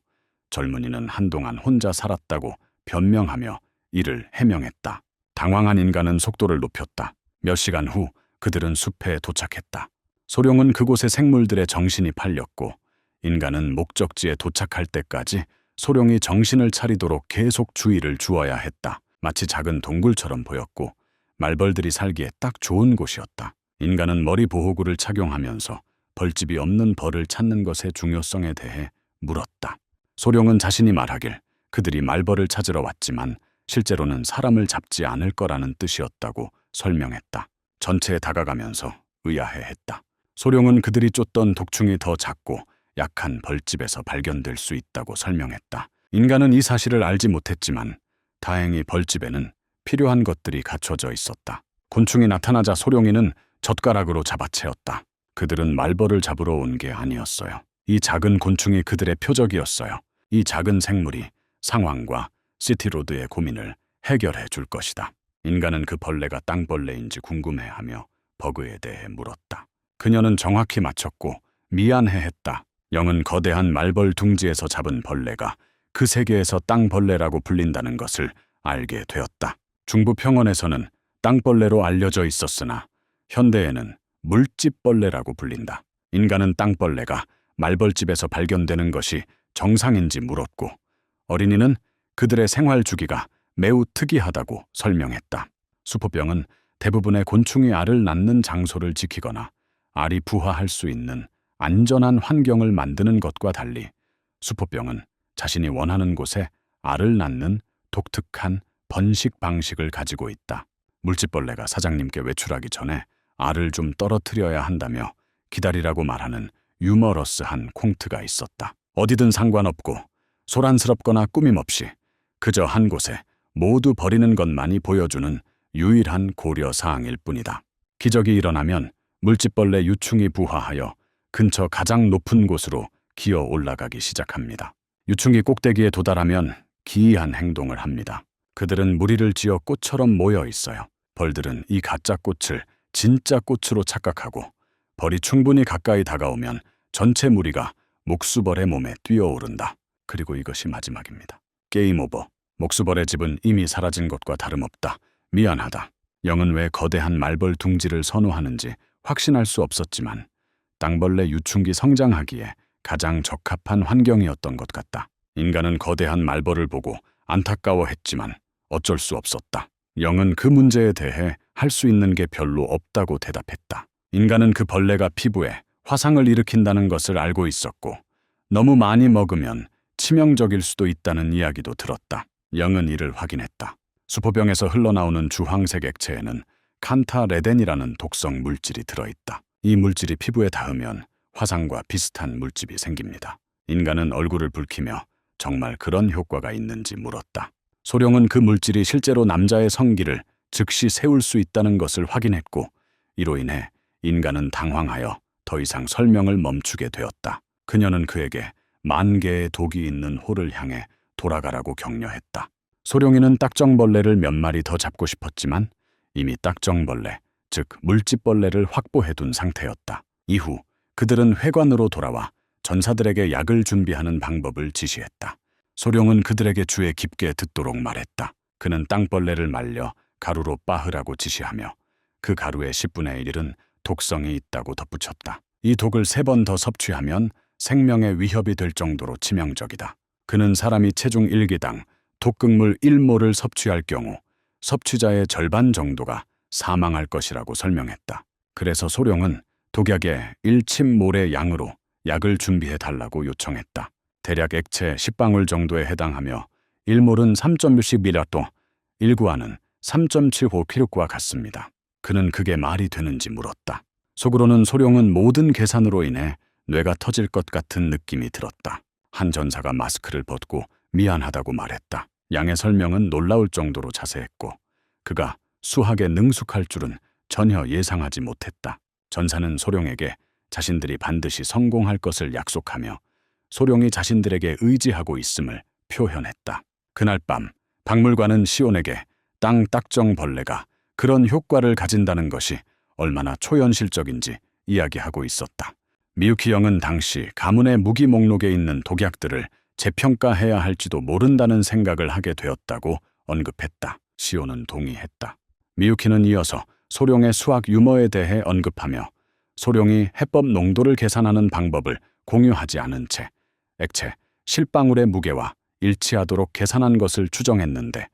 젊은이는 한동안 혼자 살았다고 변명하며 이를 해명했다. 당황한 인간은 속도를 높였다. 몇 시간 후 그들은 숲에 도착했다. 소룡은 그곳의 생물들의 정신이 팔렸고 인간은 목적지에 도착할 때까지 소룡이 정신을 차리도록 계속 주의를 주어야 했다. 마치 작은 동굴처럼 보였고 말벌들이 살기에 딱 좋은 곳이었다. 인간은 머리 보호구를 착용하면서 벌집이 없는 벌을 찾는 것의 중요성에 대해 물었다. 소룡은 자신이 말하길 그들이 말벌을 찾으러 왔지만 실제로는 사람을 잡지 않을 거라는 뜻이었다고 설명했다. 전체에 다가가면서 의아해했다. 소룡은 그들이 쫓던 독충이 더 작고 약한 벌집에서 발견될 수 있다고 설명했다. 인간은 이 사실을 알지 못했지만 다행히 벌집에는 필요한 것들이 갖춰져 있었다. 곤충이 나타나자 소룡이는 젓가락으로 잡아채었다. 그들은 말벌을 잡으러 온 게 아니었어요. 이 작은 곤충이 그들의 표적이었어요. 이 작은 생물이 상황과 시티로드의 고민을 해결해 줄 것이다. 인간은 그 벌레가 땅벌레인지 궁금해하며 버그에 대해 물었다. 그녀는 정확히 맞췄고 미안해했다. 영은 거대한 말벌 둥지에서 잡은 벌레가 그 세계에서 땅벌레라고 불린다는 것을 알게 되었다. 중부 평원에서는 땅벌레로 알려져 있었으나 현대에는 물집벌레라고 불린다. 인간은 땅벌레가 말벌집에서 발견되는 것이 정상인지 물었고 어린이는 그들의 생활 주기가 매우 특이하다고 설명했다. 수포병은 대부분의 곤충이 알을 낳는 장소를 지키거나 알이 부화할 수 있는 안전한 환경을 만드는 것과 달리 수포병은 자신이 원하는 곳에 알을 낳는 독특한 번식 방식을 가지고 있다. 물집벌레가 사장님께 외출하기 전에 알을 좀 떨어뜨려야 한다며 기다리라고 말하는 유머러스한 콩트가 있었다. 어디든 상관없고 소란스럽거나 꾸밈 없이 그저 한 곳에 모두 버리는 것만이 보여주는 유일한 고려사항일 뿐이다. 기적이 일어나면 물집벌레 유충이 부화하여 근처 가장 높은 곳으로 기어 올라가기 시작합니다. 유충이 꼭대기에 도달하면 기이한 행동을 합니다. 그들은 무리를 지어 꽃처럼 모여 있어요. 벌들은 이 가짜 꽃을 진짜 꽃으로 착각하고 벌이 충분히 가까이 다가오면 전체 무리가 목수벌의 몸에 뛰어오른다. 그리고 이것이 마지막입니다. 게임 오버. 목수벌의 집은 이미 사라진 것과 다름없다. 미안하다. 영은 왜 거대한 말벌 둥지를 선호하는지 확신할 수 없었지만 땅벌레 유충기 성장하기에 가장 적합한 환경이었던 것 같다. 인간은 거대한 말벌을 보고 안타까워했지만 어쩔 수 없었다. 영은 그 문제에 대해 할 수 있는 게 별로 없다고 대답했다. 인간은 그 벌레가 피부에 화상을 일으킨다는 것을 알고 있었고 너무 많이 먹으면 치명적일 수도 있다는 이야기도 들었다. 영은 이를 확인했다. 수포병에서 흘러나오는 주황색 액체에는 칸타레덴이라는 독성 물질이 들어있다. 이 물질이 피부에 닿으면 화상과 비슷한 물집이 생깁니다. 인간은 얼굴을 붉히며 정말 그런 효과가 있는지 물었다. 소룡은 그 물질이 실제로 남자의 성기를 즉시 세울 수 있다는 것을 확인했고 이로 인해 인간은 당황하여 더 이상 설명을 멈추게 되었다. 그녀는 그에게 10,000개의 독이 있는 홀을 향해 돌아가라고 격려했다. 소룡이는 딱정벌레를 몇 마리 더 잡고 싶었지만 이미 딱정벌레, 즉 물집벌레를 확보해둔 상태였다. 이후 그들은 회관으로 돌아와 전사들에게 약을 준비하는 방법을 지시했다. 소룡은 그들에게 주의 깊게 듣도록 말했다. 그는 땅벌레를 말려 가루로 빻으라고 지시하며 그 가루의 10분의 1은 독성이 있다고 덧붙였다. 이 독을 3번 더 섭취하면 생명에 위협이 될 정도로 치명적이다. 그는 사람이 체중 1기당 독극물 1몰을 섭취할 경우 섭취자의 절반 정도가 사망할 것이라고 설명했다. 그래서 소룡은 독약의 1침몰의 양으로 약을 준비해 달라고 요청했다. 대략 액체 10방울 정도에 해당하며 1몰은 3.6ml, 1구안은 3.75kg과 같습니다. 그는 그게 말이 되는지 물었다. 속으로는 소룡은 모든 계산으로 인해 뇌가 터질 것 같은 느낌이 들었다. 한 전사가 마스크를 벗고 미안하다고 말했다. 양의 설명은 놀라울 정도로 자세했고 그가 수학에 능숙할 줄은 전혀 예상하지 못했다. 전사는 소룡에게 자신들이 반드시 성공할 것을 약속하며 소룡이 자신들에게 의지하고 있음을 표현했다. 그날 밤 박물관은 시온에게 땅 딱정 벌레가 그런 효과를 가진다는 것이 얼마나 초현실적인지 이야기하고 있었다. 미유키 영은 당시 가문의 무기 목록에 있는 독약들을 재평가해야 할지도 모른다는 생각을 하게 되었다고 언급했다. 시온은 동의했다. 미유키는 이어서 소룡의 수학 유머에 대해 언급하며 소룡이 해법 농도를 계산하는 방법을 공유하지 않은 채 액체, 실방울의 무게와 일치하도록 계산한 것을 추정했는데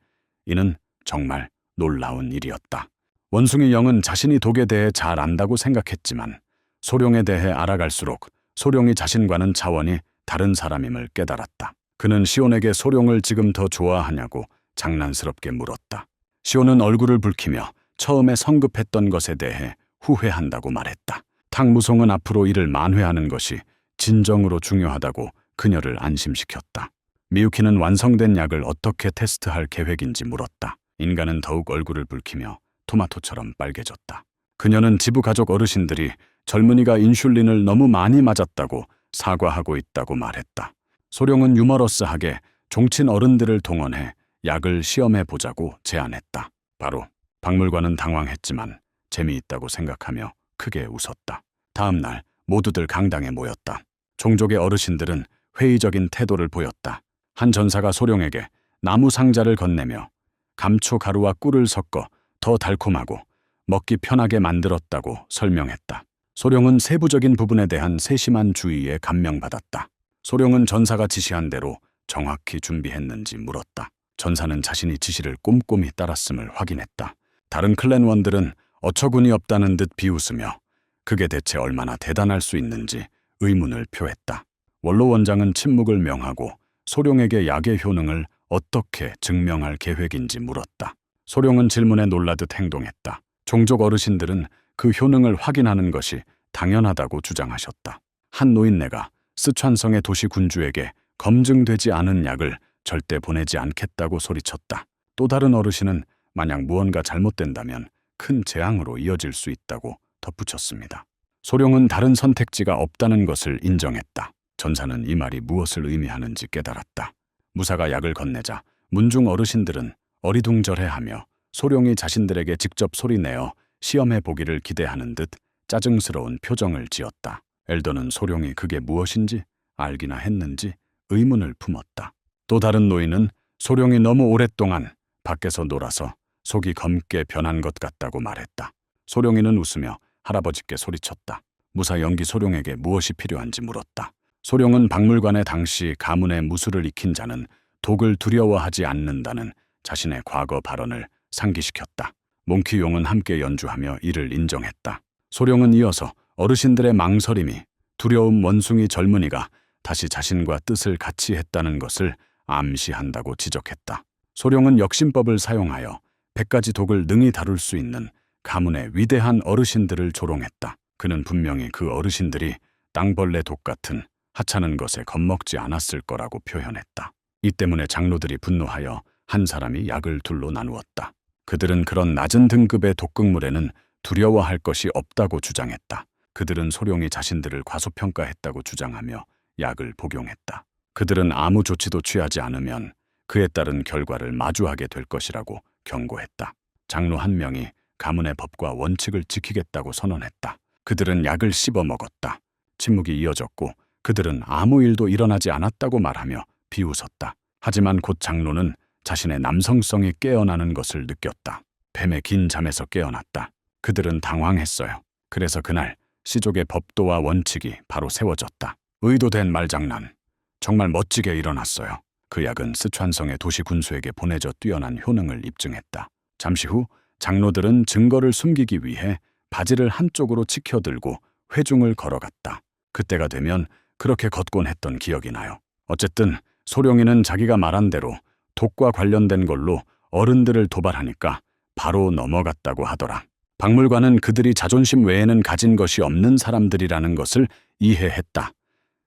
이는 정말 놀라운 일이었다. 원숭이 영은 자신이 독에 대해 잘 안다고 생각했지만 소룡에 대해 알아갈수록 소룡이 자신과는 차원이 다른 사람임을 깨달았다. 그는 시온에게 소룡을 지금 더 좋아하냐고 장난스럽게 물었다. 시온은 얼굴을 붉히며 처음에 성급했던 것에 대해 후회한다고 말했다. 탕무송은 앞으로 이를 만회하는 것이 진정으로 중요하다고 그녀를 안심시켰다. 미유키는 완성된 약을 어떻게 테스트할 계획인지 물었다. 인간은 더욱 얼굴을 붉히며 토마토처럼 빨개졌다. 그녀는 지부 가족 어르신들이 젊은이가 인슐린을 너무 많이 맞았다고 사과하고 있다고 말했다. 소룡은 유머러스하게 종친 어른들을 동원해 약을 시험해 보자고 제안했다. 바로 박물관은 당황했지만 재미있다고 생각하며 크게 웃었다. 다음 날 모두들 강당에 모였다. 종족의 어르신들은 회의적인 태도를 보였다. 한 전사가 소룡에게 나무 상자를 건네며 감초 가루와 꿀을 섞어 더 달콤하고 먹기 편하게 만들었다고 설명했다. 소룡은 세부적인 부분에 대한 세심한 주의에 감명받았다. 소룡은 전사가 지시한 대로 정확히 준비했는지 물었다. 전사는 자신이 지시를 꼼꼼히 따랐음을 확인했다. 다른 클랜원들은 어처구니 없다는 듯 비웃으며 그게 대체 얼마나 대단할 수 있는지 의문을 표했다. 원로 원장은 침묵을 명하고 소룡에게 약의 효능을 어떻게 증명할 계획인지 물었다. 소룡은 질문에 놀라듯 행동했다. 종족 어르신들은 그 효능을 확인하는 것이 당연하다고 주장하셨다. 한 노인네가 스촨성의 도시 군주에게 검증되지 않은 약을 절대 보내지 않겠다고 소리쳤다. 또 다른 어르신은 만약 무언가 잘못된다면 큰 재앙으로 이어질 수 있다고 덧붙였습니다. 소룡은 다른 선택지가 없다는 것을 인정했다. 전사는 이 말이 무엇을 의미하는지 깨달았다. 무사가 약을 건네자 문중 어르신들은 어리둥절해하며 소룡이 자신들에게 직접 소리내어 시험해 보기를 기대하는 듯 짜증스러운 표정을 지었다. 엘더는 소룡이 그게 무엇인지 알기나 했는지 의문을 품었다. 또 다른 노인은 소룡이 너무 오랫동안 밖에서 놀아서 속이 검게 변한 것 같다고 말했다. 소룡이는 웃으며 할아버지께 소리쳤다. 무사 연기 소룡에게 무엇이 필요한지 물었다. 소룡은 박물관에 당시 가문의 무술을 익힌 자는 독을 두려워하지 않는다는 자신의 과거 발언을 상기시켰다. 몽키용은 함께 연주하며 이를 인정했다. 소룡은 이어서 어르신들의 망설임이 두려움 원숭이 젊은이가 다시 자신과 뜻을 같이 했다는 것을 암시한다고 지적했다. 소룡은 역심법을 사용하여 100가지 독을 능히 다룰 수 있는 가문의 위대한 어르신들을 조롱했다. 그는 분명히 그 어르신들이 땅벌레 독 같은 하찮은 것에 겁먹지 않았을 거라고 표현했다. 이 때문에 장로들이 분노하여 한 사람이 약을 둘로 나누었다. 그들은 그런 낮은 등급의 독극물에는 두려워할 것이 없다고 주장했다. 그들은 소룡이 자신들을 과소평가했다고 주장하며 약을 복용했다. 그들은 아무 조치도 취하지 않으면 그에 따른 결과를 마주하게 될 것이라고 경고했다. 장로 한 명이 가문의 법과 원칙을 지키겠다고 선언했다. 그들은 약을 씹어 먹었다. 침묵이 이어졌고 그들은 아무 일도 일어나지 않았다고 말하며 비웃었다. 하지만 곧 장로는 자신의 남성성이 깨어나는 것을 느꼈다. 뱀의 긴 잠에서 깨어났다. 그들은 당황했어요. 그래서 그날 시족의 법도와 원칙이 바로 세워졌다. 의도된 말장난. 정말 멋지게 일어났어요. 그 약은 스촨성의 도시 군수에게 보내져 뛰어난 효능을 입증했다. 잠시 후 장로들은 증거를 숨기기 위해 바지를 한쪽으로 치켜들고 회중을 걸어갔다. 그때가 되면 그렇게 걷곤 했던 기억이 나요. 어쨌든 소룡이는 자기가 말한 대로 독과 관련된 걸로 어른들을 도발하니까 바로 넘어갔다고 하더라. 박물관은 그들이 자존심 외에는 가진 것이 없는 사람들이라는 것을 이해했다.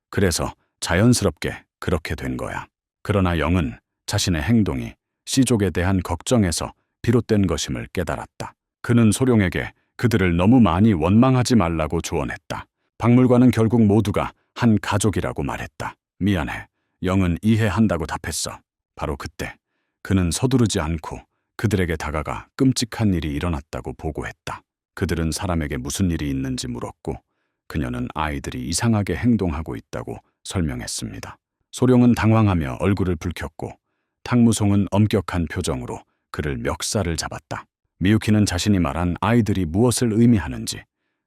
그래서 자연스럽게 그렇게 된 거야. 그러나 영은 자신의 행동이 시족에 대한 걱정에서 비롯된 것임을 깨달았다. 그는 소룡에게 그들을 너무 많이 원망하지 말라고 조언했다. 박물관은 결국 모두가 한 가족이라고 말했다. 미안해. 영은 이해한다고 답했어. 바로 그때 그는 서두르지 않고 그들에게 다가가 끔찍한 일이 일어났다고 보고했다. 그들은 사람에게 무슨 일이 있는지 물었고 그녀는 아이들이 이상하게 행동하고 있다고 설명했습니다. 소룡은 당황하며 얼굴을 붉혔고 탕무송은 엄격한 표정으로 그를 멱살을 잡았다. 미유키는 자신이 말한 아이들이 무엇을 의미하는지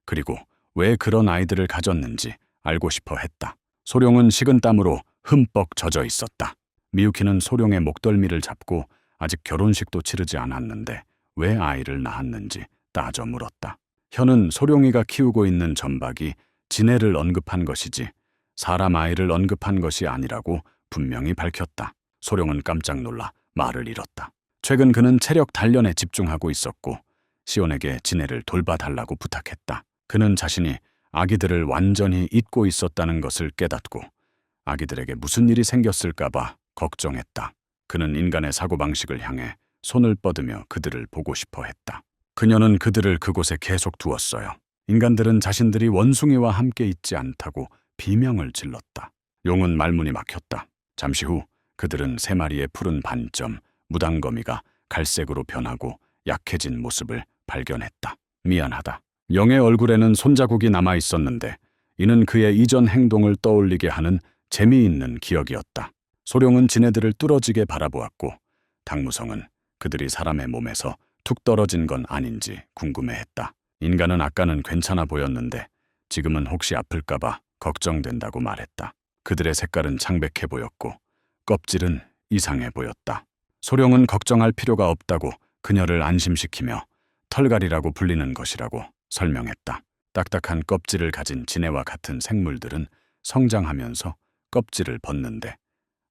그리고 왜 그런 아이들을 가졌는지 알고 싶어 했다. 소룡은 식은땀으로 흠뻑 젖어 있었다. 미유키는 소룡의 목덜미를 잡고 아직 결혼식도 치르지 않았는데 왜 아이를 낳았는지 따져 물었다. 현은 소룡이가 키우고 있는 전박이 진해를 언급한 것이지 사람 아이를 언급한 것이 아니라고 분명히 밝혔다. 소룡은 깜짝 놀라 말을 잃었다. 최근 그는 체력 단련에 집중하고 있었고 시온에게 진해를 돌봐달라고 부탁했다. 그는 자신이 아기들을 완전히 잊고 있었다는 것을 깨닫고 아기들에게 무슨 일이 생겼을까봐 걱정했다. 그는 인간의 사고방식을 향해 손을 뻗으며 그들을 보고 싶어 했다. 그녀는 그들을 그곳에 계속 두었어요. 인간들은 자신들이 원숭이와 함께 있지 않다고 비명을 질렀다. 용은 말문이 막혔다. 잠시 후 그들은 세 마리의 푸른 반점, 무당거미가 갈색으로 변하고 약해진 모습을 발견했다. 미안하다. 영의 얼굴에는 손자국이 남아 있었는데 이는 그의 이전 행동을 떠올리게 하는 재미있는 기억이었다. 소룡은 지네들을 뚫어지게 바라보았고 당무성은 그들이 사람의 몸에서 툭 떨어진 건 아닌지 궁금해했다. 인간은 아까는 괜찮아 보였는데 지금은 혹시 아플까봐 걱정된다고 말했다. 그들의 색깔은 창백해 보였고 껍질은 이상해 보였다. 소룡은 걱정할 필요가 없다고 그녀를 안심시키며 털갈이라고 불리는 것이라고 설명했다. 딱딱한 껍질을 가진 지네와 같은 생물들은 성장하면서 껍질을 벗는데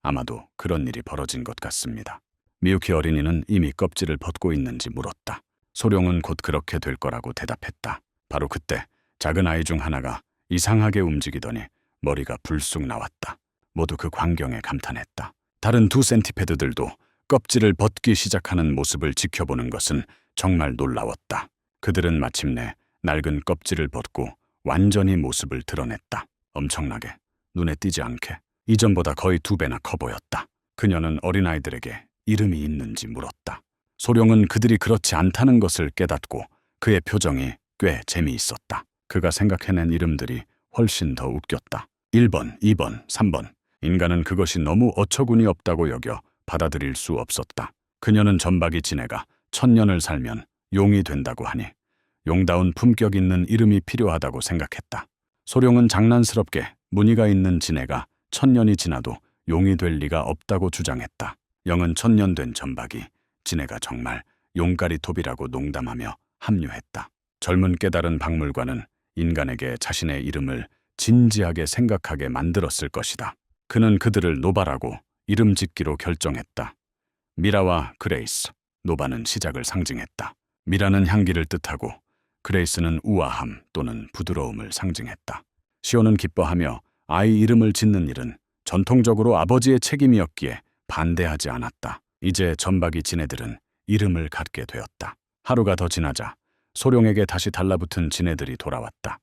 아마도 그런 일이 벌어진 것 같습니다. 미유키 어린이는 이미 껍질을 벗고 있는지 물었다. 소룡은 곧 그렇게 될 거라고 대답했다. 바로 그때 작은 아이 중 하나가 이상하게 움직이더니 머리가 불쑥 나왔다. 모두 그 광경에 감탄했다. 다른 두 센티페드들도 껍질을 벗기 시작하는 모습을 지켜보는 것은 정말 놀라웠다. 그들은 마침내 낡은 껍질을 벗고 완전히 모습을 드러냈다. 엄청나게, 눈에 띄지 않게, 이전보다 거의 2배나 커 보였다. 그녀는 어린아이들에게 이름이 있는지 물었다. 소룡은 그들이 그렇지 않다는 것을 깨닫고 그의 표정이 꽤 재미있었다. 그가 생각해낸 이름들이 훨씬 더 웃겼다. 1번, 2번, 3번. 인간은 그것이 너무 어처구니 없다고 여겨 받아들일 수 없었다. 그녀는 전박이 지네가 1000년을 살면 용이 된다고 하니 용다운 품격 있는 이름이 필요하다고 생각했다. 소룡은 장난스럽게 무늬가 있는 지네가 1000년이 지나도 용이 될 리가 없다고 주장했다. 영은 1000년 된 전박이 지네가 정말 용가리톱이라고 농담하며 합류했다. 젊은 깨달은 박물관은 인간에게 자신의 이름을 진지하게 생각하게 만들었을 것이다. 그는 그들을 노바라고 이름 짓기로 결정했다. 미라와 그레이스, 노바는 시작을 상징했다. 미라는 향기를 뜻하고 그레이스는 우아함 또는 부드러움을 상징했다. 시온은 기뻐하며 아이 이름을 짓는 일은 전통적으로 아버지의 책임이었기에 반대하지 않았다. 이제 전박이 지네들은 이름을 갖게 되었다. 하루가 더 지나자 소룡에게 다시 달라붙은 지네들이 돌아왔다.